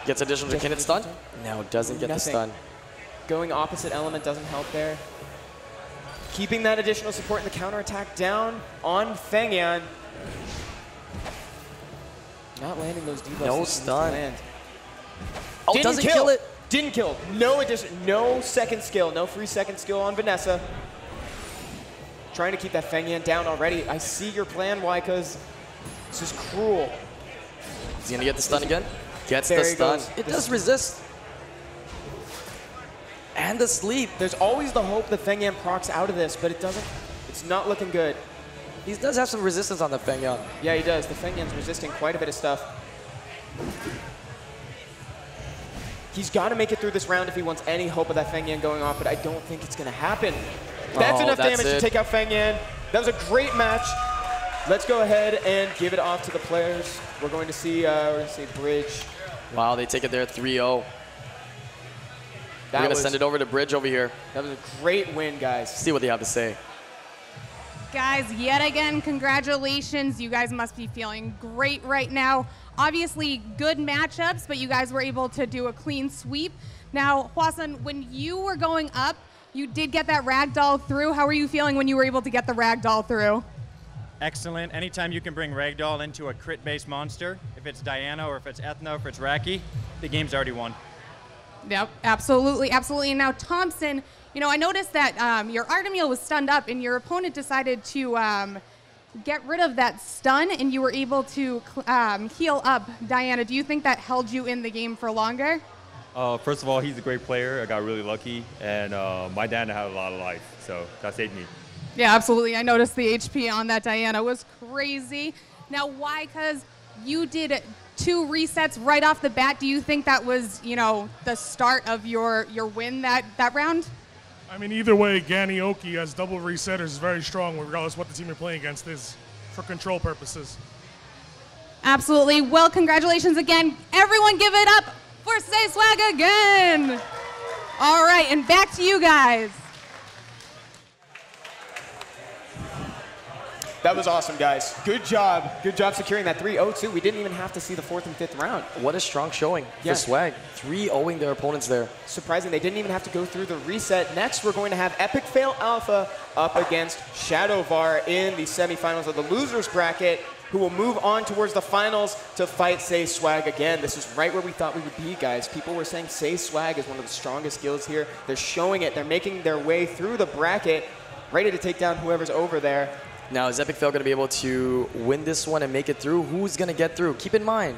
Gets additional to stun. No, doesn't get the stun. Going opposite element doesn't help there. Keeping that additional support in the counterattack down on Feng Yan. Not landing those debuffs. No stun. Oh, doesn't kill it. Didn't kill. No addition. No second skill. No free second skill on Vanessa. Trying to keep that Feng Yan down already. I see your plan, Wykuz. This is cruel. Is he going to get the stun again? Gets the stun. It does resist. And the sleep. There's always the hope that Feng Yan procs out of this, but it doesn't. It's not looking good. He does have some resistance on the Feng Yan. Yeah, he does. The Feng Yan's resisting quite a bit of stuff. He's got to make it through this round if he wants any hope of that Feng Yan going off, but I don't think it's going to happen. That's enough damage to take out Feng Yan. That was a great match. Let's go ahead and give it off to the players. We're going to see Bridge. Wow, they take it there 3-0. We're going to send it over to Bridge over here. That was a great win, guys. See what they have to say. Guys, yet again, congratulations. You guys must be feeling great right now. Obviously, good matchups, but you guys were able to do a clean sweep. Now, Hwasun, when you were going up, you did get that ragdoll through. How were you feeling when you were able to get the ragdoll through? Excellent. Anytime you can bring ragdoll into a crit-based monster, if it's Diana or if it's Ethna or if it's Raki, the game's already won. Yep, absolutely, absolutely. And now, Thompson, you know, I noticed that your Artemil was stunned up and your opponent decided to get rid of that stun and you were able to heal up Diana. Do you think that held you in the game for longer? First of all, he's a great player. I got really lucky, and my Diana had a lot of life, so that saved me. Yeah, absolutely. I noticed the HP on that Diana was crazy. Now, why? Because you did 2 resets right off the bat. Do you think that was, you know, the start of your win that round? I mean, either way, Ganioki as double resetter is very strong, regardless of what the team you're playing against is, for control purposes. Absolutely. Well, congratulations again. Everyone give it up for Say Swag again. All right, and back to you guys. That was awesome, guys. Good job. Good job securing that 3-0-2. We didn't even have to see the 4th and 5th round. What a strong showing for Swag. 3-0ing their opponents there. Surprising. They didn't even have to go through the reset. Next, we're going to have Epic Fail Alpha up against Shadowvar in the semifinals of the losers bracket, who will move on towards the finals to fight Say Swag again. This is right where we thought we would be, guys. People were saying Say Swag is one of the strongest guilds here. They're showing it. They're making their way through the bracket, ready to take down whoever's over there. Now, is Epic Fail going to be able to win this one and make it through? Who's going to get through? Keep in mind,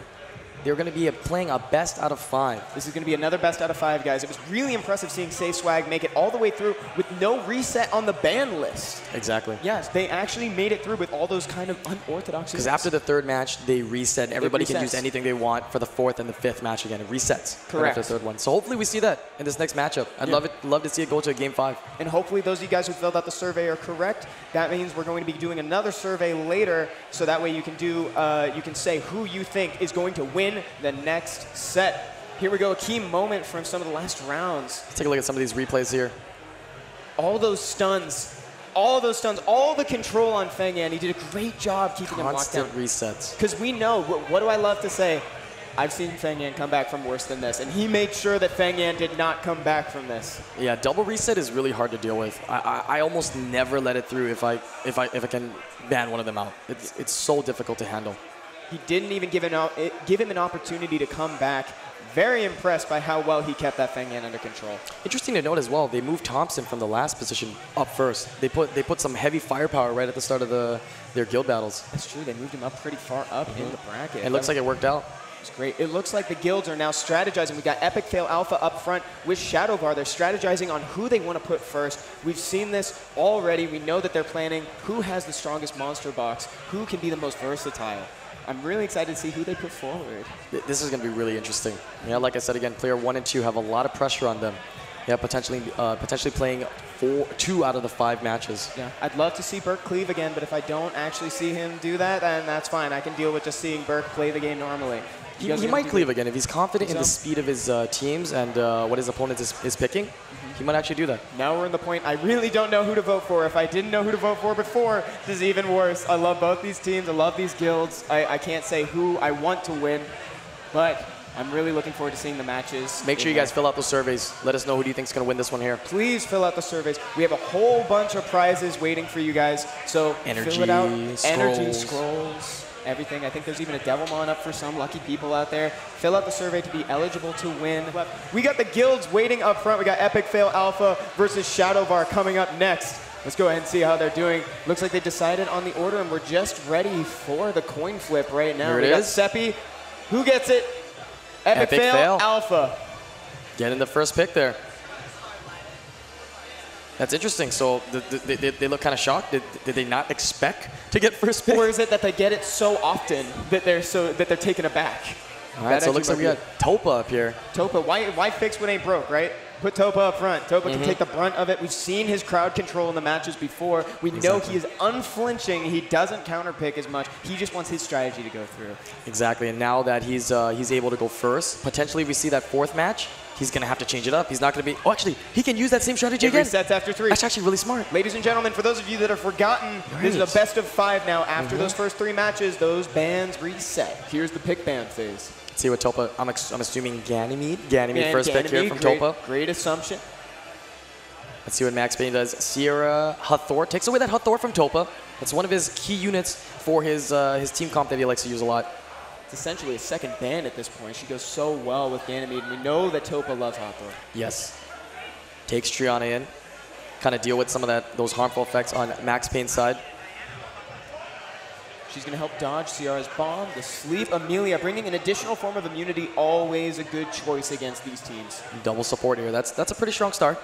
they're going to be playing a best out of 5. This is going to be another best out of 5, guys. It was really impressive seeing Say Swag make it all the way through with no reset on the ban list. Exactly. Yes, they actually made it through with all those kind of unorthodox. Because after the 3rd match, they reset. Everybody can use anything they want for the 4th and the 5th match again. It resets. Correct. After the 3rd one. So hopefully we see that in this next matchup. I'd love to see it go to a Game 5. And hopefully those of you guys who filled out the survey are correct. That means we're going to be doing another survey later, so that way you can do, you can say who you think is going to win the next set. Here we go, a key moment from some of the last rounds. Let's take a look at some of these replays here. All those stuns, all the control on Feng Yan. He did a great job keeping him locked down. Constant resets. Because we know, what do I love to say? I've seen Feng Yan come back from worse than this, and he made sure that Feng Yan did not come back from this. Yeah, double reset is really hard to deal with. I almost never let it through if I can ban one of them out. It's so difficult to handle. He didn't even give him an opportunity to come back. Very impressed by how well he kept that Feng Yan under control. Interesting to note as well, they moved Thompson from the last position up first. They put some heavy firepower right at the start of their guild battles. That's true, they moved him up pretty far up in the bracket. It looks like it worked out. It's great. It looks like the guilds are now strategizing. We got Epic Fail Alpha up front with Shadowvar. They're strategizing on who they want to put first. We've seen this already. We know that they're planning who has the strongest monster box, who can be the most versatile. I'm really excited to see who they put forward. This is going to be really interesting. Yeah, like I said again, player 1 and 2 have a lot of pressure on them. Yeah, potentially playing 2 out of the 5 matches. Yeah, I'd love to see Burke cleave again, but if I don't actually see him do that, then that's fine. I can deal with just seeing Burke play the game normally. He might cleave again if he's confident in the speed of his teams and what his opponent is picking. He might actually do that. Now we're in the point I really don't know who to vote for. If I didn't know who to vote for before, this is even worse. I love both these teams. I love these guilds. I can't say who I want to win, but I'm really looking forward to seeing the matches. Make sure you guys fill out those surveys. Let us know who do you think is going to win this one here. Please fill out the surveys. We have a whole bunch of prizes waiting for you guys, so fill it out. Energy, scrolls, everything. I think there's even a Devilmon up for some lucky people out there. Fill out the survey to be eligible to win. We got the guilds waiting up front. We got Epic Fail Alpha versus Shadowvar coming up next. Let's go ahead and see how they're doing. Looks like they decided on the order, and we're just ready for the coin flip right now. Here it is. Got Seppi. Who gets it? Epic Fail Alpha. Getting the first pick there. That's interesting. So they look kind of shocked. Did they not expect to get first pick? Or is it that they get it so often that they're taken aback? All right, so it looks like we got Topa up here. Topa, why fix what ain't broke, right? Put Topa up front. Topa can take the brunt of it. We've seen his crowd control in the matches before. We know he is unflinching. He doesn't counterpick as much. He just wants his strategy to go through. Exactly, and now that he's able to go first, potentially we see that 4th match, he's going to have to change it up. He's not going to be... Oh, actually, he can use that same strategy again. Resets after 3. That's actually really smart. Ladies and gentlemen, for those of you that have forgotten, this is a best of 5 now. After those first 3 matches, those bans reset. Here's the pick ban phase. Let's see what Topa... I'm assuming Ganymede. Ganymede first pick here from Topa. Great assumption. Let's see what Max Payne does. Sierra Hathor takes away that Hathor from Topa. That's one of his key units for his team comp that he likes to use a lot. It's essentially a second ban at this point. She goes so well with Ganymede, and we know that Topa loves Hathor. Yes. Takes Triana in. Kind of deal with some of those harmful effects on Max Payne's side. She's going to help dodge Ciara's bomb. The sleep Amelia, bringing an additional form of immunity, always a good choice against these teams. Double support here. That's a pretty strong start.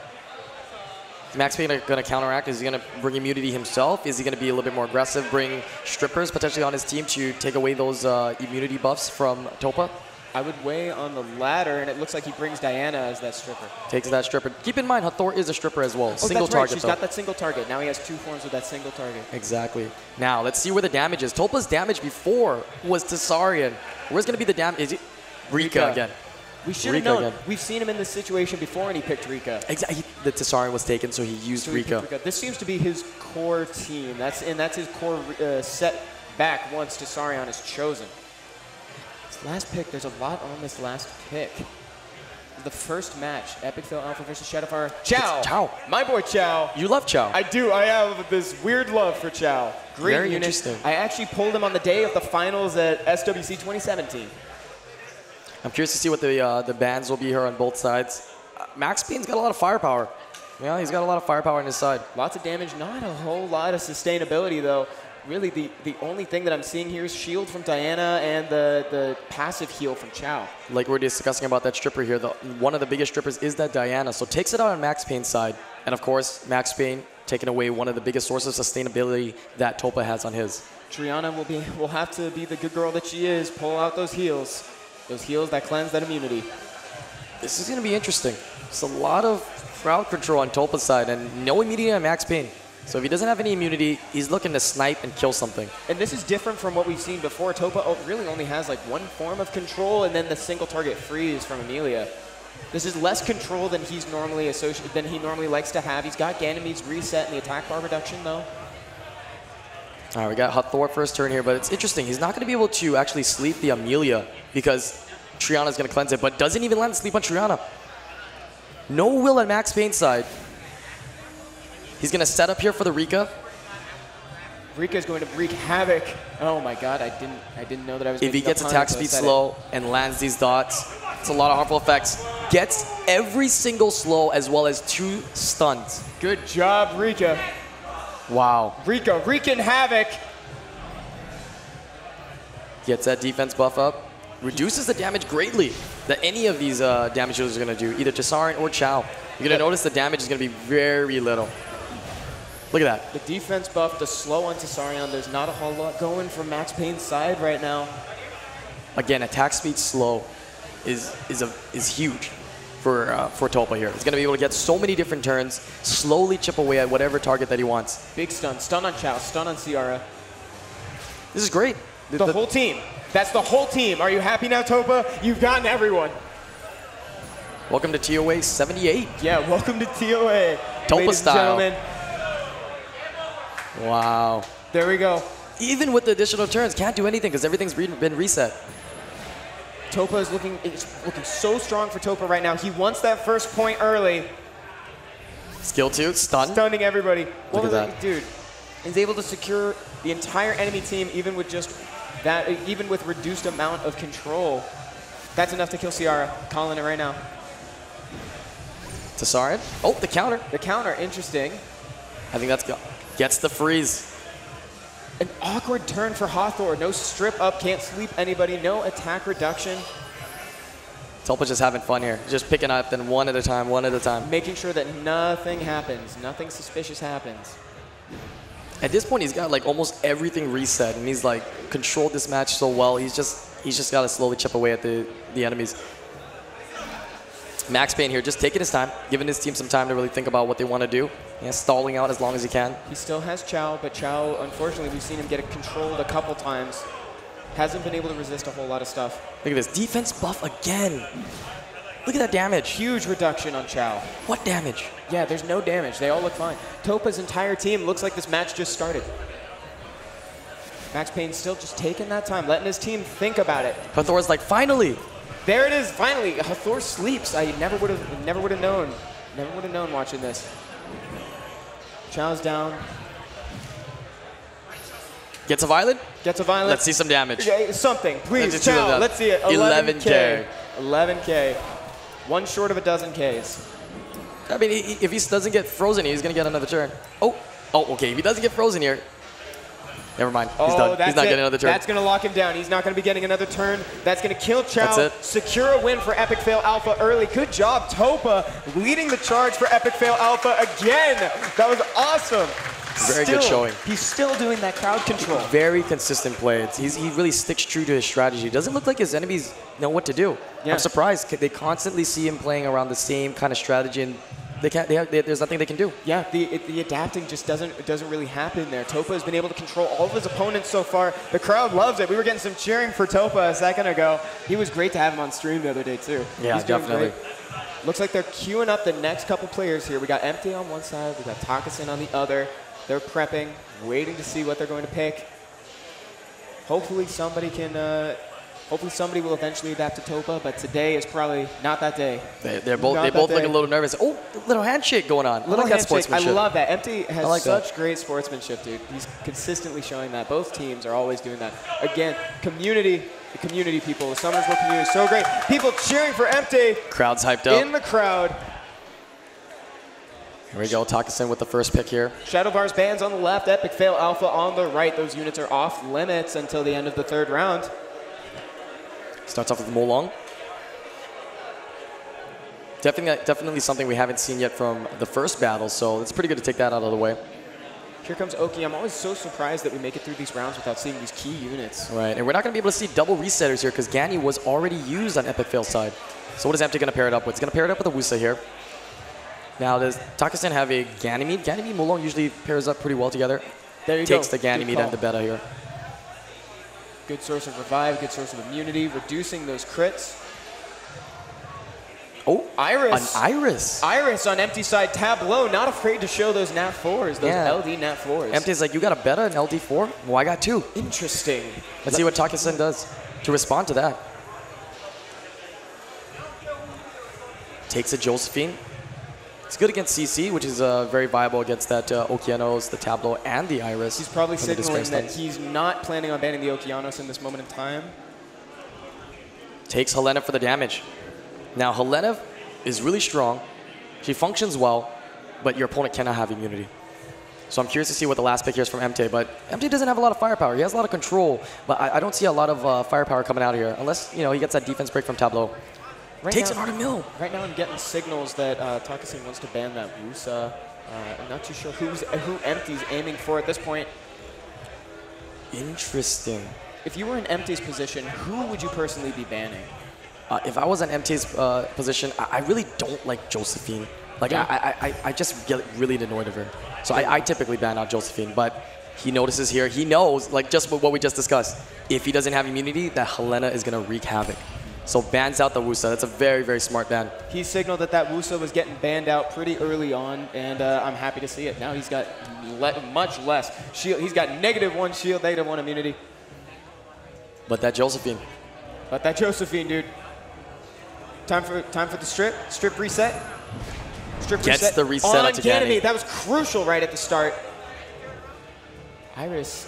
Is Max Payne going to counteract? Is he going to bring immunity himself? Is he going to be a little bit more aggressive, bring strippers potentially on his team to take away those immunity buffs from Topa? I would weigh on the latter, and it looks like he brings Diana as that stripper. Takes that stripper. Keep in mind, Hathor is a stripper as well. Oh, single that's right. target, She's though. got that single target. Now he has 2 forms with that single target. Exactly. Now, let's see where the damage is. Topa's damage before was Tsarian. Where's going to be the damage? Is it Rika again? We should have known. Again. We've seen him in this situation before, and he picked Rika. Exactly. The Tsarian was taken, so he used Rika. This seems to be his core team. That's his core set back once Tsarian is chosen. Last pick, there's a lot on this last pick. The first match, Epic Fail Alpha versus Shadowvar. Chow. Chow. My boy Chow. You love Chow. I do. I have this weird love for Chow. Great Very unit. interesting. I actually pulled him on the day of the finals at SWC 2017. I'm curious to see what the bans will be here on both sides. Max Payne's got a lot of firepower. Yeah, he's got a lot of firepower on his side. Lots of damage, not a whole lot of sustainability, though. Really, the only thing that I'm seeing here is shield from Diana and the passive heal from Chow. Like we're discussing about that stripper here, one of the biggest strippers is that Diana, so takes it out on Max Payne's side. And of course, Max Payne taking away one of the biggest sources of sustainability that Topa has on his. Triana will have to be the good girl that she is, pull out those heals that cleanse that immunity. This is going to be interesting. It's a lot of crowd control on Topa's side and no immunity on Max Payne. So if he doesn't have any immunity, he's looking to snipe and kill something. And this is different from what we've seen before. Topa really only has like one form of control and then the single target freeze from Amelia. This is less control than he normally likes to have. He's got Ganymede's reset and the attack bar reduction though. All right, we got Hathor first turn here, but it's interesting. He's not going to be able to actually sleep the Amelia because Triana's going to cleanse it, but doesn't even land sleep on Triana. No will on Max Payne's side. He's going to set up here for the Rika. Rika's going to wreak havoc. Oh my god, I didn't know that I was. If he gets attack speed slow and lands these dots, it's a lot of harmful effects. Gets every single slow as well as 2 stuns. Good job, Rika. Wow. Rika wreaking havoc. Gets that defense buff up. Reduces the damage greatly that any of these damage dealers are going to do, either Tsarin or Chao. You're going to notice the damage is going to be very little. Look at that. The defense buff, the slow on Tsarin. There's not a whole lot going from Max Payne's side right now. Again, attack speed slow is huge for Topa here. He's going to be able to get so many different turns, slowly chip away at whatever target that he wants. Big stun. Stun on Chao, stun on Ciara. This is great. The whole team. That's the whole team. Are you happy now, Topa? You've gotten everyone. Welcome to TOA 78. Yeah, welcome to TOA. Topa style. Ladies and gentlemen. Wow. There we go. Even with the additional turns, can't do anything because everything's been reset. Topa is looking so strong for Topa right now. He wants that first point early. Skill 2, stun. Stunning everybody. Look at that. Dude, he's able to secure the entire enemy team even with just that, even with reduced amount of control. That's enough to kill Ciara. Calling it right now. Tsarin. Oh, the counter. The counter, interesting. I think that's gets the freeze. An awkward turn for Hathor. No strip up, can't sleep anybody, no attack reduction. Topa's just having fun here. Just picking up then one at a time, one at a time. Making sure that nothing happens, nothing suspicious happens. At this point, he's got like almost everything reset, and he's like controlled this match so well. He's just got to slowly chip away at the enemies. Max Payne here, just taking his time, giving his team some time to really think about what they want to do. Yeah, stalling out as long as he can. He still has Chao, but Chao, unfortunately, we've seen him get it controlled a couple times. Hasn't been able to resist a whole lot of stuff. Look at this, defense buff again. Look at that damage. Huge reduction on Chao. What damage? Yeah, there's no damage. They all look fine. Topa's entire team looks like this match just started. Max Payne still just taking that time, letting his team think about it. Hathor's like, finally. There it is, finally. Hathor sleeps. I never would have known. Never would have known watching this. Chao's down. Gets a violet? Gets a violet. Let's see some damage. Okay, something, please, Chao. Let's see it. 11K. 11K. One short of a dozen Ks. I mean, if he doesn't get frozen here, he's going to get another turn. Oh, okay. If he doesn't get frozen here, never mind. He's done. He's not getting another turn. That's going to lock him down. He's not going to be getting another turn. That's going to kill Chao. That's it. Secure a win for Epic Fail Alpha early. Good job, Topa, leading the charge for Epic Fail Alpha again. That was awesome. Very good showing. He's still doing that crowd control. Very consistent play. He really sticks true to his strategy. Doesn't look like his enemies know what to do. Yeah. I'm surprised. They constantly see him playing around the same kind of strategy, and there's nothing they can do. Yeah, the adapting just doesn't really happen there. Topa has been able to control all of his opponents so far. The crowd loves it. We were getting some cheering for Topa a second ago. He was great to have him on stream the other day too. Yeah, He's doing definitely. great. Looks like they're queuing up the next couple players here. We got Empty on one side, we got Takasin on the other. They're prepping, waiting to see what they're going to pick. Hopefully somebody will eventually adapt to Topa, but today is probably not that day. They both look a little nervous. Oh, little handshake going on. Little handshake. Sportsmanship. I love that. Empty has like such great sportsmanship, dude. He's consistently showing that. Both teams are always doing that. Again, community, the community people, the Summoners World community is so great. People cheering for Empty. Crowd's hyped up. In the crowd. Here we go, Takasin with the first pick here. Shadow Bars bands on the left, Epic Fail Alpha on the right. Those units are off limits until the end of the third round. Starts off with Molong. Definitely something we haven't seen yet from the first battle, so it's pretty good to take that out of the way. Here comes Oki. I'm always so surprised that we make it through these rounds without seeing these key units. Right, and we're not going to be able to see double resetters here because Gany was already used on Epic Fail's side. So what is Empty going to pair it up with? He's going to pair it up with a Wusa here. Now, does Taka-san have a Ganymede? Ganymede Molong usually pairs up pretty well together. There you Takes go. the Ganymede and the beta here. Good source of revive, good source of immunity, reducing those crits. Oh, Iris. An Iris. Iris on empty side Tableau, not afraid to show those nat 4s, those LD nat 4s. Empty's like, you got a beta, an LD4? Well, I got 2. Interesting. Let's see what Taka-san does to respond to that. Takes a Josephine. It's good against CC, which is very viable against that Okeanos, the Tableau, and the Iris. He's probably signaling that he's not planning on banning the Okeanos in this moment in time. Takes Helena for the damage. Now, Helena is really strong. She functions well, but your opponent cannot have immunity. So I'm curious to see what the last pick here is from MT, but MT doesn't have a lot of firepower. He has a lot of control, but I don't see a lot of firepower coming out here, unless he gets that defense break from Tableau. Takes an Artemil. Right now I'm getting signals that Taka-san wants to ban that Wusa. I'm not too sure who Empty's aiming for at this point. Interesting. If you were in Empty's position, who would you personally be banning? If I was in MT's position, I really don't like Josephine. Like, I just get really annoyed of her. So I typically ban out Josephine, but he notices here, he knows, like just what we just discussed, if he doesn't have immunity, that Helena is going to wreak havoc. So bans out the Wusa. That's a very, very smart ban. He signaled that that Wusa was getting banned out pretty early on, and I'm happy to see it. Now he's got much less shield. He's got -1 shield, -1 immunity. But that Josephine. But that Josephine, dude. Time for the strip reset. Strip Gets reset the reset on onto Ganymede. That was crucial right at the start. Iris.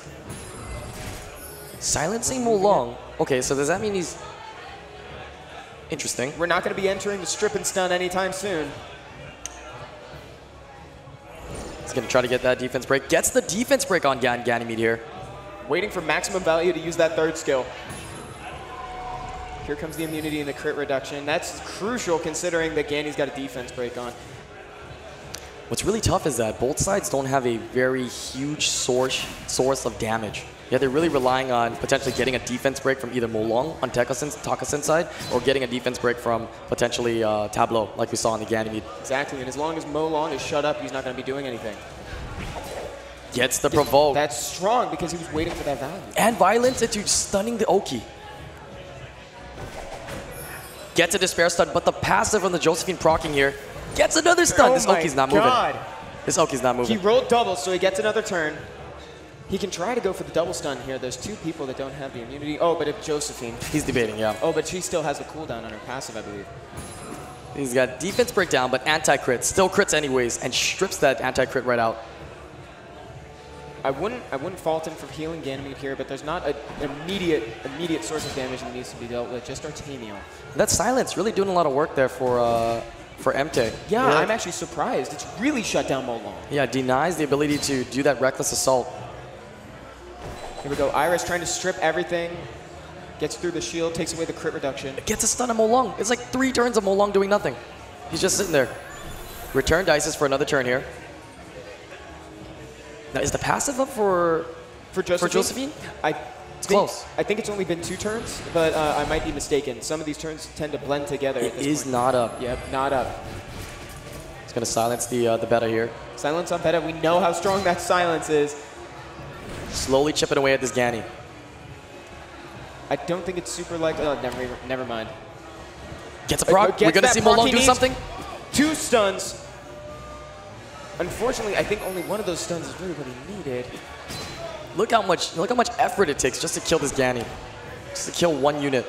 Silencing Molong. Okay, so does that mean he's... Interesting. We're not going to be entering the strip and stun anytime soon. He's going to try to get that defense break. Gets the defense break on Ganymede here. Waiting for maximum value to use that third skill. Here comes the immunity and the crit reduction. That's crucial considering that Ganny's got a defense break on. What's really tough is that both sides don't have a very huge source of damage. Yeah, they're really relying on potentially getting a defense break from either Molong on Taka-san's side or getting a defense break from potentially Tableau, like we saw in the Ganymede. Exactly, and as long as Molong is shut up, he's not going to be doing anything. Gets the provoke. That's strong because he was waiting for that value. And violence into stunning the Oki. Gets a despair stun, but the passive on the Josephine proccing here gets another stun. This Oki's not moving. This Oki's not moving. He rolled double, so he gets another turn. He can try to go for the double stun here. There's 2 people that don't have the immunity. Oh, but if Josephine. He's debating, yeah. Oh, but she still has the cooldown on her passive, I believe. He's got defense breakdown, but anti-crit. Still crits anyways, and strips that anti-crit right out. I wouldn't fault him for healing Ganymede here, but there's not an immediate source of damage that needs to be dealt with. Just Artemio. That silence really doing a lot of work there for MT. Yeah, I'm actually surprised. It's really shut down Molong. Yeah, denies the ability to do that reckless assault. Here we go. Iris trying to strip everything. Gets through the shield, takes away the crit reduction. Gets a stun on Molong. It's like 3 turns of Molong doing nothing. He's just sitting there. Return dices for another turn here. Now, is the passive up for Josephine? It's close. I think it's only been 2 turns, but I might be mistaken. Some of these turns tend to blend together. It is not up. Yep, not up. It's going to silence the beta here. Silence on beta. We know how strong that silence is. Slowly chipping away at this Ganny. I don't think it's super like. Oh, never mind. Gets a proc. We're going to see Molong do something. 2 stuns. Unfortunately, I think only one of those stuns is really what he needed. Look how much effort it takes just to kill this Ganny. Just to kill 1 unit.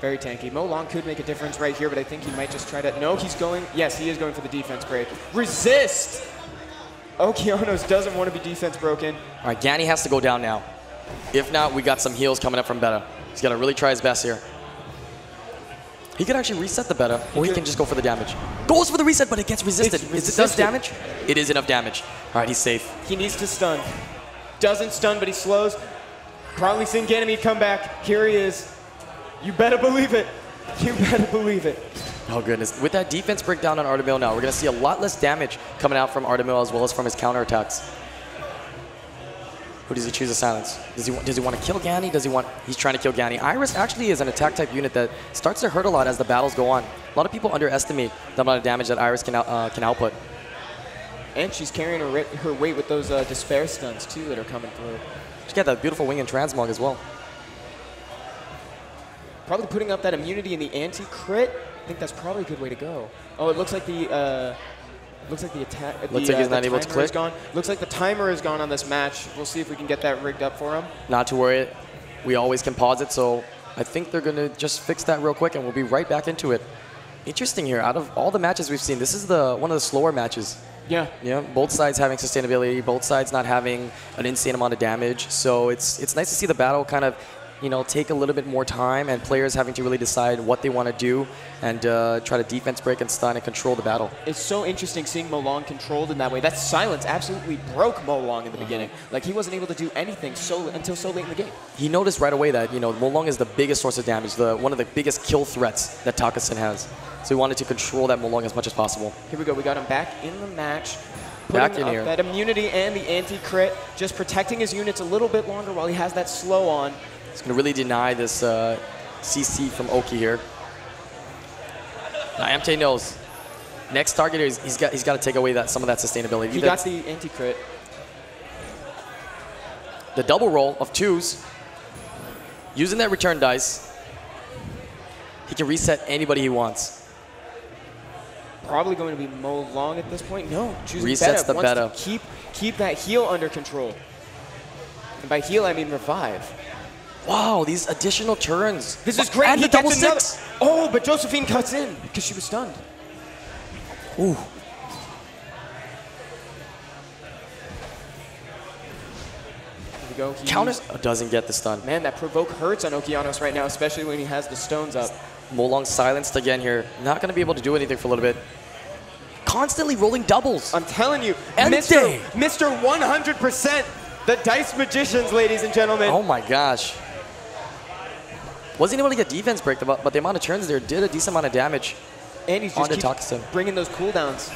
Very tanky. Molong could make a difference right here, but I think he might just try to. No, he's going. Yes, he is going for the defense break. Resist! Okeanos doesn't want to be defense broken. All right, Ganny has to go down now. If not, we got some heals coming up from beta. He's got to really try his best here. He could actually reset the beta, or he can just go for the damage. Goes for the reset, but it gets resisted. It does damage? It is enough damage. All right, he's safe. He needs to stun. Doesn't stun, but he slows. Probably seeing Ganymede come back. Here he is. You better believe it. You better believe it. Oh, goodness. With that defense breakdown on Artemil now, we're going to see a lot less damage coming out from Artemil as well as from his counterattacks. Who does he choose to silence? Does he want to kill Ganny? He's trying to kill Ganny. Iris actually is an attack type unit that starts to hurt a lot as the battles go on. A lot of people underestimate the amount of damage that Iris can output. And she's carrying her weight with those despair stuns too that are coming through. She got that beautiful wing and transmog as well. Probably putting up that immunity in the anti-crit. I think that's probably a good way to go. Oh, it looks like the attack. Looks like he's not able to click. Looks like the timer is gone on this match. We'll see if we can get that rigged up for him. Not to worry. We always can pause it, so I think they're going to just fix that real quick, and we'll be right back into it. Interesting here. Out of all the matches we've seen, this is one of the slower matches. Yeah. Yeah. Both sides having sustainability, both sides not having an insane amount of damage. So it's nice to see the battle kind of, take a little bit more time, and players having to really decide what they want to do and try to defense break and stun and control the battle. It's so interesting seeing Molong controlled in that way. That silence absolutely broke Molong in the beginning. Like, he wasn't able to do anything until so late in the game. He noticed right away that, Molong is the biggest source of damage, one of the biggest kill threats that Takasin has. So he wanted to control that Molong as much as possible. Here we go. We got him back in the match. Back Putting in up here. that immunity and the anti-crit, just protecting his units a little bit longer while he has that slow on. He's going to really deny this CC from Oki here. Now, MT knows. Next target here, he's got to take away some of that sustainability. He got the anti-crit. The double roll of 2s. Using that return dice, he can reset anybody he wants. Probably going to be Molong at this point. No, choosing Resets the Wants beta. to keep that heal under control. And by heal, I mean revive. Wow, these additional turns. This is great. And He the double gets another- 6. Oh, but Josephine cuts in because she was stunned. Ooh. Here we go. Counter doesn't get the stun. Man, that provoke hurts on Okeanos right now, especially when he has the stones up. Molong silenced again here. Not going to be able to do anything for a little bit. Constantly rolling doubles. I'm telling you, And Mr. 100%, the Dice Magicians, ladies and gentlemen. Oh my gosh. Wasn't able to get defense break, but the amount of turns there did a decent amount of damage. And he's just onto keeps Takasin. bringing those cooldowns.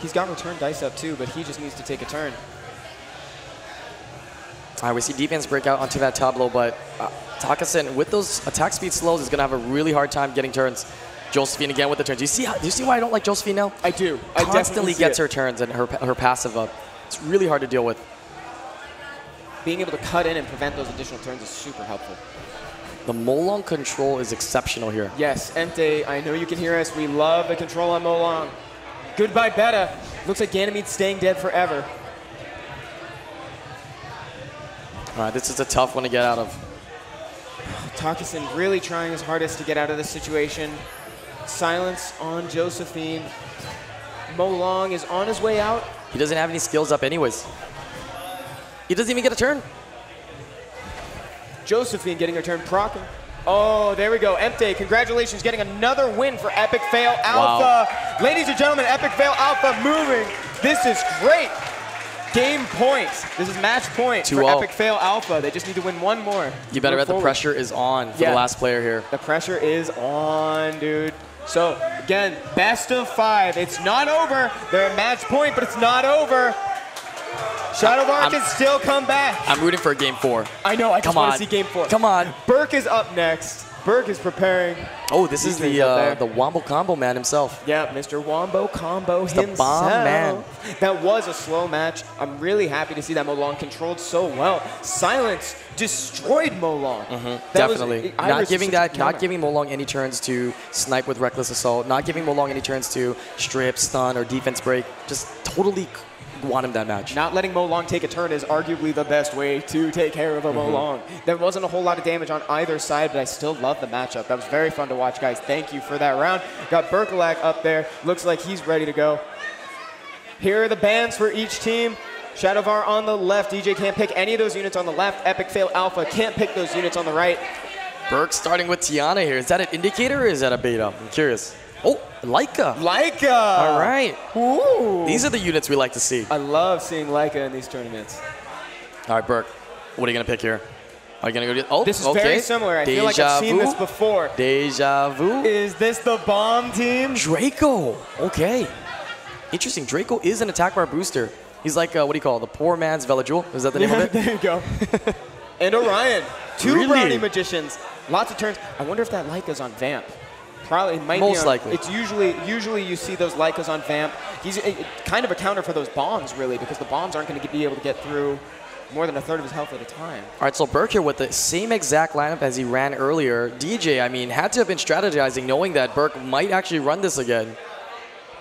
He's got return dice up too, but he just needs to take a turn. All right, we see defense break out onto that tableau, but Takasin, with those attack speed slows, is going to have a really hard time getting turns. Josephine again with the turns. Do you see why I don't like Josephine now? I do. Constantly gets her turns and her passive up. It's really hard to deal with. Being able to cut in and prevent those additional turns is super helpful. The Molong control is exceptional here. Yes, Emte, I know you can hear us. We love the control on Molong. Goodbye, Beta. Looks like Ganymede's staying dead forever. All right, this is a tough one to get out of. Takasin really trying his hardest to get out of this situation. Silence on Josephine. Molong is on his way out. He doesn't have any skills up anyways. He doesn't even get a turn. Josephine getting her turn procking. Oh, there we go. Emte, congratulations, getting another win for Epic Fail Alpha. Wow. Ladies and gentlemen, Epic Fail Alpha moving. This is great. Game point. This is match point for 2-0. Epic Fail Alpha. They just need to win one more. You better Move bet the forward. pressure is on for the last player here. The pressure is on, dude. So, again, best of 5. It's not over. They're at match point, but it's not over. Shadowvar can still come back. I'm rooting for a game 4. I know, I just Come want on. to see game 4. Come on. Burke is up next. Burke is preparing. Oh, this is the Wombo Combo man himself. Yeah, Mr. Wombo Combo It's the himself. bomb man. That was a slow match. I'm really happy to see that Molong controlled so well. Silence destroyed Molong. Definitely. Not giving counter. Molong any turns to snipe with Reckless Assault. Not giving Molong any turns to strip, stun, or defense break. Just totally won him that match. Not letting Molong take a turn is arguably the best way to take care of a Molong. There wasn't a whole lot of damage on either side, but I still love the matchup. That was very fun to watch, guys. Thank you for that round. Got Berkelak up there. Looks like he's ready to go. Here are the bans for each team. Shadowvar on the left. DJ can't pick any of those units on the left. Epic Fail Alpha can't pick those units on the right. Burke starting with Tiana here. Is that an indicator or is that a beta? I'm curious. Oh, Leica. Leica. All right. Ooh. These are the units we like to see. I love seeing Leica in these tournaments. All right, Burke. What are you going to pick here? Are you going to go to... Oh, This is okay. very similar. I feel like I've seen this before. Deja vu. Is this the bomb team? Draco. Okay. Interesting. Draco is an attack bar booster. He's like, what do you call it? The poor man's Velajul? Is that the name of it? There you go. And Orion. Two Really? Brownie Magicians. Lots of turns. I wonder if that Leica's on Vamp. Probably might be Most on, likely. It's usually you see those Leicas on Vamp. He's kind of a counter for those bombs, really, because the bombs aren't going to be able to get through more than a third of his health at a time. All right, so Burke here with the same exact lineup as he ran earlier. DJ, I mean, had to have been strategizing, knowing that Burke might actually run this again.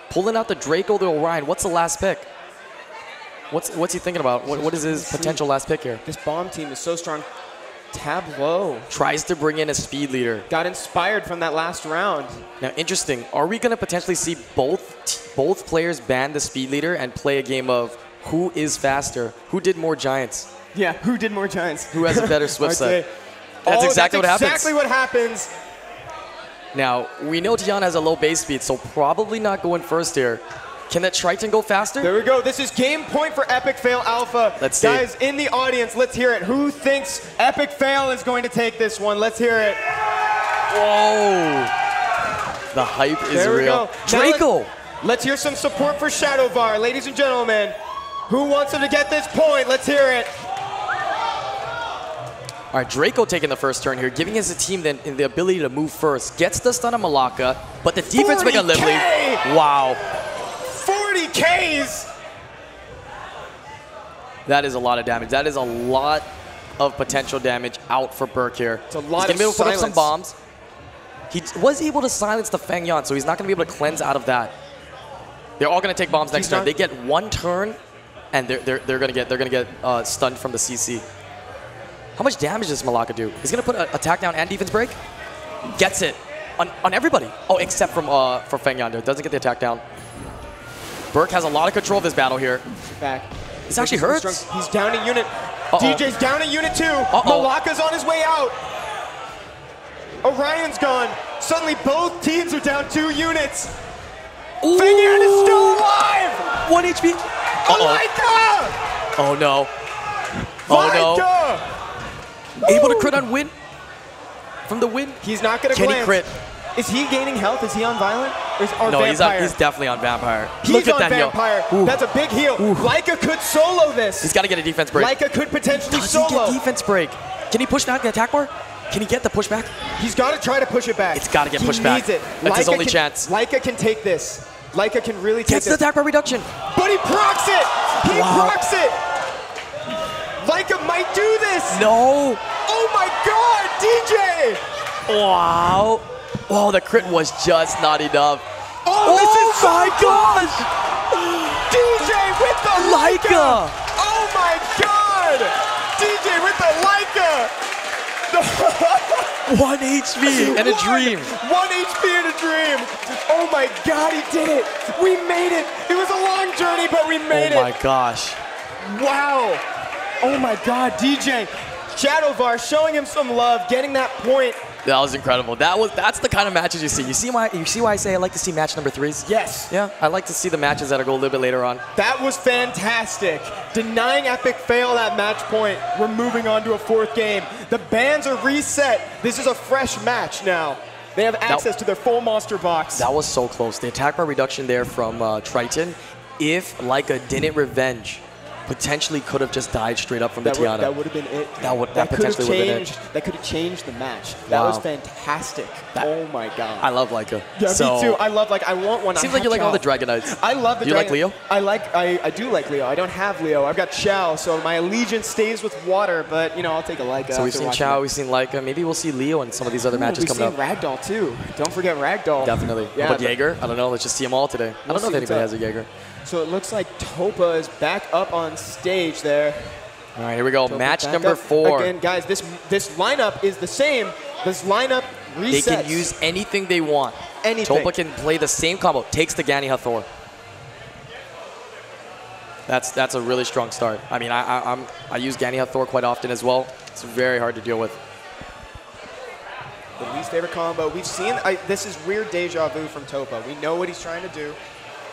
Pulling out the Draco, the Orion. What's the last pick? What's he thinking about? What is his potential last pick here? This bomb team is so strong. Tableau. Tries to bring in a speed leader. Got inspired from that last round. Now, interesting. Are we going to potentially see both players ban the speed leader and play a game of who is faster? Who did more giants? Yeah, who did more giants? Who has a better Swift set? That's exactly what happens. Exactly what happens. Now, we know Tiana has a low base speed, so probably not going first here. Can that Triton go faster? There we go. This is game point for Epic Fail Alpha. Let's see. Guys, in the audience, let's hear it. Who thinks Epic Fail is going to take this one? Let's hear it. Whoa. The hype is There we real. go. Draco. Let's hear some support for Shadowvar. Ladies and gentlemen, who wants him to get this point? Let's hear it. All right, Draco taking the first turn here, giving his team the ability to move first. Gets the stun on Malaka, but the defense making Lively. Wow. 40 Ks! That is a lot of damage. That is a lot of potential damage out for Burke here. It's a lot He's going to be able to put up some silence. bombs. He was able to silence the Feng Yan, so he's not going to be able to cleanse out of that. They're all going to take bombs next turn. They get one turn, and they're going to get stunned from the CC. How much damage does Malaka do? He's going to put an attack down and defense break. Gets it on everybody. Oh, except for Feng Yan. Doesn't get the attack down. Burke has a lot of control of this battle here. Back. This actually hurts. He's down a unit. DJ's down a unit too. Malaka's on his way out. Orion's gone. Suddenly both teams are down 2 units. Feng Yan is still alive. 1 HP. Leica! Oh no. Oh no. Able to crit on Win. From the Win. He's not going to Can glance. he crit? Is he gaining health? Is he on Violent? Or No, Vampire? he's definitely on Vampire. He's Look at on that Vampire. heal. That's a big heal. Leica could solo this. He's got to get a defense break. Leica could potentially Does solo. he get defense break? Can he push back the attack bar? Can he get the pushback? He's got to try to push it back. It's got to get he pushed back. Needs it. That's his Leica only chance. Leica can take this. Leica can really take Gets this. the attack bar reduction. But he procs it. He procs it. Leica might do this. No. Oh my God, DJ. Wow. Oh, the crit was just not enough. Oh, this is my gosh. DJ with the Leica. Oh my God. DJ with the Leica. 1 HP and a dream. 1 HP and a dream. Oh my God, he did it. We made it. It was a long journey, but we made it. Oh my gosh. Wow. Oh my God, DJ. Shadowvar showing him some love, getting that point. That was incredible. That's the kind of matches you see. You see why I say I like to see match number 3s? Yes. Yeah, I like to see the matches that go a little bit later on. That was fantastic. Denying Epic Fail that match point. We're moving on to a 4th game. The bans are reset. This is a fresh match now. They have access to their full monster box. That was so close. The attack bar reduction there from Triton. If Leica didn't revenge, potentially could have just died straight up from the Tiana. That would have been it. That potentially would have been it. That could have changed the match. That was fantastic. Oh my God. I love Leica. Yeah, me too. I love I want one. Seems like you like all the Dragonites. I love the Do you like Leo? I do like Leo. I don't have Leo. I've got Xiao, so my allegiance stays with water, but you know, I'll take a Leica. So we've seen Xiao, we've seen Leica. Maybe we'll see Leo in some of these other matches coming up. We've seen Ragdoll too. Don't forget Ragdoll. Definitely. Yeah, But Jaeger? I don't know. Let's just see them all today. I don't know if anybody has a Jaeger. So it looks like Topa is back up on stage there. All right, here we go. Topa match back number up. 4. Again, guys, this lineup is the same. This lineup resets. They can use anything they want. Anything. Topa can play the same combo. Takes the Gani Hathor. That's a really strong start. I mean, I use Gani Hathor quite often as well. It's very hard to deal with. The least favorite combo. We've seen, this is weird deja vu from Topa. We know what he's trying to do.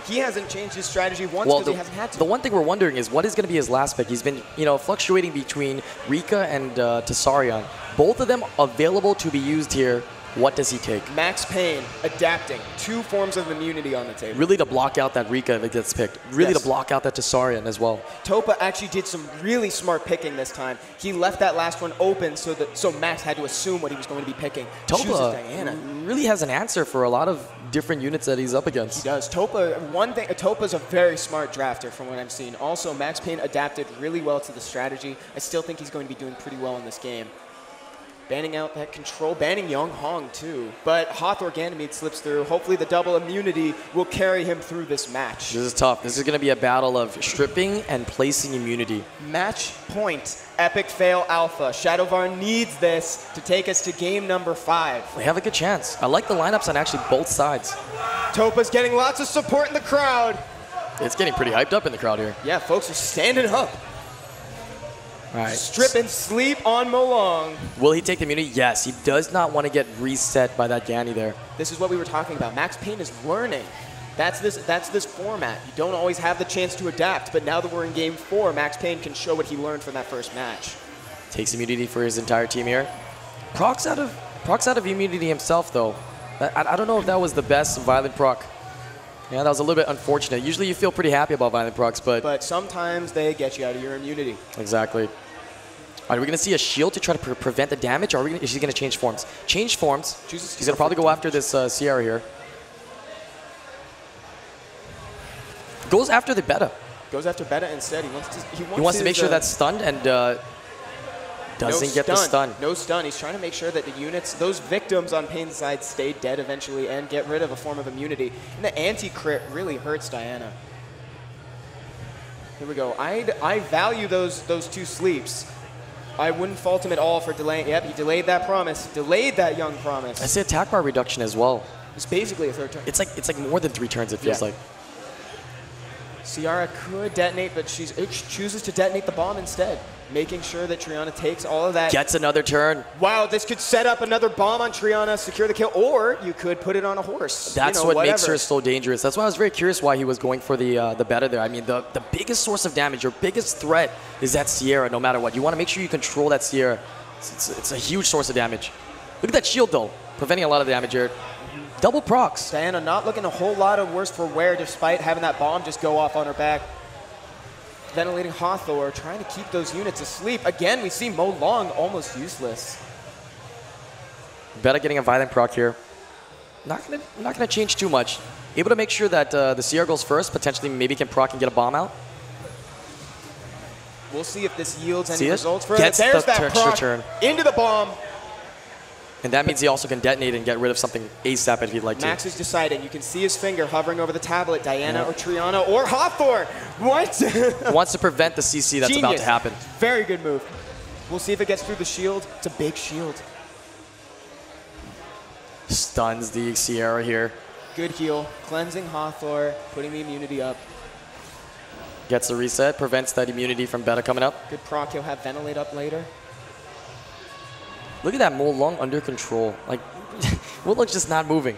He hasn't changed his strategy once because he hasn't had to. The one thing we're wondering is what is going to be his last pick. He's been, fluctuating between Rika and Tessarion. Both of them available to be used here What does he take? Max Payne adapting. 2 forms of immunity on the table. Really to block out that Rika if it gets picked. Really to block out that Tessarian as well. Topa actually did some really smart picking this time. He left that last one open so Max had to assume what he was going to be picking. Topa really has an answer for a lot of different units that he's up against. He does. Topa's a very smart drafter from what I'm seeing. Also, Max Payne adapted really well to the strategy. I still think he's going to be doing pretty well in this game. Banning out that control, banning Young Hong too. But Hathor Ganymede slips through. Hopefully the double immunity will carry him through this match. This is tough. This is going to be a battle of stripping and placing immunity. Match point, Epic Fail Alpha. Shadowvar needs this to take us to game number 5. They have a good chance. I like the lineups on actually both sides. Topa's getting lots of support in the crowd. It's getting pretty hyped up in the crowd here. Yeah, folks are standing up. All right. Strip and sleep on Molong. Will he take the immunity? Yes. He does not want to get reset by that Ganny there. This is what we were talking about. Max Payne is learning. That's this format. You don't always have the chance to adapt, but now that we're in game 4, Max Payne can show what he learned from that first match. Takes immunity for his entire team here. Procs out of immunity himself though. I don't know if that was the best Violent proc. Yeah, that was a little bit unfortunate. Usually you feel pretty happy about Violent procs, but sometimes they get you out of your immunity. Exactly. All right, we're going to see a shield to try to prevent the damage, or is he going to change forms? Change forms. He's going to probably go after this Sierra here. Goes after the Beta. Goes after Beta instead. He wants to make sure that's stunned and doesn't get the stun. No stun. He's trying to make sure that the units, those victims on Payne's side, stay dead eventually and get rid of a form of immunity. And the anti-crit really hurts Diana. Here we go. I value those 2 sleeps. I wouldn't fault him at all for delaying. Yep, he delayed that promise. Delayed that young promise. I say attack bar reduction as well. It's basically a 3rd turn. It's like more than 3 turns, it feels like. Ciara could detonate, but she chooses to detonate the bomb instead, making sure that Triana takes all of that. Gets another turn. Wow, this could set up another bomb on Triana, secure the kill, or you could put it on a horse. That's what makes her so dangerous. That's why I was very curious why he was going for the Beta there. I mean, the biggest source of damage, your biggest threat is that Sierra, no matter what. You want to make sure you control that Sierra. It's a huge source of damage. Look at that shield, though, preventing a lot of damage here. Double procs. Diana not looking a whole lot of worse for wear despite having that bomb just go off on her back. Ventilating Hathor, trying to keep those units asleep. Again, we see Mo Long almost useless. Beta getting a Violent proc here. Not gonna change too much. Able to make sure that the Sierra goes first, potentially maybe can proc and get a bomb out. We'll see if this yields any results for Gets There's the that proc turn. into the bomb. And that means he also can detonate and get rid of something ASAP if he'd like to. Max is deciding. You can see his finger hovering over the tablet. Diana or Triana or Hathor. What? Wants to prevent the CC that's about to happen. Very good move. We'll see if it gets through the shield. It's a big shield. Stuns the Sierra here. Good heal. Cleansing Hathor. Putting the immunity up. Gets the reset. Prevents that immunity from Beta coming up. Good proc. He'll have Ventilate up later. Look at that Mo Long under control. Like, Mo Long's just not moving.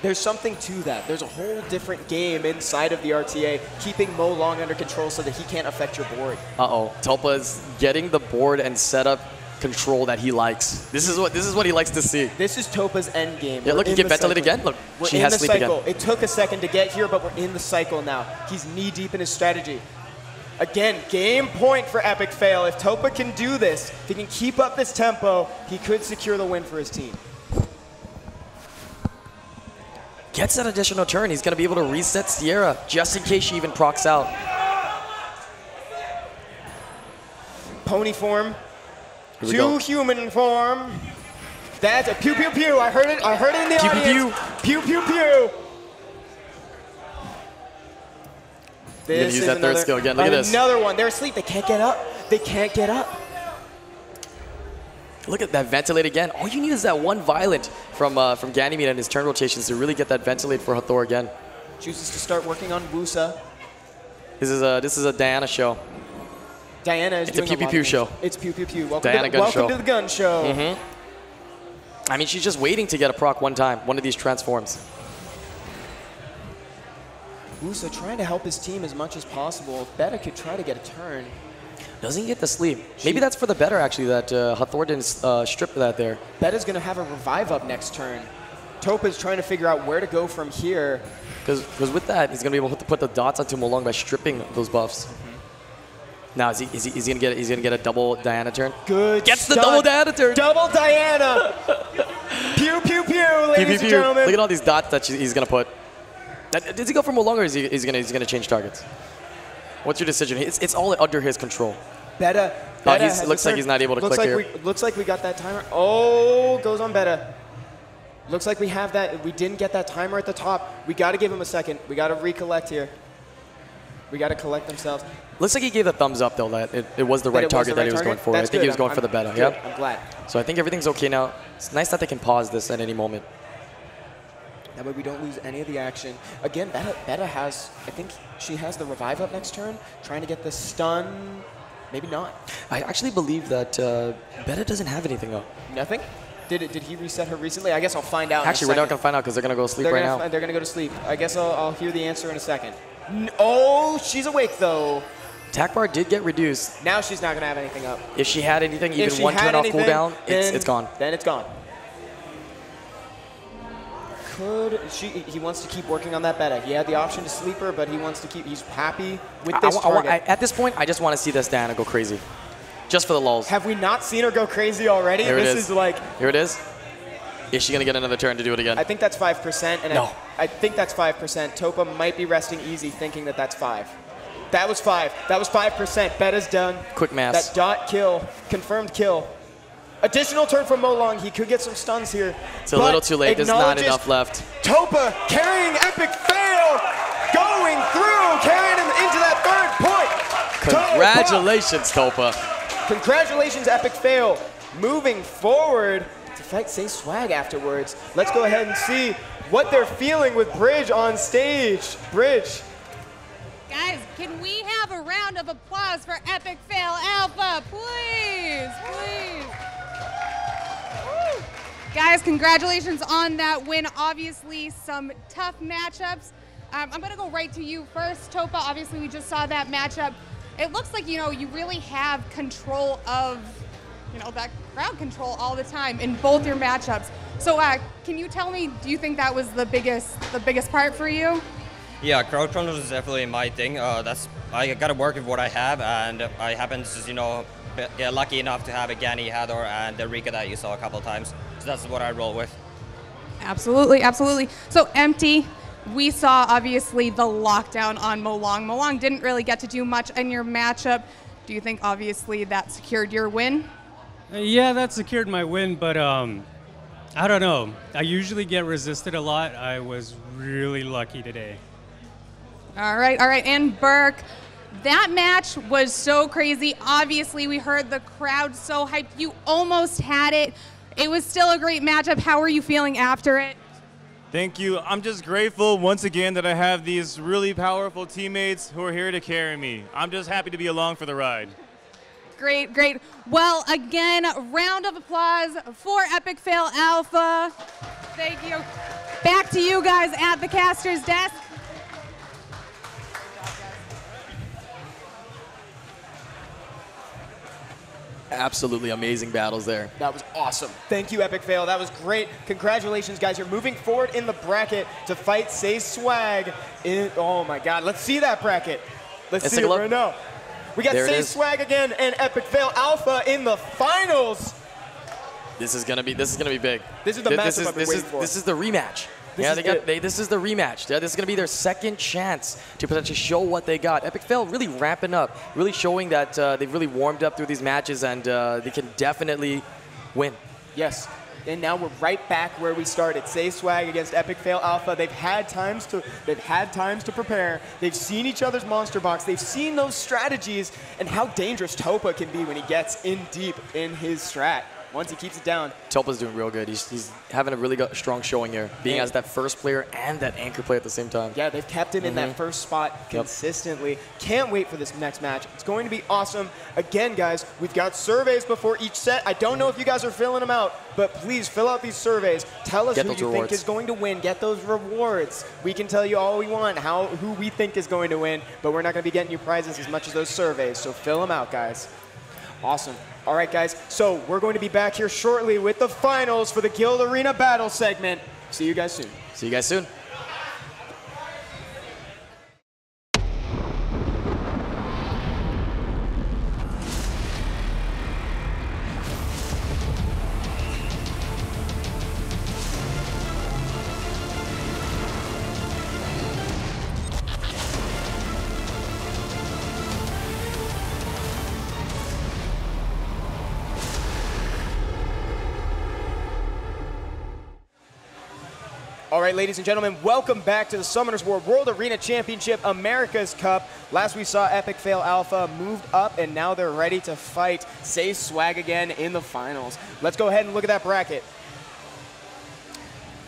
There's something to that. There's a whole different game inside of the RTA, keeping Mo Long under control so that he can't affect your board. Uh-oh. Topa's getting the board and setup control that he likes. This is what he likes to see. This is Topa's end game. Yeah, look, he can ventilate again. Look, she has sleep again. It took a second to get here, but we're in the cycle now. He's knee-deep in his strategy. Again, game point for Epic Fail. If Topa can do this, if he can keep up this tempo, he could secure the win for his team. Gets that additional turn. He's going to be able to reset Sierra just in case she even procs out. Pony form to human form. That's a pew pew pew. I heard it in the audience. Pew pew pew. He's going to use that third skill again. Look at this. Another one. They're asleep. They can't get up. They can't get up. Look at that ventilate again. All you need is that one Violent from Ganymede and his turn rotations to really get that ventilate for Hathor again. Chooses to start working on Wusa. This is a Diana show. Diana is doing a pew pew pew show. It's pew pew pew. Welcome Diana to the gun show. Mm-hmm. I mean, she's just waiting to get a proc one time, one of these transforms. Wusa trying to help his team as much as possible. If Beta could try to get a turn. Doesn't get the sleep. Maybe that's for the better, actually, that Hathor didn't strip that there. Betta's going to have a revive up next turn. Topa's trying to figure out where to go from here. Because with that, he's going to be able to put the dots onto Molong by stripping those buffs. Now, is he going to get a double Diana turn? Good Gets the double Diana turn. Double Diana. Pew, pew, pew, ladies and gentlemen. Look at all these dots that he's going to put. Does he go for Molong, or is he going to change targets? What's your decision? It's all under his control. Betta looks like he's not able to click here. Looks like we got that timer. Oh, goes on Betta. Looks like we have that. We didn't get that timer at the top. We got to give him a second. We got to recollect here. We got to collect themselves. Looks like he gave a thumbs up, though, that it was the right target that he was going for. I think he was going for the Betta. Yep. I'm glad. So I think everything's okay now. It's nice that they can pause this at any moment. That way we don't lose any of the action. Again, Betta has, I think she has the revive up next turn, trying to get the stun. Maybe not. I actually believe that Betta doesn't have anything up. Nothing? Did he reset her recently? I guess I'll find out. Actually, we're not going to find out because they're going to go sleep right now. They're going to go to sleep. I guess I'll hear the answer in a second. Oh, she's awake though. Attack bar did get reduced. Now she's not going to have anything up. If she had anything, even one turn off cooldown, it's gone. Then it's gone. He wants to keep working on that Betta. He had the option to sleep her, but he wants to keep, he's happy with this target. At this point, I just want to see this Diana go crazy. Just for the lulz. Have we not seen her go crazy already? Here this is like... Here it is. Is she going to get another turn to do it again? I think that's 5%. And no. I think that's 5%. Topa might be resting easy thinking that that's 5. That was 5. That was 5%. Betta's done. Quick mass. That dot kill. Confirmed kill. Additional turn from Molong. He could get some stuns here. It's a little too late. There's not enough left. Topa carrying Epic Fail. Going through. Carrying him into that 3rd point. Congratulations, Topa. Congratulations, Epic Fail. Moving forward to fight Say Swag afterwards. Let's go ahead and see what they're feeling with Bridge on stage. Bridge. Guys, can we have a round of applause for Epic Fail Alpha, please, please. Woo. Guys, congratulations on that win. Obviously, some tough matchups. I'm going to go right to you first, Topa. Obviously, we just saw that matchup. It looks like, you really have control of, that crowd control all the time in both your matchups. So can you tell me, do you think that was the biggest part for you? Yeah, crowd control is definitely my thing. I got to work with what I have, and I happen to just, get lucky enough to have a Gani, Hathor, and the Rika that you saw a couple of times. So that's what I roll with. Absolutely, absolutely. So Empty, we saw obviously the lockdown on Molong. Molong didn't really get to do much in your matchup. Do you think obviously that secured your win? Yeah, that secured my win, but I don't know. I usually get resisted a lot. I was really lucky today. All right, and Burke, that match was so crazy. Obviously, we heard the crowd so hyped. You almost had it. It was still a great matchup. How are you feeling after it? Thank you. I'm just grateful once again that I have these really powerful teammates who are here to carry me. I'm just happy to be along for the ride. Great, great. Well, again, round of applause for Epic Fail Alpha. Thank you. Back to you guys at the caster's desk. Absolutely amazing battles there. That was awesome. Thank you, Epic Fail. That was great. Congratulations, guys. You're moving forward in the bracket to fight Say Swag. Oh, my God. Let's see that bracket. Let's see it right now. We got Say Swag again and Epic Fail Alpha in the finals. This is gonna be big. This is the matchup I've been waiting for. This is the rematch. This is the rematch. This is going to be their second chance to potentially show what they got. Epic Fail really ramping up, really showing that they've really warmed up through these matches, and they can definitely win. Yes. And now we're right back where we started. Say Swag against Epic Fail Alpha. They've had times to prepare. They've seen each other's monster box. They've seen those strategies and how dangerous Topa can be when he gets in deep in his strat. once he keeps it down. Topa's doing real good. He's having a really strong showing here, being as that first player and that anchor player at the same time. Yeah, they've kept him in that first spot consistently. Can't wait for this next match. It's going to be awesome. Again, guys, we've got surveys before each set. I don't know if you guys are filling them out, but please fill out these surveys. Tell us who you think is going to win. Get those rewards. We can tell you all we want, who we think is going to win, but we're not going to be getting you prizes as much as those surveys, so fill them out, guys. Awesome. All right, guys, so we're going to be back here shortly with the finals for the Guild Arena Battle segment. See you guys soon. See you guys soon. All right, ladies and gentlemen, welcome back to the Summoners War World Arena Championship America's Cup. Last we saw Epic Fail Alpha moved up, and now they're ready to fight Say Swag again in the finals. Let's go ahead and look at that bracket.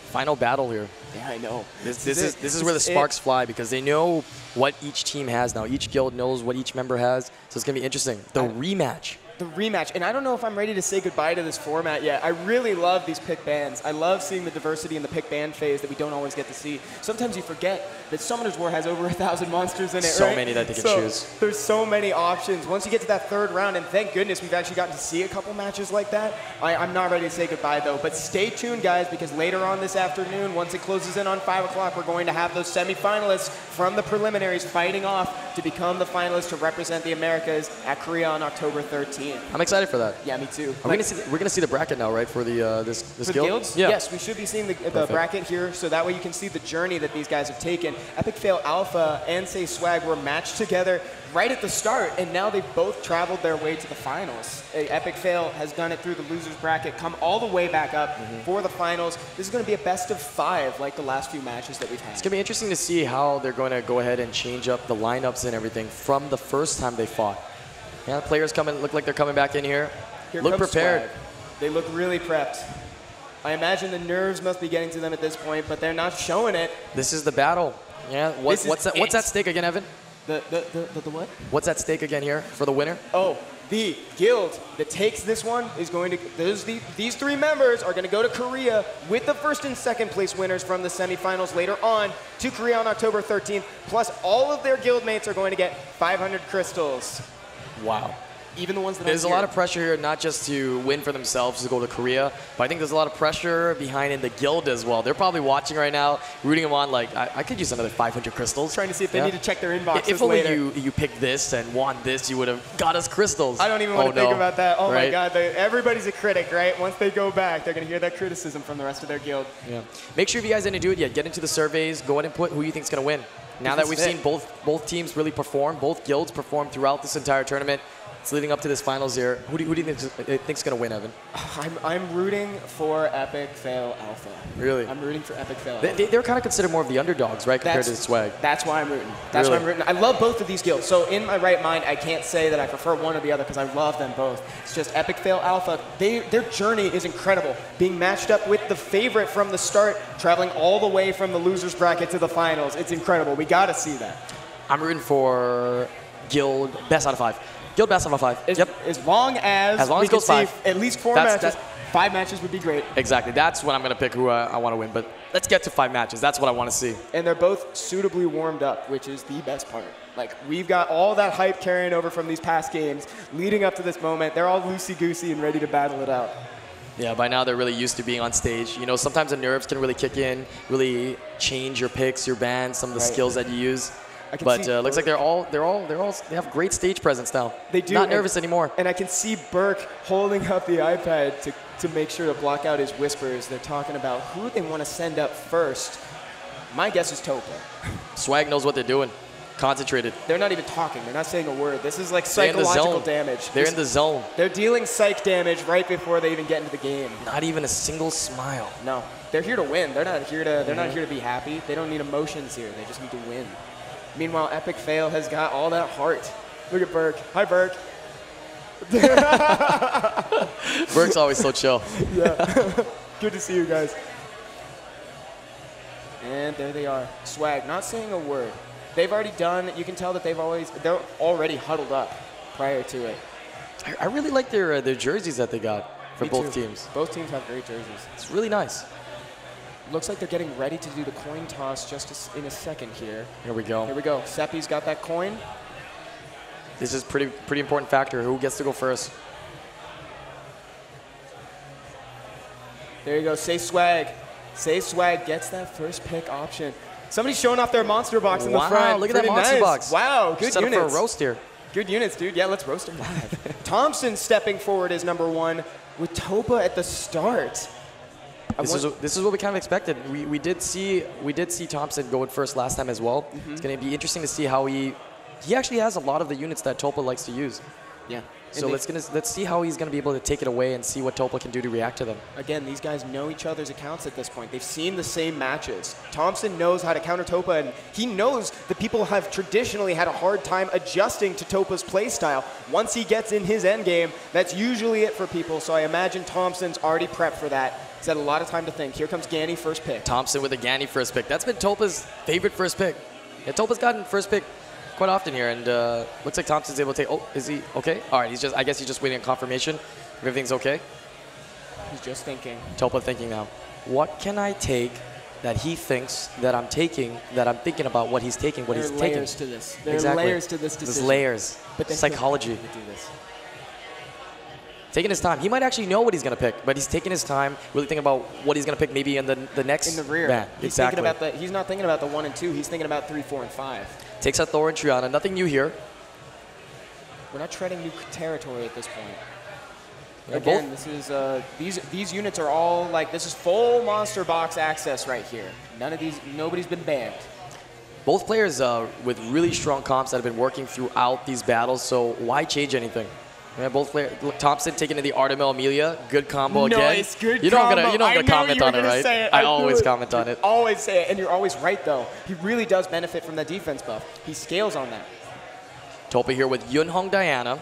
Final battle here. Yeah, I know. This is where the sparks fly, because they know what each team has now. Each guild knows what each member has, so it's going to be interesting. The rematch. The rematch, and I don't know if I'm ready to say goodbye to this format yet. I really love these pick bands. I love seeing the diversity in the pick band phase that we don't always get to see. Sometimes you forget that Summoners War has over 1,000 monsters in it, so right? many that they can choose. There's so many options. Once you get to that third round, and thank goodness we've actually gotten to see a couple matches like that, I'm not ready to say goodbye though, but stay tuned guys, because later on this afternoon, once it closes in on 5 o'clock, we're going to have those semifinalists from the preliminaries fighting off to become the finalists to represent the Americas at Korea on October 13th. I'm excited for that. Yeah, me too. We're gonna see the bracket now, right, for the this for guild? Guilds? Yeah. Yes, we should be seeing the bracket here, so that way you can see the journey that these guys have taken. Epic Fail Alpha and Say Swag were matched together right at the start, and now they've both traveled their way to the finals. Epic Fail has done it through the losers bracket, come all the way back up for the finals. This is going to be a best of 5 like the last few matches that we've had. It's going to be interesting to see how they're going to go ahead and change up the lineups and everything from the first time they fought. Yeah, the players look like they're coming back in here. Look prepared. Swag. They look really prepped. I imagine the nerves must be getting to them at this point, but they're not showing it. This is the battle. Yeah. What's at stake again, Evan? The what? What's at stake again here for the winner? Oh, the guild that takes this one is going to, these 3 members are going to go to Korea with the first and second place winners from the semifinals later on to Korea on October 13th. Plus, all of their guild mates are going to get 500 crystals. Wow. Even the ones that there's a lot of pressure here, not just to win for themselves to go to Korea, but I think there's a lot of pressure behind in the guild as well. They're probably watching right now, rooting them on like, I could use another 500 crystals. Trying to see if they need to check their inboxes if only later. you picked this and won this, you would have got us crystals. I don't even want to think about that. Oh right? my God, everybody's a critic, right? Once they go back, they're going to hear that criticism from the rest of their guild. Yeah. Make sure if you guys didn't do it yet, get into the surveys, go ahead and put who you think is going to win. Now that we've seen both teams really perform, both guilds perform throughout this entire tournament, it's leading up to this finals here. Who do you think is going to win, Evan? I'm rooting for Epic Fail Alpha. Really? I'm rooting for Epic Fail Alpha. They're kind of considered more of the underdogs, right, compared to Swag. That's why I'm rooting. That's why I'm rooting. I love both of these guilds. So in my right mind, I can't say that I prefer one or the other because I love them both. It's just Epic Fail Alpha. Their journey is incredible. Being matched up with the favorite from the start, traveling all the way from the losers bracket to the finals. It's incredible. We got to see that. I'm rooting for Guild best out of 5. Guild best out of 5. As long as it goes 5. At least 4 matches. 5 matches would be great. Exactly. That's when I'm going to pick who I want to win. But let's get to 5 matches. That's what I want to see. And they're both suitably warmed up, which is the best part. Like, we've got all that hype carrying over from these past games leading up to this moment. They're all loosey-goosey and ready to battle it out. Yeah, by now they're really used to being on stage. You know, sometimes the nerves can really kick in, really change your picks, your bands, some of the skills that you use. But looks like they have great stage presence now. They do. Not nervous anymore. And I can see Burke holding up the iPad to make sure to block out his whispers. They're talking about who they want to send up first. My guess is Topa. Swag knows what they're doing. Concentrated. They're not even talking. They're not saying a word. This is like psychological damage. They're in the zone. They're dealing psych damage right before they even get into the game. Not even a single smile. No. They're here to win. They're not here to. They're not here to be happy. They don't need emotions here. They just need to win. Meanwhile, Epic Fail has got all that heart. Look at Burke. Hi, Burke. Berg's always so chill. Yeah. Good to see you guys. And there they are. Swag, not saying a word. They've already done, you can tell that they're already huddled up prior to it. I really like their jerseys that they got for Me both too. teams. Both teams have great jerseys. It's really nice. Looks like they're getting ready to do the coin toss just in a second here. Here we go. Here we go. Seppi's got that coin. This is pretty important factor. Who gets to go first? There you go. Say Swag. Say Swag gets that first pick option. Somebody's showing off their monster box in the front. Wow, look at that Pretty monster nice. box. Wow, good Set up units. for a roast here. Good units, dude. Yeah, let's roast them live. Thompson stepping forward as number 1 with Topa at the start. This is what we kind of expected. We did see Thompson go in first last time as well. It's going to be interesting to see how he actually has a lot of the units that Topa likes to use. Yeah. So let's see how he's going to be able to take it away and see what Topa can do to react to them. Again, these guys know each other's accounts at this point. They've seen the same matches. Thompson knows how to counter Topa, and he knows that people have traditionally had a hard time adjusting to Topa's playstyle. Once he gets in his endgame, that's usually it for people, so I imagine Thompson's already prepped for that. He's had a lot of time to think. Here comes Ganny, first pick. Thompson with a Ganny first pick. That's been Topa's favorite first pick. Yeah, Topa's gotten first pick quite often here, and looks like Thompson's able to take. Oh, is he okay? All right, I guess he's just waiting on confirmation if everything's okay. He's just thinking. Topa thinking now. What can I take that he thinks that I'm taking, that I'm thinking about what he's taking, what he's taking? There are layers to this. There are layers to this decision. There's layers. But psychology. Do this. Taking his time. He might actually know what he's going to pick, but he's taking his time, really thinking about what he's going to pick maybe in the next. In the rear. Man, He's thinking about he's not thinking about the 1 and 2. He's thinking about 3, 4, and 5. Takes out Thor and Triana. Nothing new here. We're not treading new territory at this point. Yeah, Again, this is these units are all like, this is full monster box access right here. Nobody's been banned. Both players with really strong comps that have been working throughout these battles, so why change anything? Yeah, both players. Thompson taking in the Artemil Amelia, good combo again. Nice, good you know combo. I'm gonna comment on it, right? I always comment on it. Always say it, and you're always right though. He really does benefit from that defense buff. He scales on that. Topa here with Yunhong Diana.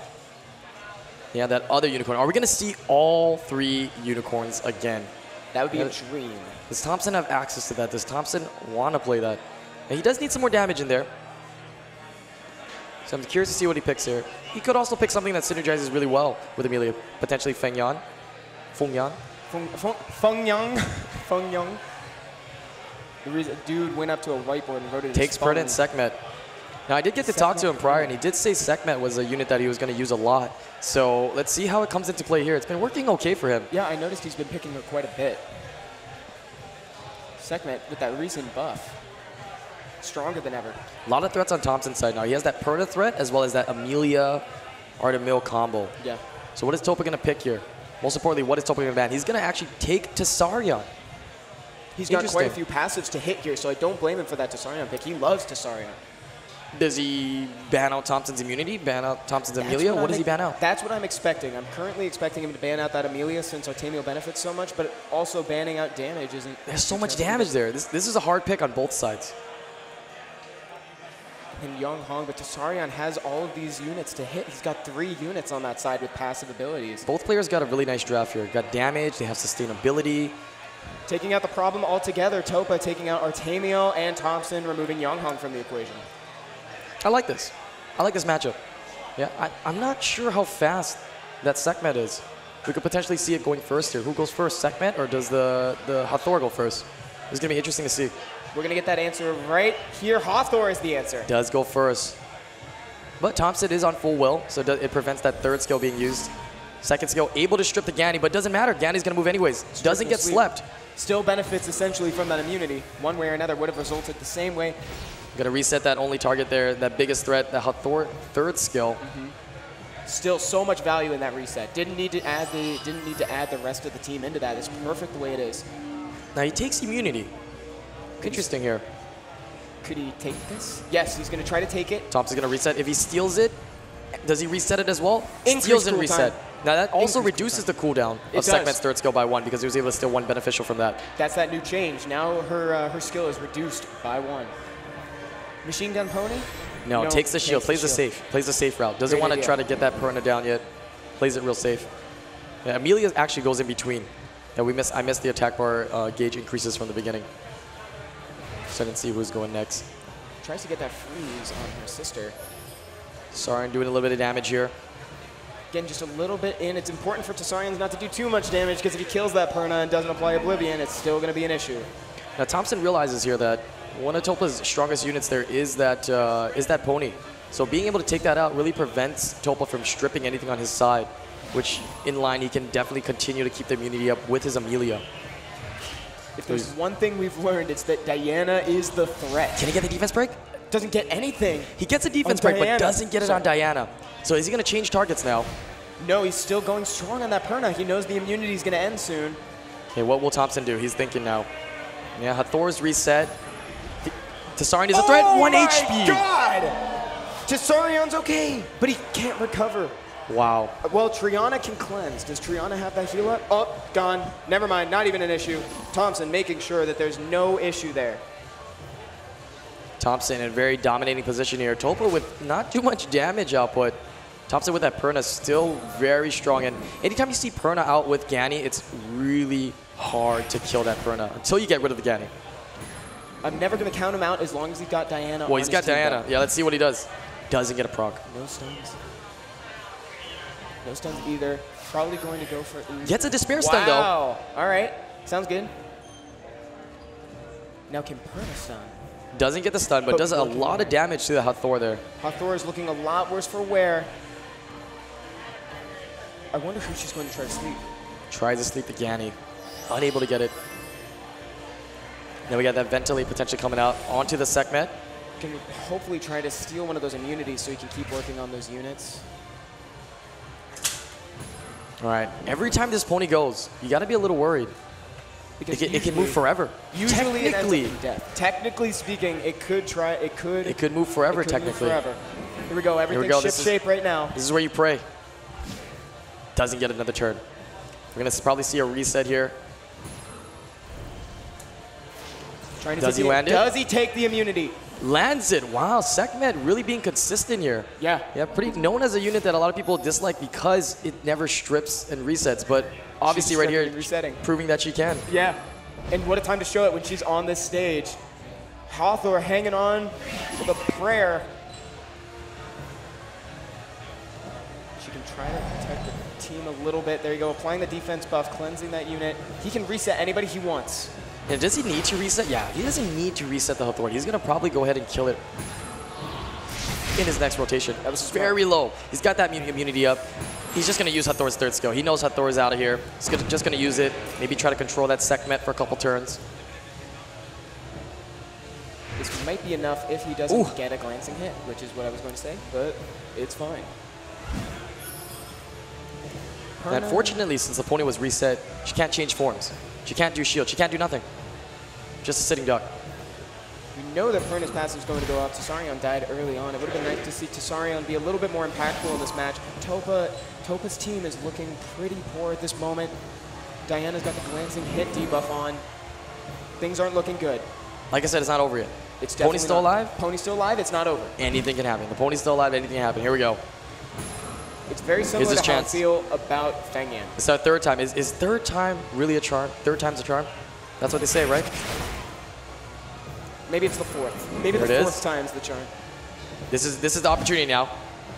Yeah, that other unicorn. Are we gonna see all 3 unicorns again? That would be a dream. Does Thompson have access to that? Does Thompson want to play that? And he does need some more damage in there. So I'm curious to see what he picks here. He could also pick something that synergizes really well with Amelia. Potentially Feng Yan. Feng Yan. Feng Yang. The dude went up to a whiteboard and wrote it in Takes Perda and Sekhmet. Now, I did get to talk to him prior, and he did say Sekhmet was a unit that he was going to use a lot. So let's see how it comes into play here. It's been working okay for him. Yeah, I noticed he's been picking her quite a bit. Sekhmet with that recent buff. Stronger than ever. A lot of threats on Thompson's side now. He has that Perda threat as well as that Amelia Artemil combo. Yeah. So what is Topa going to pick here? Most importantly, what is Topa going to ban? He's going to actually take Tessarion. He's got quite a few passives to hit here, so I don't blame him for that Tessarion pick. He loves Tessarion. Does he ban out Thompson's immunity? Ban out Thompson's Amelia? What does he ban out? That's what I'm expecting. I'm currently expecting him to ban out that Amelia since Artemio benefits so much, but also banning out damage isn't... There's so much damage there. This is a hard pick on both sides. And Young Hong, but Tessarion has all of these units to hit. He's got 3 units on that side with passive abilities. Both players got a really nice draft here. Got damage, they have sustainability. Taking out the problem altogether, Topa taking out Artemio and Thompson, removing Young Hong from the equation. I like this. I like this matchup. Yeah, I'm not sure how fast that Sekhmet is. We could potentially see it going first here. Who goes first, Sekhmet, or does the Hathor go first? This is going to be interesting to see. We're going to get that answer right here. Hathor is the answer. Does go first. But Thompson is on full will, so it prevents that 3rd skill being used. 2nd skill, able to strip the Ganny, but doesn't matter. Ganny's going to move anyways. Doesn't get slept. Still benefits essentially from that immunity. One way or another would have resulted the same way. Going to reset that only target there, that biggest threat, the Hathor 3rd skill. Still so much value in that reset. Didn't need to add the rest of the team into that. It's perfect the way it is. Now he takes immunity. Interesting here. Could he take this? Yes, he's going to try to take it. Thompson's going to reset. If he steals it, does he reset it as well? Steals and reset. Now that also reduces the cooldown of Sekhmet's 3rd skill by 1 because he was able to steal 1 beneficial from that. That's that new change. Now her skill is reduced by 1. Machine Gun Pony? No, takes the shield, plays the safe route. Doesn't want to try to get that Perna down yet. plays it real safe. Yeah, Amelia actually goes in between. Yeah, I missed the attack bar gauge increases from the beginning. So I didn't see who was going next. Tries to get that freeze on her sister. Tsarion doing a little bit of damage here. Again, just a little bit in. It's important for Tsarion not to do too much damage, because if he kills that Perna and doesn't apply Oblivion, it's still going to be an issue. Now Thompson realizes here that one of Topa's strongest units there is that pony. So being able to take that out really prevents Topa from stripping anything on his side, which in line he can definitely continue to keep the immunity up with his Amelia. If there's one thing we've learned, it's that Diana is the threat. Can he get the defense break? Doesn't get anything. He gets a defense break, but doesn't get it on Diana. So is he going to change targets now? No, he's still going strong on that Perna. He knows the immunity is going to end soon. Okay, what will Thompson do? He's thinking now. Yeah, Hathor's reset. Tsarion is a threat. 1 HP. Oh my God! Tsarion's okay, but he can't recover. Wow. Well, Triana can cleanse. Does Triana have that heal up? Oh, gone. Never mind. Not even an issue. Thompson making sure that there's no issue there. Thompson in a very dominating position here. Topa with not too much damage output. Thompson with that Perna still very strong. And anytime you see Perna out with Ganny, it's really hard to kill that Perna until you get rid of the Ganny. I'm never going to count him out as long as he's got Diana. Well, he's got Diana. Yeah, let's see what he does. Doesn't get a proc. No stuns. No stuns either. Probably going to go for... Gets a despair stun, though. Wow. All right. Sounds good. Now can Perna stun. Doesn't get the stun, but does a lot of damage to the Hathor there. Hathor is looking a lot worse for wear. I wonder who she's going to try to sleep. Tries to sleep the Ganny. Unable to get it. Then we got that Ventilate potentially coming out onto the Sekhmet. Can hopefully try to steal one of those immunities so he can keep working on those units. All right. Every time this pony goes, you got to be a little worried. Because it can move forever. Usually it ends up in death. Technically speaking, it could move forever, technically. Move forever. Here we go. Everything's ship-shape right now. This is where you pray. Doesn't get another turn. We're going to probably see a reset here. Does he land it? Does he take the immunity? Lands it. Wow, Sekhmet really being consistent here. Yeah. Yeah, pretty known as a unit that a lot of people dislike because it never strips and resets, but obviously right here, proving that she can. Yeah, and what a time to show it when she's on this stage. Hathor hanging on with a prayer. She can try to protect the team a little bit. There you go, applying the defense buff, cleansing that unit. He can reset anybody he wants. And does he need to reset? Yeah, he doesn't need to reset the Hathor. He's going to probably go ahead and kill it in his next rotation. That was very low. He's got that immunity up. He's just going to use Hathor's third skill. He knows Hathor's out of here. He's just going to use it. Maybe try to control that Sekhmet for a couple turns. This might be enough if he doesn't get a glancing hit, which is what I was going to say, but it's fine. Unfortunately, since the pony was reset, she can't change forms. She can't do shield. She can't do nothing. Just a sitting duck. We know that Perna's passive is going to go up. Tsarion died early on. It would have been nice to see Tsarion be a little bit more impactful in this match. Topa's team is looking pretty poor at this moment. Diana's got the glancing hit debuff on. Things aren't looking good. Like I said, it's not over yet. It's definitely Pony's still alive? Pony's still alive. It's not over. Anything can happen. The pony's still alive. Anything can happen. Here we go. It's very similar to how I feel about Feng Yan. It's our third time. Is third time really a charm? Third time's a charm? That's what they say, right? Maybe it's the fourth. Maybe the fourth time's the charm. This is the opportunity now.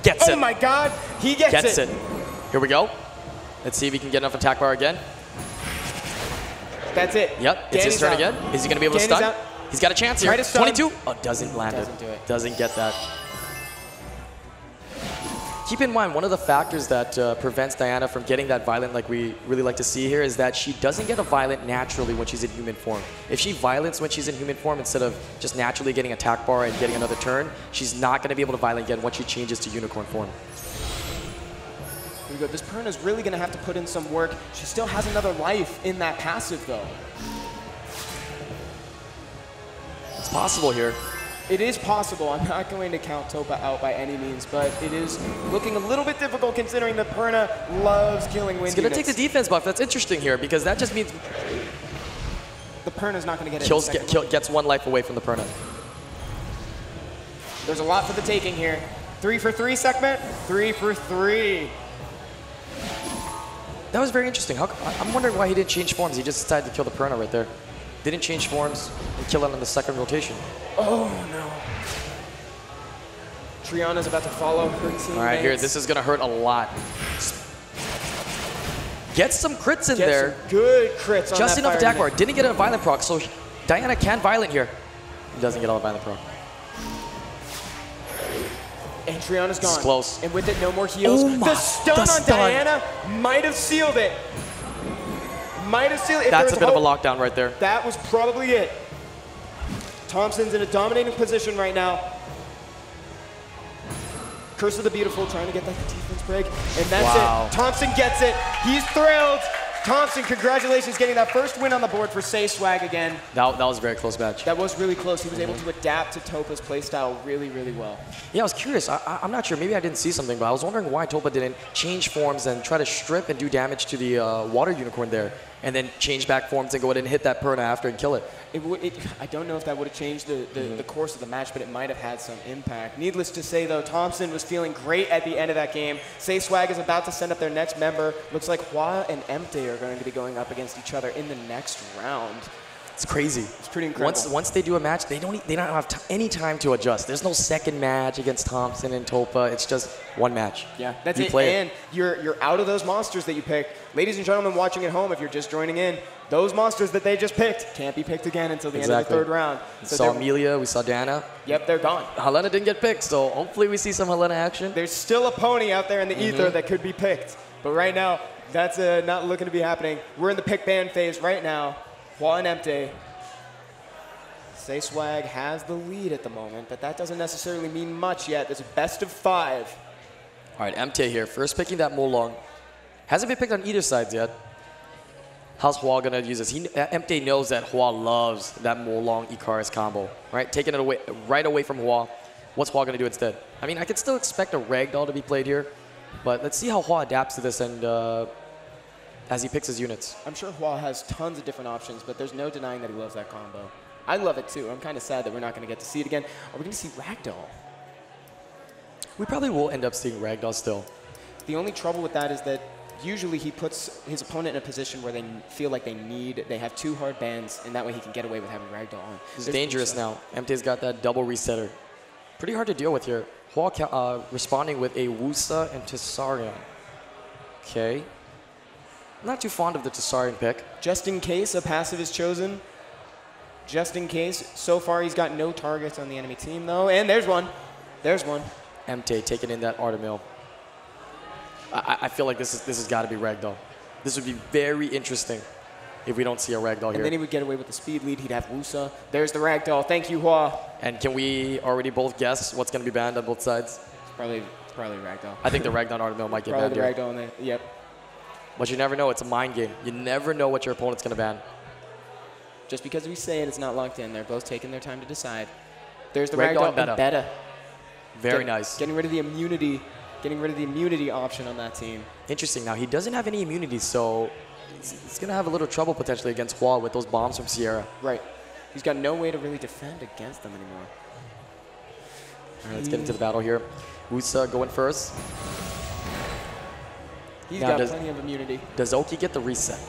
Gets it. Oh my God, he gets it. Here we go. Let's see if he can get enough attack bar again. That's it. Yep, it's his turn again. Is he going to be able to stun? Out. He's got a chance here. 22. Oh, doesn't land Doesn't do it. Doesn't get that. Keep in mind, one of the factors that prevents Diana from getting that violent like we really like to see here is that she doesn't get a violent naturally when she's in human form. If she violence when she's in human form instead of just naturally getting attack bar and getting another turn, she's not going to be able to violent again once she changes to unicorn form. Here we go. This Perna's really going to have to put in some work. She still has another life in that passive, though. It's possible here. It is possible. I'm not going to count Topa out by any means, but it is looking a little bit difficult considering that Perna loves killing wind He's going to take the defense buff. That's interesting here because that just means the Perna's not going to get it. Gets one life away from the Perna. There's a lot for the taking here. 3 for 3, Sekhmet. 3 for 3. That was very interesting. I'm wondering why he didn't change forms. He just decided to kill the Perna right there. Didn't change forms and kill it on the second rotation. Oh, no. Triana's about to follow her teammates. All right, here, this is going to hurt a lot. Gets some crits in there. Some good crits on just that enough fire attack unit. bar. Didn't get a violent proc, so Diana can violent here. He doesn't get all the violent proc. And Triana's gone. It's close. And with it, no more heals. Oh the stun on Diana might have sealed it. Might have sealed it. That's a bit of a lockdown right there. That was probably it. Thompson's in a dominating position right now. Curse of the Beautiful trying to get that defense break. And that's it. Thompson gets it. He's thrilled. Thompson, congratulations, getting that first win on the board for Say Swag again. That was a very close match. That was really close. He was able to adapt to Topa's playstyle really, really well. Yeah, I was curious. I'm not sure. Maybe I didn't see something, but I was wondering why Topa didn't change forms and try to strip and do damage to the water unicorn there, and then change back forms and go ahead and hit that Perna after and kill it. I don't know if that would have changed the course of the match, but it might have had some impact. Needless to say, though, Thompson was feeling great at the end of that game. Say Swag is about to send up their next member. Looks like Hua and Empty are going to be going up against each other in the next round. It's crazy. It's pretty incredible. Once they do a match, they don't have any time to adjust. There's no second match against Thompson and Topa. It's just one match. Yeah, that's it. Play And you're out of those monsters that you picked. Ladies and gentlemen watching at home, if you're just joining in, those monsters that they just picked can't be picked again until the end of the third round. We saw Amelia, we saw Dana. Yep, they're gone. Helena didn't get picked, so hopefully we see some Helena action. There's still a pony out there in the ether that could be picked. But right now, that's not looking to be happening. We're in the pick ban phase right now. Hua and Empty. Say Swag has the lead at the moment, but that doesn't necessarily mean much yet. There's a best of 5. All right, MT here, first picking that Molong. Hasn't been picked on either side yet. How's Hua gonna use this? MT knows that Hua loves that Molong Icarus combo, right? Taking it away right away from Hua. What's Hua gonna do instead? I mean, I could still expect a Ragdoll to be played here, but let's see how Hua adapts to this and as he picks his units. I'm sure Hua has tons of different options, but there's no denying that he loves that combo. I love it too. I'm kind of sad that we're not going to get to see it again. Are we going to see Ragdoll? We probably will end up seeing Ragdoll still. The only trouble with that is that usually he puts his opponent in a position where they feel like they have 2 hard bans, and that way he can get away with having Ragdoll on. It's dangerous now. MT's got that double resetter. Pretty hard to deal with here. Hua responding with a Wusa and Tessarion. Okay. Not too fond of the Tessarion pick. Just in case a passive is chosen. Just in case. So far, he's got no targets on the enemy team, though. And there's one. There's one. MT taking in that Artemil. I feel like this has got to be Ragdoll. This would be very interesting if we don't see a Ragdoll here. And then he would get away with the speed lead. He'd have Wusa. There's the Ragdoll. Thank you, Hua. And can we already both guess what's going to be banned on both sides? Probably Ragdoll. I think the Ragdoll Artemil might get banned here. Probably the Ragdoll in there. Yep. But you never know. It's a mind game. You never know what your opponent's going to ban. Just because we say it, it's not locked in. They're both taking their time to decide. There's the Ragdoll and Beta. Very nice. Getting rid of the immunity. Getting rid of the immunity option on that team. Interesting. Now, he doesn't have any immunity, so he's going to have a little trouble potentially against Hua with those bombs from Sierra. Right. He's got no way to really defend against them anymore. All right, let's get into the battle here. Wusa going first. He's got plenty of immunity. Does Oki get the reset?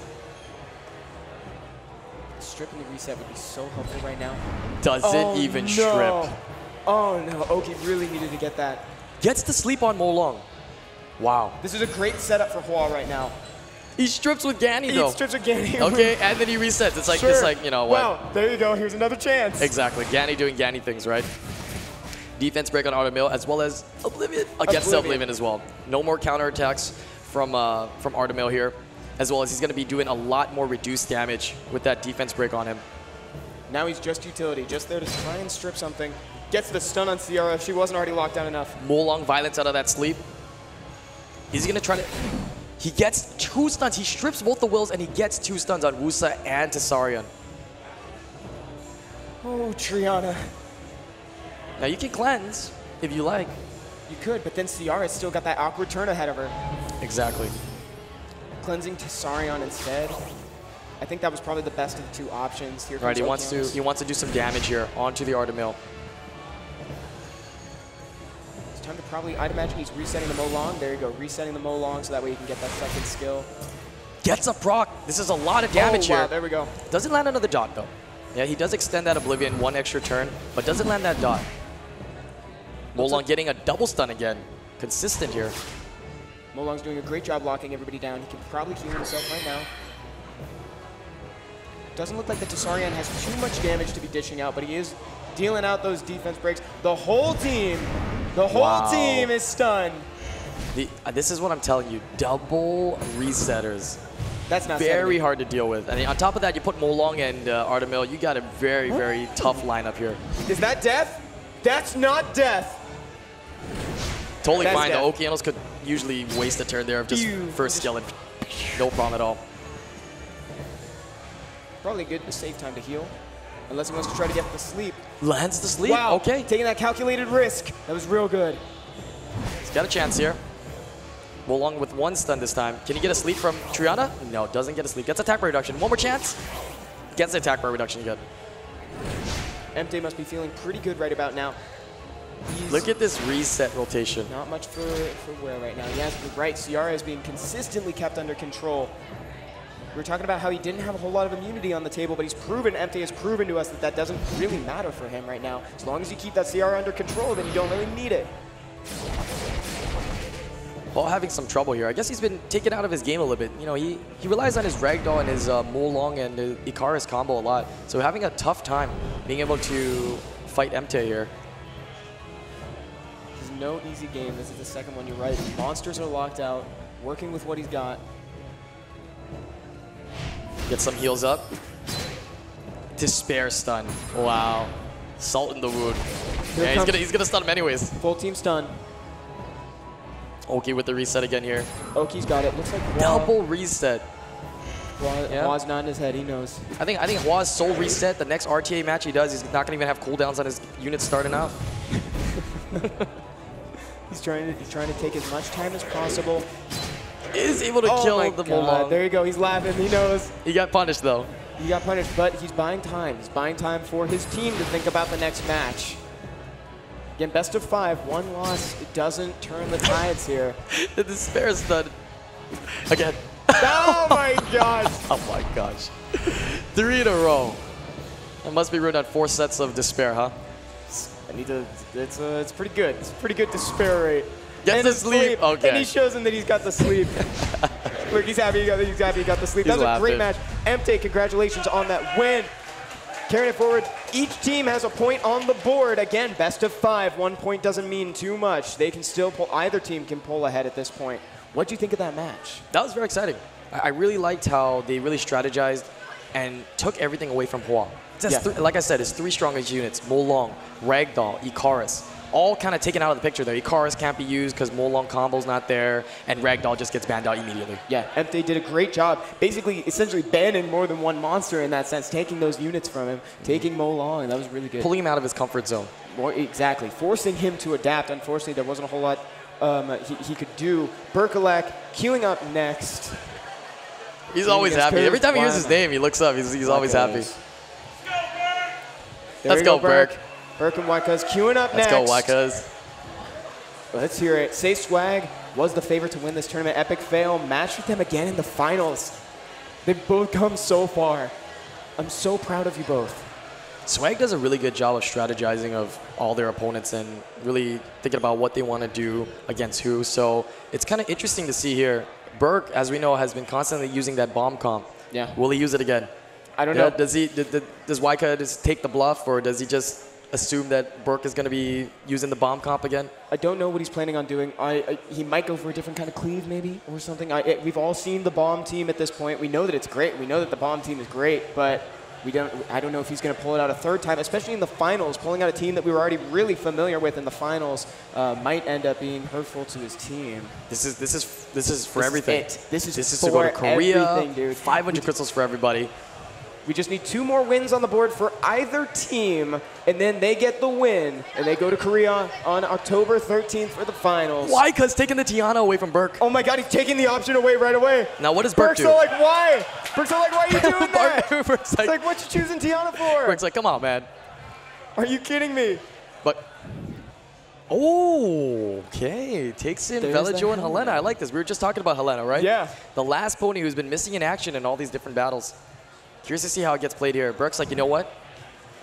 Stripping the reset would be so helpful right now. Doesn't even strip. Oh no, Oki really needed to get that. Gets to sleep on Molong. Wow. This is a great setup for Hua right now. He strips with Ganny though. He strips with Ganny. Okay, and then he resets. It's like, it's like, you know what? Wow, there you go. Here's another chance. Exactly. Ganny doing Ganny things, right? Defense break on Artemil as well as Oblivion against Oblivion as well. No more counterattacks from Artemil here, as well as he's going to be doing a lot more reduced damage with that defense break on him. Now he's just utility, just there to try and strip something. Gets the stun on Sierra if she wasn't already locked down enough. Molong violence out of that sleep. He's going to try to... He gets 2 stuns. He strips both the wills and he gets 2 stuns on Wusa and Tessarion. Oh, Triana. Now you can cleanse if you like. You could, but then Sierra's still got that awkward turn ahead of her. Exactly. Cleansing Tessarion instead. I think that was probably the best of the 2 options. Here right, he wants to do some damage here onto the Artemil. It's time to probably, I'd imagine he's resetting the Molong. There you go, resetting the Molong so that way he can get that second skill. Gets a proc. This is a lot of damage here. Wow, there we go. Doesn't land another dot, though. Yeah, he does extend that Oblivion one extra turn, but doesn't land that dot. Molong getting a double stun again. Consistent here. Molong's doing a great job locking everybody down. He can probably heal himself right now. Doesn't look like the Tsarian has too much damage to be dishing out, but he is dealing out those defense breaks. The whole team is stunned. This is what I'm telling you. Double resetters. That's not very hard to deal with. And on top of that, you put Molong and Artemil. You got a very, very tough lineup here. Is that death? That's not death. Totally That's fine. death. The Okeanos could usually waste a turn there of just first skill and no problem at all. Probably good, a safe time to heal. Unless he wants to try to get the sleep. Lands the sleep? Wow, okay. Taking that calculated risk. That was real good. He's got a chance here. Molong with one stun this time. Can he get a sleep from Triana? No, doesn't get a sleep. Gets attack bar reduction. One more chance. Gets the attack bar reduction again. MT must be feeling pretty good right about now. Look at this reset rotation. Not much for Where right now. Yes, you're right. Ciara is being consistently kept under control. We were talking about how he didn't have a whole lot of immunity on the table, but he's proven, MT has proven to us that that doesn't really matter for him right now. As long as you keep that Ciara under control, then you don't really need it. Paul having some trouble here. I guess he's been taken out of his game a little bit. You know, he relies on his Ragdoll and his Molong and the Icarus combo a lot. So having a tough time being able to fight MT here. This is no easy game. This is the second one, you're right. Monsters are locked out, working with what he's got. Get some heals up. Despair stun. Wow. Salt in the wound. Yeah, he's gonna stun him anyways. Full team stun. Oki with the reset again here. Oki's got it. Looks like double reset. Hua's nodding his head. He knows. I think Hua's soul reset. The next RTA match he does, he's not gonna even have cooldowns on his units starting off. He's trying to take as much time as possible. Is able to kill the Molong. There you go. He's laughing. He knows. He got punished though. He got punished, but he's buying time. He's buying time for his team to think about the next match. Again, best of 5, one loss. It doesn't turn the tides here. The despair stun. Again. Oh my gosh. Oh my gosh. 3 in a row. It must be ruined on 4 sets of despair, huh? I need to. It's pretty good. It's pretty good despair rate. Gets the sleep. Okay. And he shows him that he's got the sleep. Look, he's happy. He's happy. He got the sleep. That was a great match. MT, congratulations on that win. Carrying it forward, each team has a point on the board. Again, best of 5. 1 point doesn't mean too much. They can still pull. Either team can pull ahead at this point. What do you think of that match? That was very exciting. I really liked how they really strategized and took everything away from Hua. Like I said, his 3 strongest units: Molong, Ragdoll, Icarus. All kind of taken out of the picture there. Icarus can't be used because Molong combo's not there, and Ragdoll just gets banned out immediately. Yeah, MT did a great job, basically, essentially banning more than one monster in that sense, taking those units from him, taking Molong, and that was really good. Pulling him out of his comfort zone. Exactly, forcing him to adapt. Unfortunately, there wasn't a whole lot he could do. Berkelek queuing up next. He's always happy. Every time he hears his name, he looks up. He's always happy. Let's go, Burke. Burke and Waika's queuing up next. Let's go, Waikas. Let's hear it. Say Swag was the favorite to win this tournament. Epic fail. Matched with them again in the finals. They've both come so far. I'm so proud of you both. Swag does a really good job of strategizing of all their opponents and really thinking about what they want to do against who. So it's kind of interesting to see here. Burke, as we know, has been constantly using that bomb comp. Yeah. Will he use it again? I don't know. Does Waika just take the bluff, or does he just assume that Burke is going to be using the bomb comp again? I don't know what he's planning on doing. He might go for a different kind of cleave maybe or something. We've all seen the bomb team at this point. We know that it's great. We know that the bomb team is great, but I don't know if he's going to pull it out a third time, especially in the finals. Pulling out a team that we were already really familiar with in the finals might end up being hurtful to his team. This is for everything. This is to go to Korea. Dude. 500 crystals for everybody. We just need 2 more wins on the board for either team, and then they get the win, and they go to Korea on October 13th for the finals. Why? Because taking the Tiana away from Burke. Oh my God, he's taking the option away right away. Now what does Burke do? Burke's all like, why? Burke's all like, why are you doing that? Burke's it's like, what you choosing Tiana for? Burke's like, come on, man. Are you kidding me? But Oh, okay. Takes in Velajo and Helena. I like this. We were just talking about Helena, right? Yeah. The last pony who's been missing in action in all these different battles. Curious to see how it gets played here. Burke's like, you know what?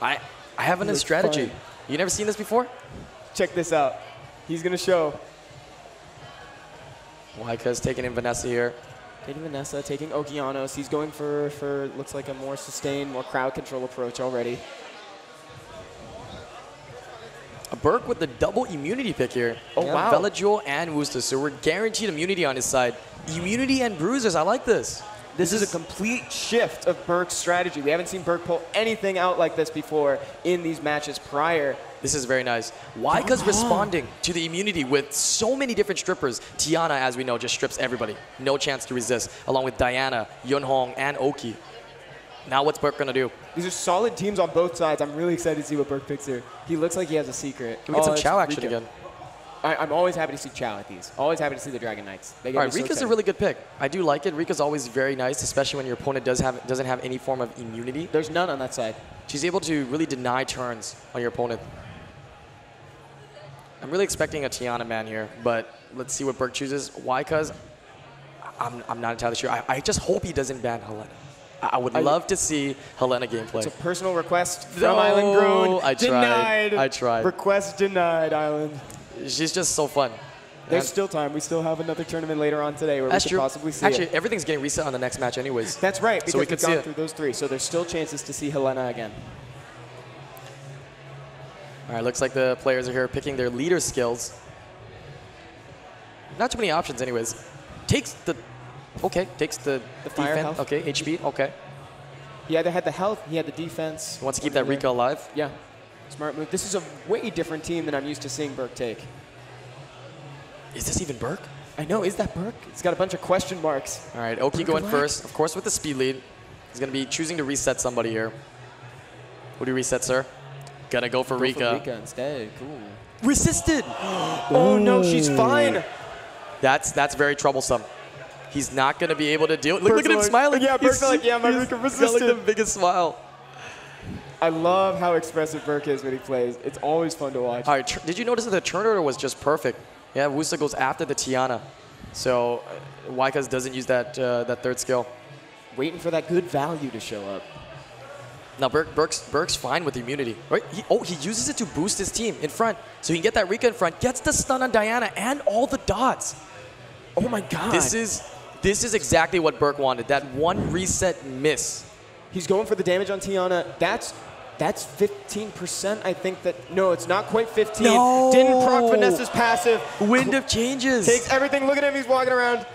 I have a strategy. Fun. You never seen this before? Check this out. He's going to show. Waika's taking in Vanessa here. Taking Vanessa, taking Okeanos. He's going for looks like a more sustained, more crowd control approach already. A Burke with the double immunity pick here. Oh, wow. Velajo and Wusta, so we're guaranteed immunity on his side. Immunity and bruisers, I like this. This is a complete shift of Burke's strategy. We haven't seen Burke pull anything out like this before in these matches prior. This is very nice. Waika's responding to the immunity with so many different strippers. Tiana, as we know, just strips everybody. No chance to resist, along with Diana, Yunhong, and Oki. Now what's Burke going to do? These are solid teams on both sides. I'm really excited to see what Burke picks here. He looks like he has a secret. Can we get some Chow action again? I'm always happy to see Chow at these. Always happy to see the Dragon Knights. All right, Rika's a really good pick. I do like it. Rika's always very nice, especially when your opponent doesn't have any form of immunity. There's none on that side. She's able to really deny turns on your opponent. I'm really expecting a Tiana man here, but let's see what Burke chooses. Why? Because I'm not entirely sure. I just hope he doesn't ban Helena. I would love to see Helena gameplay. It's a personal request from Island Grown. I tried. Denied. I tried. Request denied, Island. She's just so fun. There's still time. We still have another tournament later on today where we could possibly see Actually, everything's getting reset on the next match anyways. That's right, because so we we've gone through those three. So there's still chances to see Helena again. All right, looks like the players are here picking their leader skills. Not too many options anyways. Takes the fire health. Okay, HP, okay. He either had the health, he had the defense. Wants to keep that Rika alive? Yeah, smart move. This is a way different team than I'm used to seeing Burke take. Is this even Burke? I know, is that Burke? It's got a bunch of question marks. All right, Oki going first, of course with the speed lead. He's gonna be choosing to reset somebody here. Who do you reset, sir? Gonna go for Rika. Go for Rika instead, cool. Resisted! Oh no, she's fine. That's very troublesome. He's not going to be able to deal. Look at him smiling. Yeah, Burke's like, yeah, my Rika resisted. Got like the biggest smile. I love how expressive Burke is when he plays. It's always fun to watch. All right, did you notice that the turn order was just perfect? Yeah, Wusa goes after the Tiana. So Waikas doesn't use that third skill. Waiting for that good value to show up. Now Burke's fine with immunity, right? He uses it to boost his team in front. So he can get that Rika in front, gets the stun on Diana and all the dots. Oh my God. This is exactly what Burke wanted, that one reset miss. He's going for the damage on Tiana. That's 15%, I think that. No, it's not quite 15. No. Didn't proc Vanessa's passive. Wind of changes. Takes everything. Look at him. He's walking around.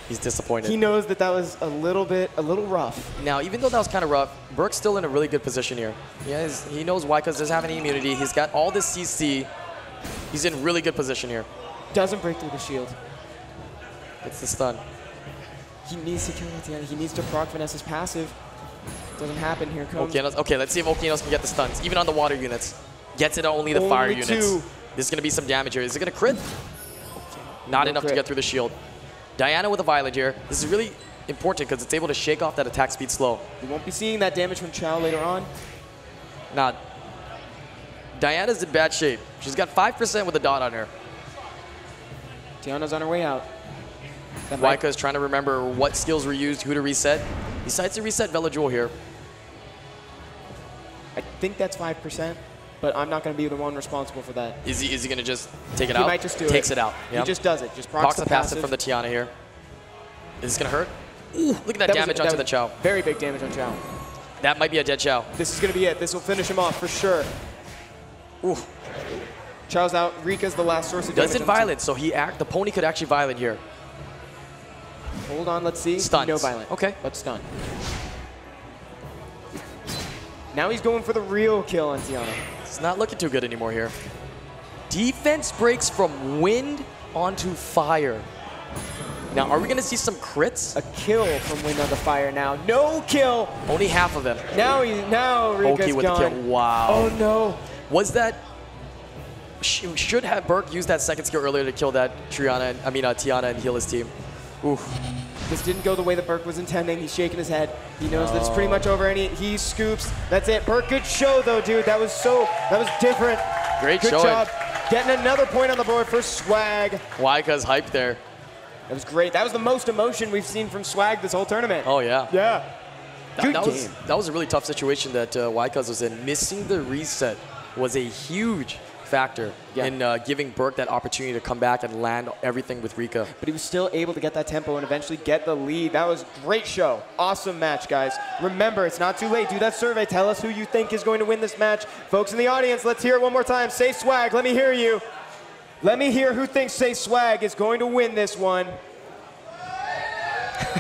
He's disappointed. He knows that was a little rough. Now, even though that was kind of rough, Burke's still in a really good position here. He knows why, because doesn't have any immunity. He's got all this CC. He's in really good position here. Doesn't break through the shield. It's the stun. He needs to kill Tiana. He needs to proc Vanessa's passive. Doesn't happen. Here comes. Okay, let's see if Okeanos can get the stuns, even on the water units. Gets it on only the fire units. This is going to be some damage here. Is it going to crit? Not enough to get through the shield. Diana with a Violet here. This is really important because it's able to shake off that attack speed slow. We won't be seeing that damage from Chow later on. Nah. Diana's in bad shape. She's got 5% with a dot on her. Tiana's on her way out. Waika is trying to remember what skills were used, who to reset. He decides to reset Velajo here. I think that's 5%, but I'm not going to be the one responsible for that. Is he going to just take it out? He might just do Takes it. it out. He just does it. Just procs the passive from the Tiana here. Is this going to hurt? Ooh, look at that damage onto the Chow. Very big damage on Chow. That might be a dead Chow. This is going to be it. This will finish him off for sure. Ooh. Chow's out. Rika's the last source of damage. Doesn't violent, so the pony could actually violent here. Hold on, let's see. Stuns. No violent. Okay. But stun. Now he's going for the real kill on Tiana. It's not looking too good anymore here. Defense breaks from wind onto fire. Now, are we going to see some crits? A kill from wind onto fire now. No kill. Only half of them. Now Rika's Oki with gone. the kill. Wow. Oh no. Was that? Should have Burke used that second skill earlier to kill that Tiana and heal his team. Oof. This didn't go the way that Burke was intending. He's shaking his head. He knows that it's pretty much over, and he scoops. That's it. Burke, good show though, dude. That was different. Great good showing. job. Getting another point on the board for Swag. Waika's hype there. That was great. That was the most emotion we've seen from Swag this whole tournament. Oh, yeah. Yeah. Good that game. was a really tough situation that Waika's was in. Missing the reset was a huge factor in giving Burke that opportunity to come back and land everything with Rika. But he was still able to get that tempo and eventually get the lead. That was a great show. Awesome match, guys. Remember, it's not too late. Do that survey. Tell us who you think is going to win this match. Folks in the audience, let's hear it one more time. Say Swag. Let me hear you. Let me hear who thinks Say Swag is going to win this one.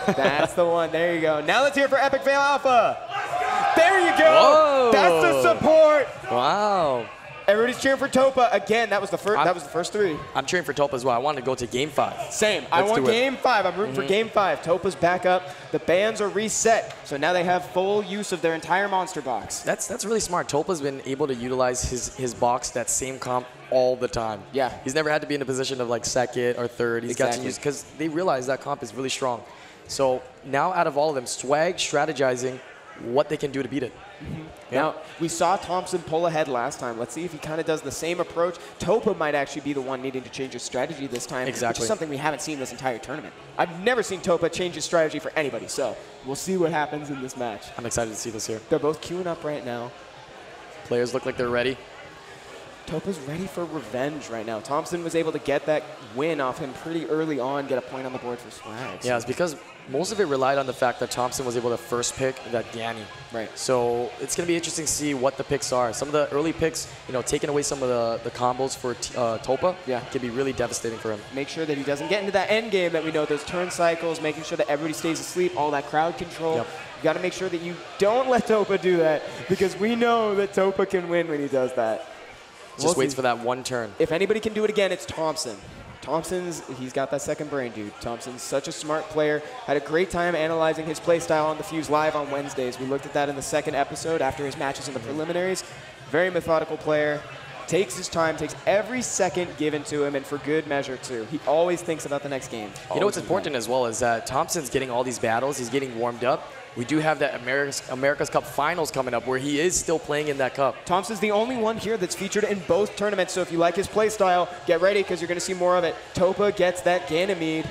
That's the one. There you go. Now let's hear it for Epic Fail Alpha. There you go. Whoa. That's the support. Wow. Everybody's cheering for Topa. Again, that was the first three. I'm cheering for Topa as well. I wanted to go to Game 5. Same. I want Game 5. I'm rooting for Game 5. Topa's back up. The bands are reset. So now they have full use of their entire monster box. That's really smart. Topa's been able to utilize his box, that same comp, all the time. Yeah. He's never had to be in a position of like second or third. He's got to use, because they realize that comp is really strong. So now out of all of them, Swag strategizing what they can do to beat it. Now, we saw Thompson pull ahead last time. Let's see if he kind of does the same approach. Topa might actually be the one needing to change his strategy this time, which is something we haven't seen this entire tournament. I've never seen Topa change his strategy for anybody, so we'll see what happens in this match. I'm excited to see this here. They're both queuing up right now. Players look like they're ready. Topa's ready for revenge right now. Thompson was able to get that win off him pretty early on, get a point on the board for Swag. Yeah, it's because most of it relied on the fact that Thompson was able to first pick that Danny. Right. So it's going to be interesting to see what the picks are. Some of the early picks, taking away some of the combos for Topa, can be really devastating for him. Make sure that he doesn't get into that end game that we know, those turn cycles, making sure that everybody stays asleep, all that crowd control. Yep. You got to make sure that you don't let Topa do that, because we know that Topa can win when he does that. Just waits for that one turn. If anybody can do it again, it's Thompson. He's got that second brain, dude. Thompson's such a smart player. Had a great time analyzing his play style on the Fuse Live on Wednesdays. We looked at that in the second episode after his matches in the preliminaries. Very methodical player. Takes his time, takes every second given to him, and for good measure, too. He always thinks about the next game. You know what's important as well is that Thompson's getting all these battles. He's getting warmed up. We do have that America's Cup Finals coming up where he is still playing in that cup. Thompson's the only one here that's featured in both tournaments, so if you like his play style, get ready because you're going to see more of it. Topa gets that Ganymede.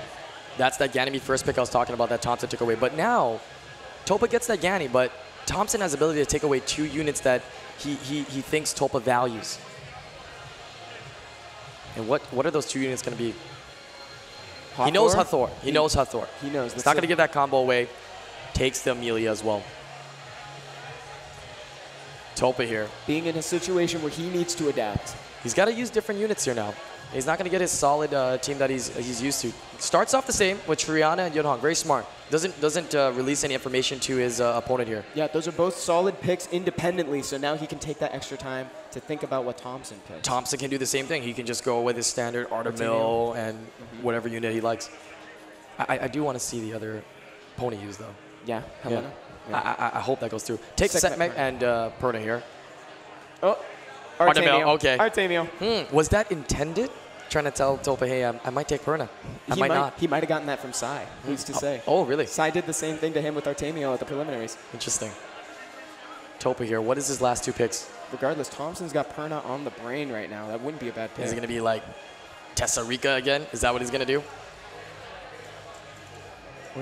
That's that Ganymede first pick I was talking about that Thompson took away. But now, Topa gets that Ganny, but Thompson has the ability to take away 2 units that he thinks Topa values. And what are those 2 units going to be? Hathor? He knows Hathor. He knows Hathor. He knows. He's not going to give that combo away. Takes the Amelia as well. Topa here. Being in a situation where he needs to adapt. He's got to use different units here now. He's not going to get his solid team that he's used to. Starts off the same with Triana and Yunhong. Very smart. Doesn't release any information to his opponent here. Yeah, those are both solid picks independently, so now he can take that extra time to think about what Thompson picks. Thompson can do the same thing. He can just go with his standard Artemil and whatever unit he likes. I do want to see the other pony use, though. Yeah, Helena. Yeah. I hope that goes through. Take Setmech and Perna here. Oh, Artemio. Okay. Artemio. Was that intended? Trying to tell Topa, hey, I might take Perna. I might not. He might have gotten that from Sai, who's to say. Oh, really? Sai did the same thing to him with Artemio at the preliminaries. Interesting. Topa here. What is his last 2 picks? Regardless, Thompson's got Perna on the brain right now. That wouldn't be a bad pick. Is it going to be like Tessarica again? Is that what he's going to do?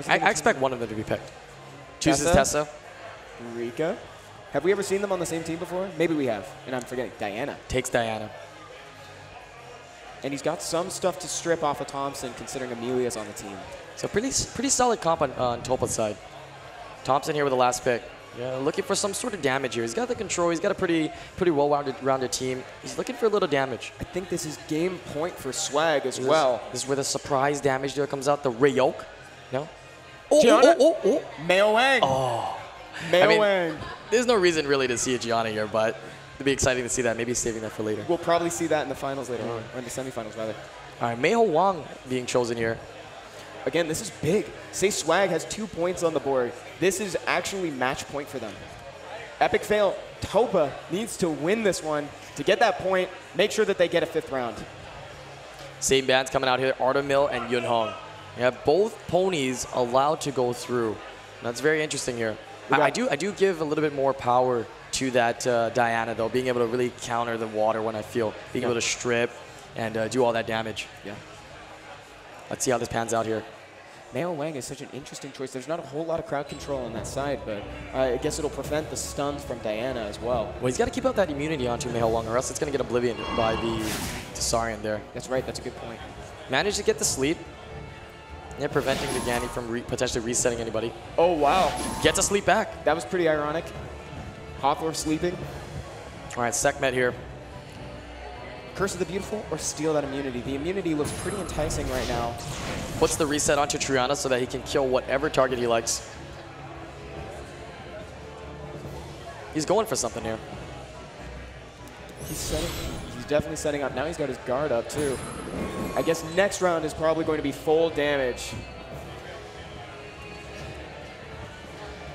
I expect one of them to be picked. Chooses Tessa. Rika. Have we ever seen them on the same team before? Maybe we have, and I'm forgetting. Diana. Takes Diana. And he's got some stuff to strip off of Thompson, considering Amelia's on the team. So pretty solid comp on Topa's side. Thompson here with the last pick. Yeah, looking for some sort of damage here. He's got the control. He's got a pretty well-rounded team. He's looking for a little damage. I think this is game point for Swag as well. This is where the surprise damage there comes out. The Ryok. No? Oh. Meo Wang. Oh. Meo Wang. There's no reason really to see a Gianna here, but it'd be exciting to see that. Maybe saving that for later. We'll probably see that in the finals later on, or in the semifinals rather. All right, Meiho Wang being chosen here. Again, this is big. Say Swag has 2 points on the board. This is actually match point for them. Epic fail. Topa needs to win this one to get that point, make sure that they get a 5th round. Same bands coming out here, Artemil and Yunhong. You have both ponies allowed to go through. That's very interesting here. I do give a little bit more power to that Diana, though, being able to really counter the water when I feel, being able to strip and do all that damage. Yeah. Let's see how this pans out here. Meo Wang is such an interesting choice. There's not a whole lot of crowd control on that side, but I guess it'll prevent the stuns from Diana as well. Well, he's got to keep out that immunity onto Meo Wang, or else it's going to get oblivion by the Tsarion there. That's right. That's a good point. Managed to get the sleep. Yeah, preventing the Ganny from potentially resetting anybody. Oh, wow. Gets a sleep back. That was pretty ironic. Hawthorne sleeping. All right, Sekhmet here. Curse of the Beautiful or steal that immunity? The immunity looks pretty enticing right now. Puts the reset onto Triana so that he can kill whatever target he likes. He's going for something here. He's definitely setting up. Now he's got his guard up too. I guess next round is probably going to be full damage.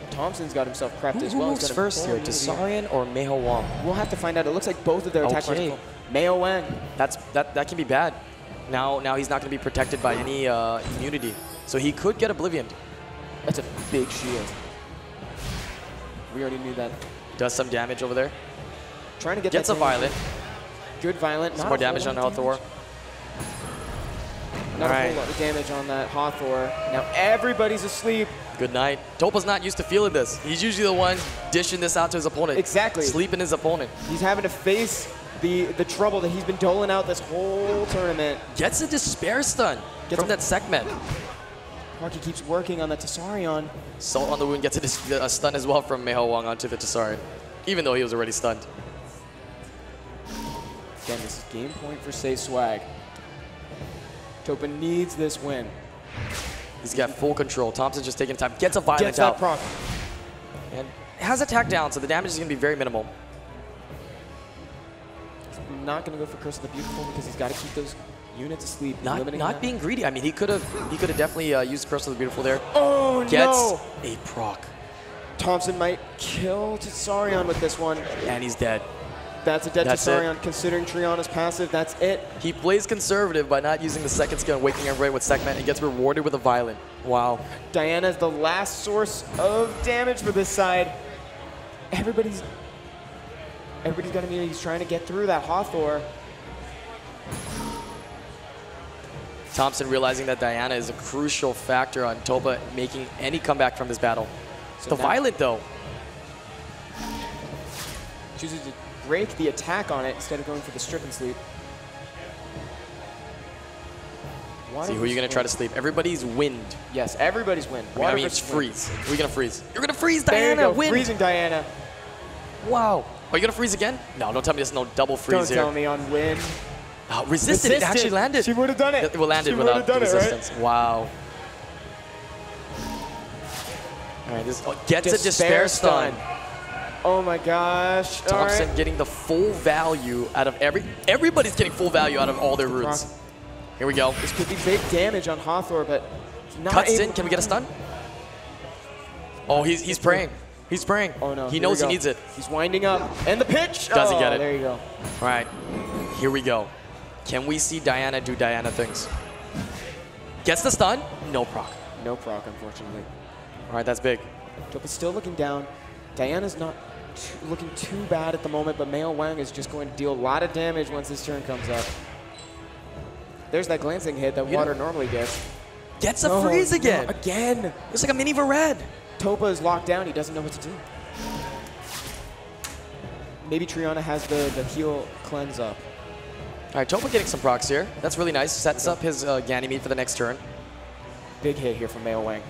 Thompson's got himself prepped as well. Who moves first here, Tsarion or Meo Wang? We'll have to find out. It looks like both of their attack marks. Meo Wang. That can be bad. Now he's not going to be protected by any immunity, so he could get oblivion. That's a big shield. We already knew that. Does some damage over there. Trying to get gets a violent. Good violent. Some more damage on Hawthorne. Not a whole lot of damage on that Hawthorne. Now everybody's asleep. Good night. Topa's not used to feeling this. He's usually the one dishing this out to his opponent. Exactly. Sleeping his opponent. He's having to face the trouble that he's been doling out this whole tournament. Gets a despair stun from that Sekhmet. Parky keeps working on the Tsarion. Salt on the wound gets a stun as well from Meo Wang onto the Tsarion, even though he was already stunned. Again, this is game point for Say Swag. Topa needs this win. He's got full control. Thompson's just taking time. Gets a violent Gets that out. proc. And has attack down, so the damage is going to be very minimal. He's not going to go for Curse of the Beautiful because he's got to keep those units asleep. Not being greedy. I mean, he could have definitely used Curse of the Beautiful there. Oh, Gets a proc. Thompson might kill Tsarion with this one. And he's dead. That's a dead Tsarion. Considering Triana's passive, that's it. He plays conservative by not using the second skill and waking everybody with Sekhmet and gets rewarded with a violent. Wow. Diana is the last source of damage for this side. Everybody's got immunity. He's trying to get through that Hawthorne. Thompson realizing that Diana is a crucial factor on Topa making any comeback from this battle. So the violent, though. Chooses to break the attack on it instead of going for the strip and sleep. See, who are you going to try to sleep? Everybody's wind. Yes, everybody's wind. I mean, it's freeze. Who are you going to freeze? You're going to freeze Diana. Wind. Freezing Diana. Wow. Are you going to freeze again? No, don't tell me there's no double freeze here. Don't tell me on wind. Oh, resisted. It actually landed. She would have done it. It landed without the resistance. Right? Wow. All right, this gets a despair stun. Oh my gosh. Thompson getting the full value out of everybody's getting full value out of all their roots. Here we go. This could be big damage on Hawthorne, but not cuts in. Can we get a stun? Oh, he's praying. He's praying. Oh no. He knows he needs it. He's winding up. And the pitch. Doesn't get it. There you go. All right. Here we go. Can we see Diana do Diana things? Gets the stun. No proc. No proc, unfortunately. All right, that's big. Topa's still looking down. Diana's not looking too bad at the moment, but Meo Wang is just going to deal a lot of damage once this turn comes up. There's that glancing hit that Water normally gets. Gets a freeze again. No, again. It's like a mini Varad. Topa is locked down. He doesn't know what to do. Maybe Triana has the heal cleanse up. All right, Topa getting some procs here. That's really nice. Sets up his Ganymede for the next turn. Big hit here from Meo Wang.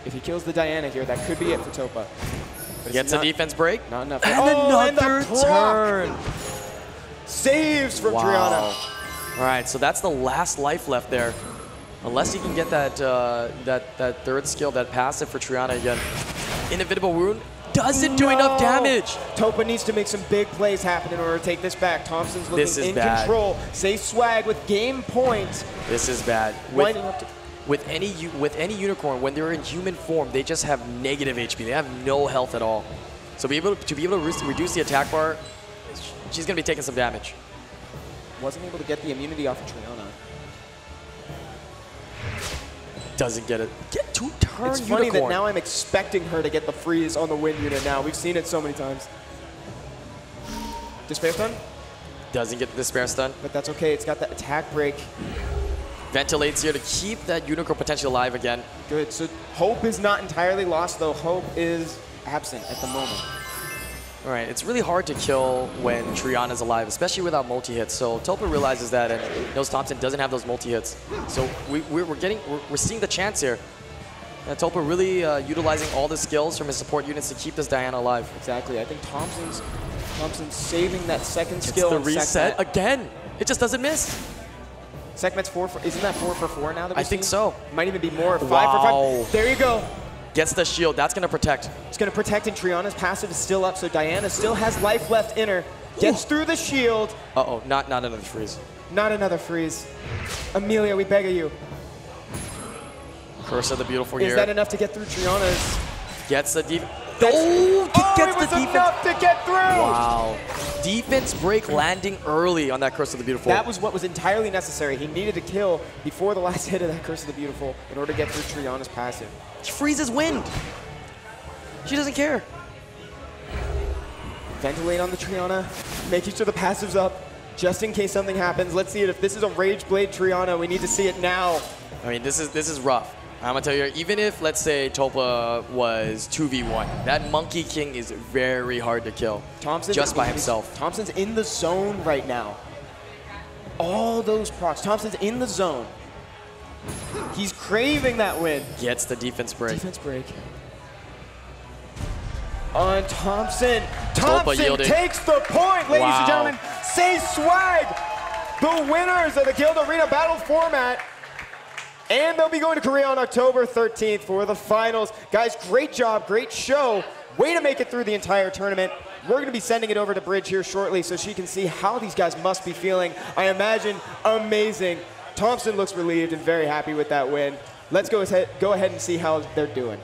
If he kills the Diana here, that could be it for Topa. Gets a defense break. Not enough. And another turn. Saves from Triana. All right, so that's the last life left there. Unless he can get that that third skill, that passive for Triana again. Inevitable wound doesn't do enough damage. Topa needs to make some big plays happen in order to take this back. Thompson's looking in control. Say Swag with game point. This is bad. With any unicorn, when they're in human form, they just have negative HP. They have no health at all. So to be able to reduce the attack bar, she's going to be taking some damage. Wasn't able to get the immunity off of Triana. Doesn't get it. Get two-turn It's funny unicorn. that now I'm expecting her to get the freeze on the wind unit now. We've seen it so many times. Despair stun? Doesn't get the despair stun. But that's okay. It's got that attack break. Ventilates here to keep that unicorn potential alive again. Good. So Hope is not entirely lost, though. Hope is absent at the moment. All right, it's really hard to kill when Triana's alive, especially without multi-hits. So Topa realizes that and knows Thompson doesn't have those multi-hits. So we're seeing the chance here. Topa really utilizing all the skills from his support units to keep this Diana alive. Exactly. I think Thompson's saving that second skill. It's the reset again. It just doesn't miss. Sekhmet's 4 for, isn't that 4 for 4 now? That I think so. Might even be more. 5 Wow. for 5. There you go. Gets the shield. That's going to protect. It's going to protect, and Triana's passive is still up, so Diana still has life left in her. Gets through the shield. Uh-oh, not another freeze. Not another freeze. Amelia, we beg of you. Curse of the Beautiful here. Is that enough to get through Triana's? Gets the defense. Gets the defense. Enough to get through. Wow. Defense break landing early on that Curse of the Beautiful. That was what was entirely necessary. He needed to kill before the last hit of that Curse of the Beautiful in order to get through Triana's passive. She freezes wind. She doesn't care. Ventilate on the Triana, making sure the passive's up, just in case something happens. Let's see it. If this is a Rage Blade Triana, we need to see it now. I mean, this is rough. I'm gonna tell you, even if, let's say, Topa was 2v1, that Monkey King is very hard to kill just by himself. Thompson's in the zone right now. All those procs. Thompson's in the zone. He's craving that win. Gets the defense break. Defense break. On Thompson. Thompson takes the point, ladies and gentlemen. Say Swag, the winners of the Guild Arena Battle format. And they'll be going to Korea on October 13th for the finals. Guys, great job, great show. Way to make it through the entire tournament. We're going to be sending it over to Bridge here shortly so she can see how these guys must be feeling. I imagine amazing. Thompson looks relieved and very happy with that win. Let's go ahead and see how they're doing.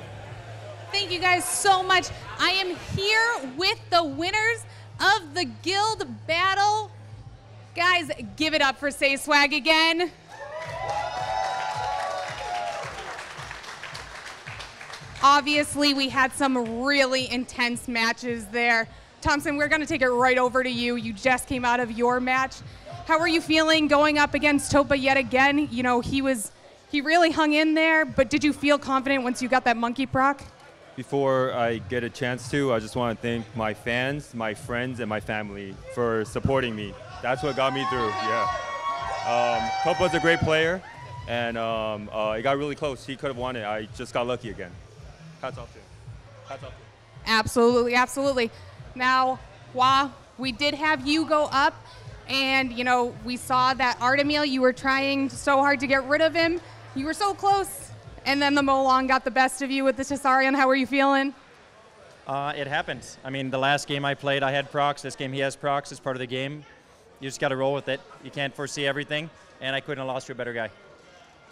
Thank you guys so much. I am here with the winners of the Guild Battle. Guys, give it up for Say Swag again. Obviously, we had some really intense matches there. Thompson, we're going to take it right over to you. You just came out of your match. How are you feeling going up against Topa yet again? You know, he really hung in there, but did you feel confident once you got that monkey proc? Before I get a chance to, I just want to thank my fans, my friends, and my family for supporting me. That's what got me through, yeah. Topa's a great player, and it got really close. He could have won it. I just got lucky again. Hats off to him. Hats off to him. Absolutely, absolutely. Now, Hua, we did have you go up, and, you know, we saw that Artemil, you were trying so hard to get rid of him. You were so close, and then the Molong got the best of you with the Tesarion. How are you feeling? It happens. I mean, the last game I played, I had procs. This game, he has procs. It's part of the game. You just got to roll with it. You can't foresee everything, and I couldn't have lost to a better guy.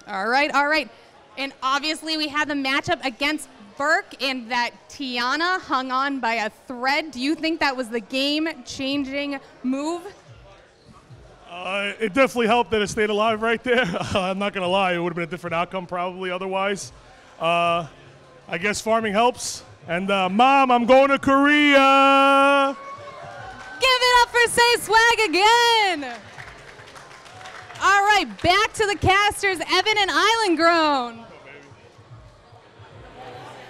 All right, all right. And obviously, we had the matchup against Burke, and that Tiana hung on by a thread. Do you think that was the game-changing move? It definitely helped that it stayed alive right there. I'm not going to lie. It would have been a different outcome probably otherwise. I guess farming helps. And Mom, I'm going to Korea. Give it up for Say Swag again. All right, back to the casters, Evan and Island Grown.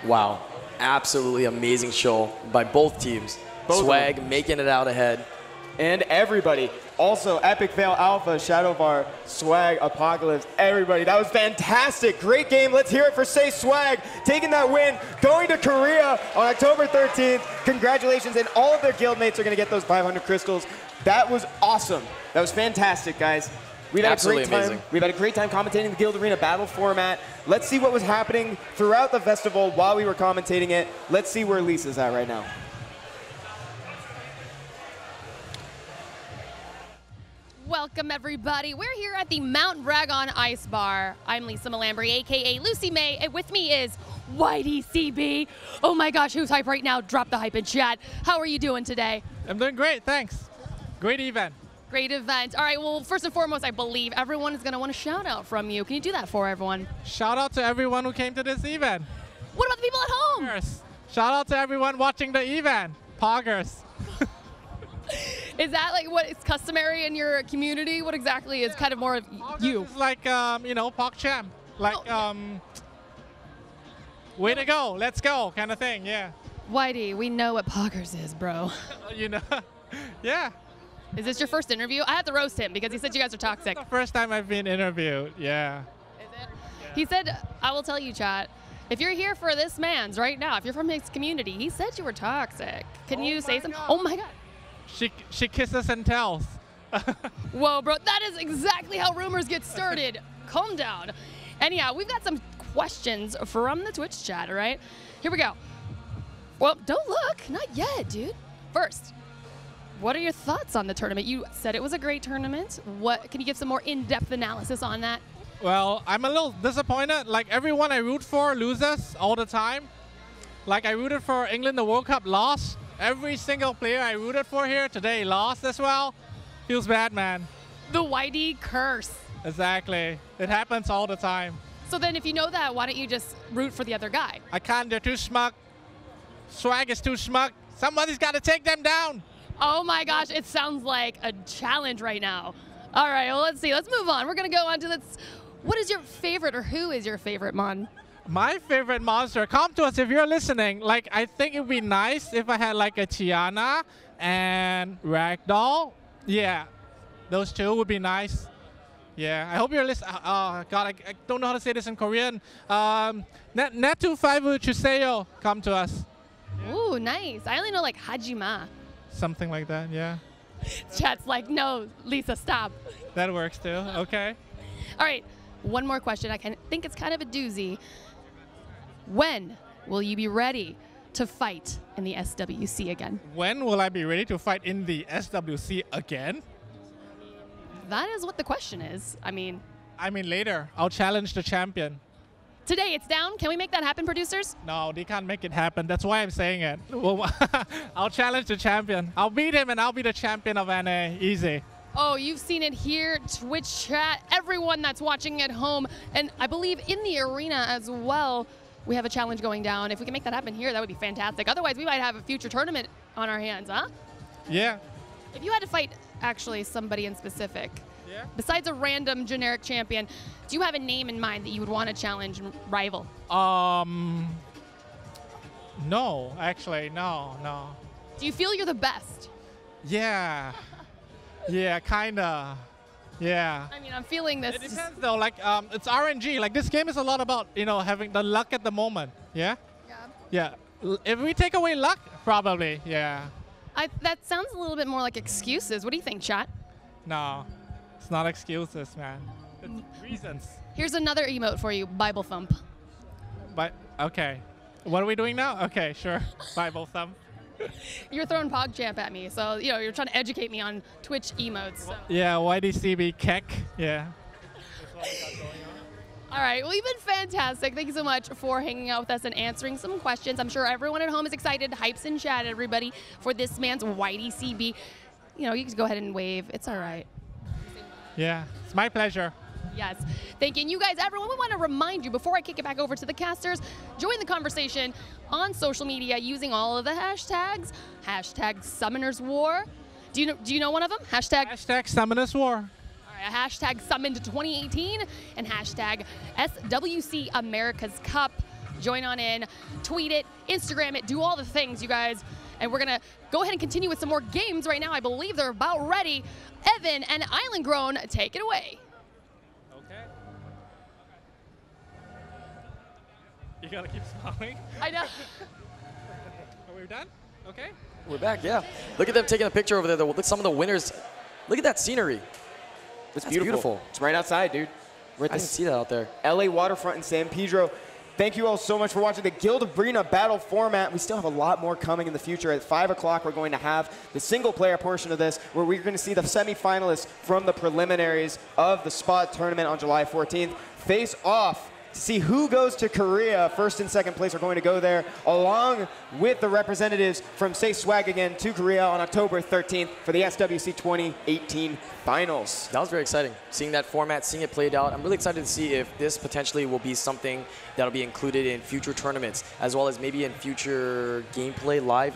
Wow, absolutely amazing show by both teams. Swag making it out ahead. And everybody. Also, Epic Veil Alpha, Shadowvar, Swag, Apocalypse, everybody. That was fantastic. Great game. Let's hear it for Say Swag, taking that win, going to Korea on October 13th. Congratulations, and all of their guildmates are going to get those 500 crystals. That was awesome. That was fantastic, guys. We've had a great time. Amazing. We've had a great time commentating the Guild Arena Battle format. Let's see what was happening throughout the festival while we were commentating it. Let's see where Lisa's at right now. Welcome, everybody. We're here at the Mount Dragon Ice Bar. I'm Lisa Malambry, a.k.a. Lucy May, and with me is Whitey CB. Oh my gosh, who's hype right now? Drop the hype in chat. How are you doing today? I'm doing great, thanks. Great event. Great event. All right, well, first and foremost, I believe everyone is going to want a shout out from you. Can you do that for everyone? Shout out to everyone who came to this event. What about the people at home? Poggers. Shout out to everyone watching the event. Poggers. Is that like what is customary in your community? What exactly is kind of more of you? It's like, you know, PogChamp. Like, way to go, let's go kind of thing, yeah. Whitey, we know what Poggers is, bro. You know, yeah. Is this your first interview? I have to roast him because he said you guys are toxic. It's the first time I've been interviewed, yeah. Is it? He said, I will tell you, chat, if you're here for this man's right now, if you're from his community, he said you were toxic. Can you say something? Oh my God. She kisses and tells. Whoa, bro, that is exactly how rumors get started. Calm down. Anyhow, we've got some questions from the Twitch chat, all right? Here we go. Well, don't look, not yet, dude. First, what are your thoughts on the tournament? You said it was a great tournament. What can you give some more in-depth analysis on that? Well, I'm a little disappointed. Like, everyone I root for loses all the time. Like, I rooted for England, the World Cup lost. Every single player I rooted for here today lost as well. Feels bad, man. The YD curse. Exactly. It happens all the time. So then if you know that, why don't you just root for the other guy? I can't. They're too smug. Swag is too smug. Somebody's got to take them down. Oh my gosh, it sounds like a challenge right now. All right, well, let's see. Let's move on. We're going to go on to this. What is your favorite, or who is your favorite Mon? My favorite monster, come to us if you're listening. Like, I think it would be nice if I had like a Tiana and Ragdoll. Yeah, those two would be nice. Yeah, I hope you're listening. Oh, God, I don't know how to say this in Korean. Netu 5 Chuseo, come to us. Ooh, nice. I only know like Hajima. Something like that, yeah. Chat's like, no, Lisa, stop. That works too, okay. All right, one more question. I think it's kind of a doozy. When will you be ready to fight in the SWC again? When will I be ready to fight in the SWC again? That is what the question is. I mean later. I'll challenge the champion. Today it's down. Can we make that happen, producers? No, they can't make it happen. That's why I'm saying it. Well, I'll challenge the champion. I'll beat him and I'll be the champion of NA. Easy. Oh, you've seen it here, Twitch chat, everyone that's watching at home, and I believe in the arena as well. We have a challenge going down. If we can make that happen here, that would be fantastic. Otherwise, we might have a future tournament on our hands, huh? Yeah. If you had to fight, actually, somebody in specific, besides a random generic champion, do you have a name in mind that you would want to challenge and rival? No, actually, no. Do you feel you're the best? Yeah. Yeah, kinda. Yeah. I mean, I'm feeling this. It depends though, like, it's RNG. Like, this game is a lot about, you know, having the luck at the moment, yeah? Yeah. If we take away luck, probably, yeah. That sounds a little bit more like excuses. What do you think, chat? No, it's not excuses, man. It's reasons. Here's another emote for you, Bible thump. But, okay. What are we doing now? Okay, sure. Bible thump. You're throwing PogChamp at me, so you know you're trying to educate me on Twitch emotes. So. Yeah, YDCB Keck, yeah. All right, well, you've been fantastic. Thank you so much for hanging out with us and answering some questions. I'm sure everyone at home is excited. Hypes in chat, everybody, for this man's YDCB. You know, you can go ahead and wave. It's all right. Yeah, it's my pleasure. Yes. Thank you. And you guys, everyone, we want to remind you, before I kick it back over to the casters, join the conversation on social media using all of the hashtags. Hashtag Summoners War. Do you know one of them? Hashtag Summoners War. All right, hashtag Summoned 2018 and hashtag SWC America's Cup. Join on in, tweet it, Instagram it, do all the things, you guys. And we're going to go ahead and continue with some more games right now. I believe they're about ready. Evan and Island Grown, take it away. You gotta keep smiling. I know. Are we done? Okay. We're back, yeah. Look at them taking a picture over there. Look at some of the winners. Look at that scenery. It's beautiful. It's right outside, dude. I didn't see that out there. LA waterfront in San Pedro. Thank you all so much for watching the Guild Arena battle format. We still have a lot more coming in the future. At 5 o'clock, we're going to have the single-player portion of this, where we're going to see the semifinalists from the preliminaries of the spot tournament on July 14th face off to see who goes to Korea. First and second place are going to go there, along with the representatives from Say Swag again to Korea on October 13th for the SWC 2018 finals. That was very exciting. Seeing that format, seeing it played out. I'm really excited to see if this potentially will be something that'll be included in future tournaments, as well as maybe in future gameplay live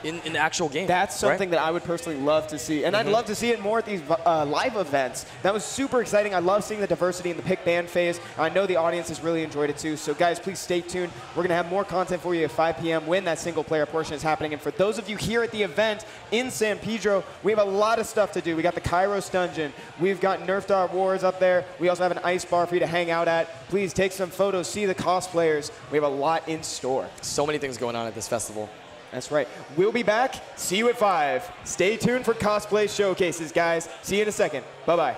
in the actual game. That's something that I would personally love to see. And I'd love to see it more at these live events. That was super exciting. I love seeing the diversity in the pick ban phase. I know the audience has really enjoyed it too. So guys, please stay tuned. We're going to have more content for you at 5 p.m. when that single player portion is happening. And for those of you here at the event in San Pedro, we have a lot of stuff to do. We got the Kairos Dungeon. We've got Nerf Dart Wars up there. We also have an ice bar for you to hang out at. Please take some photos, see the cosplayers. We have a lot in store. So many things going on at this festival. That's right. We'll be back. See you at 5. Stay tuned for cosplay showcases, guys. See you in a second. Bye-bye.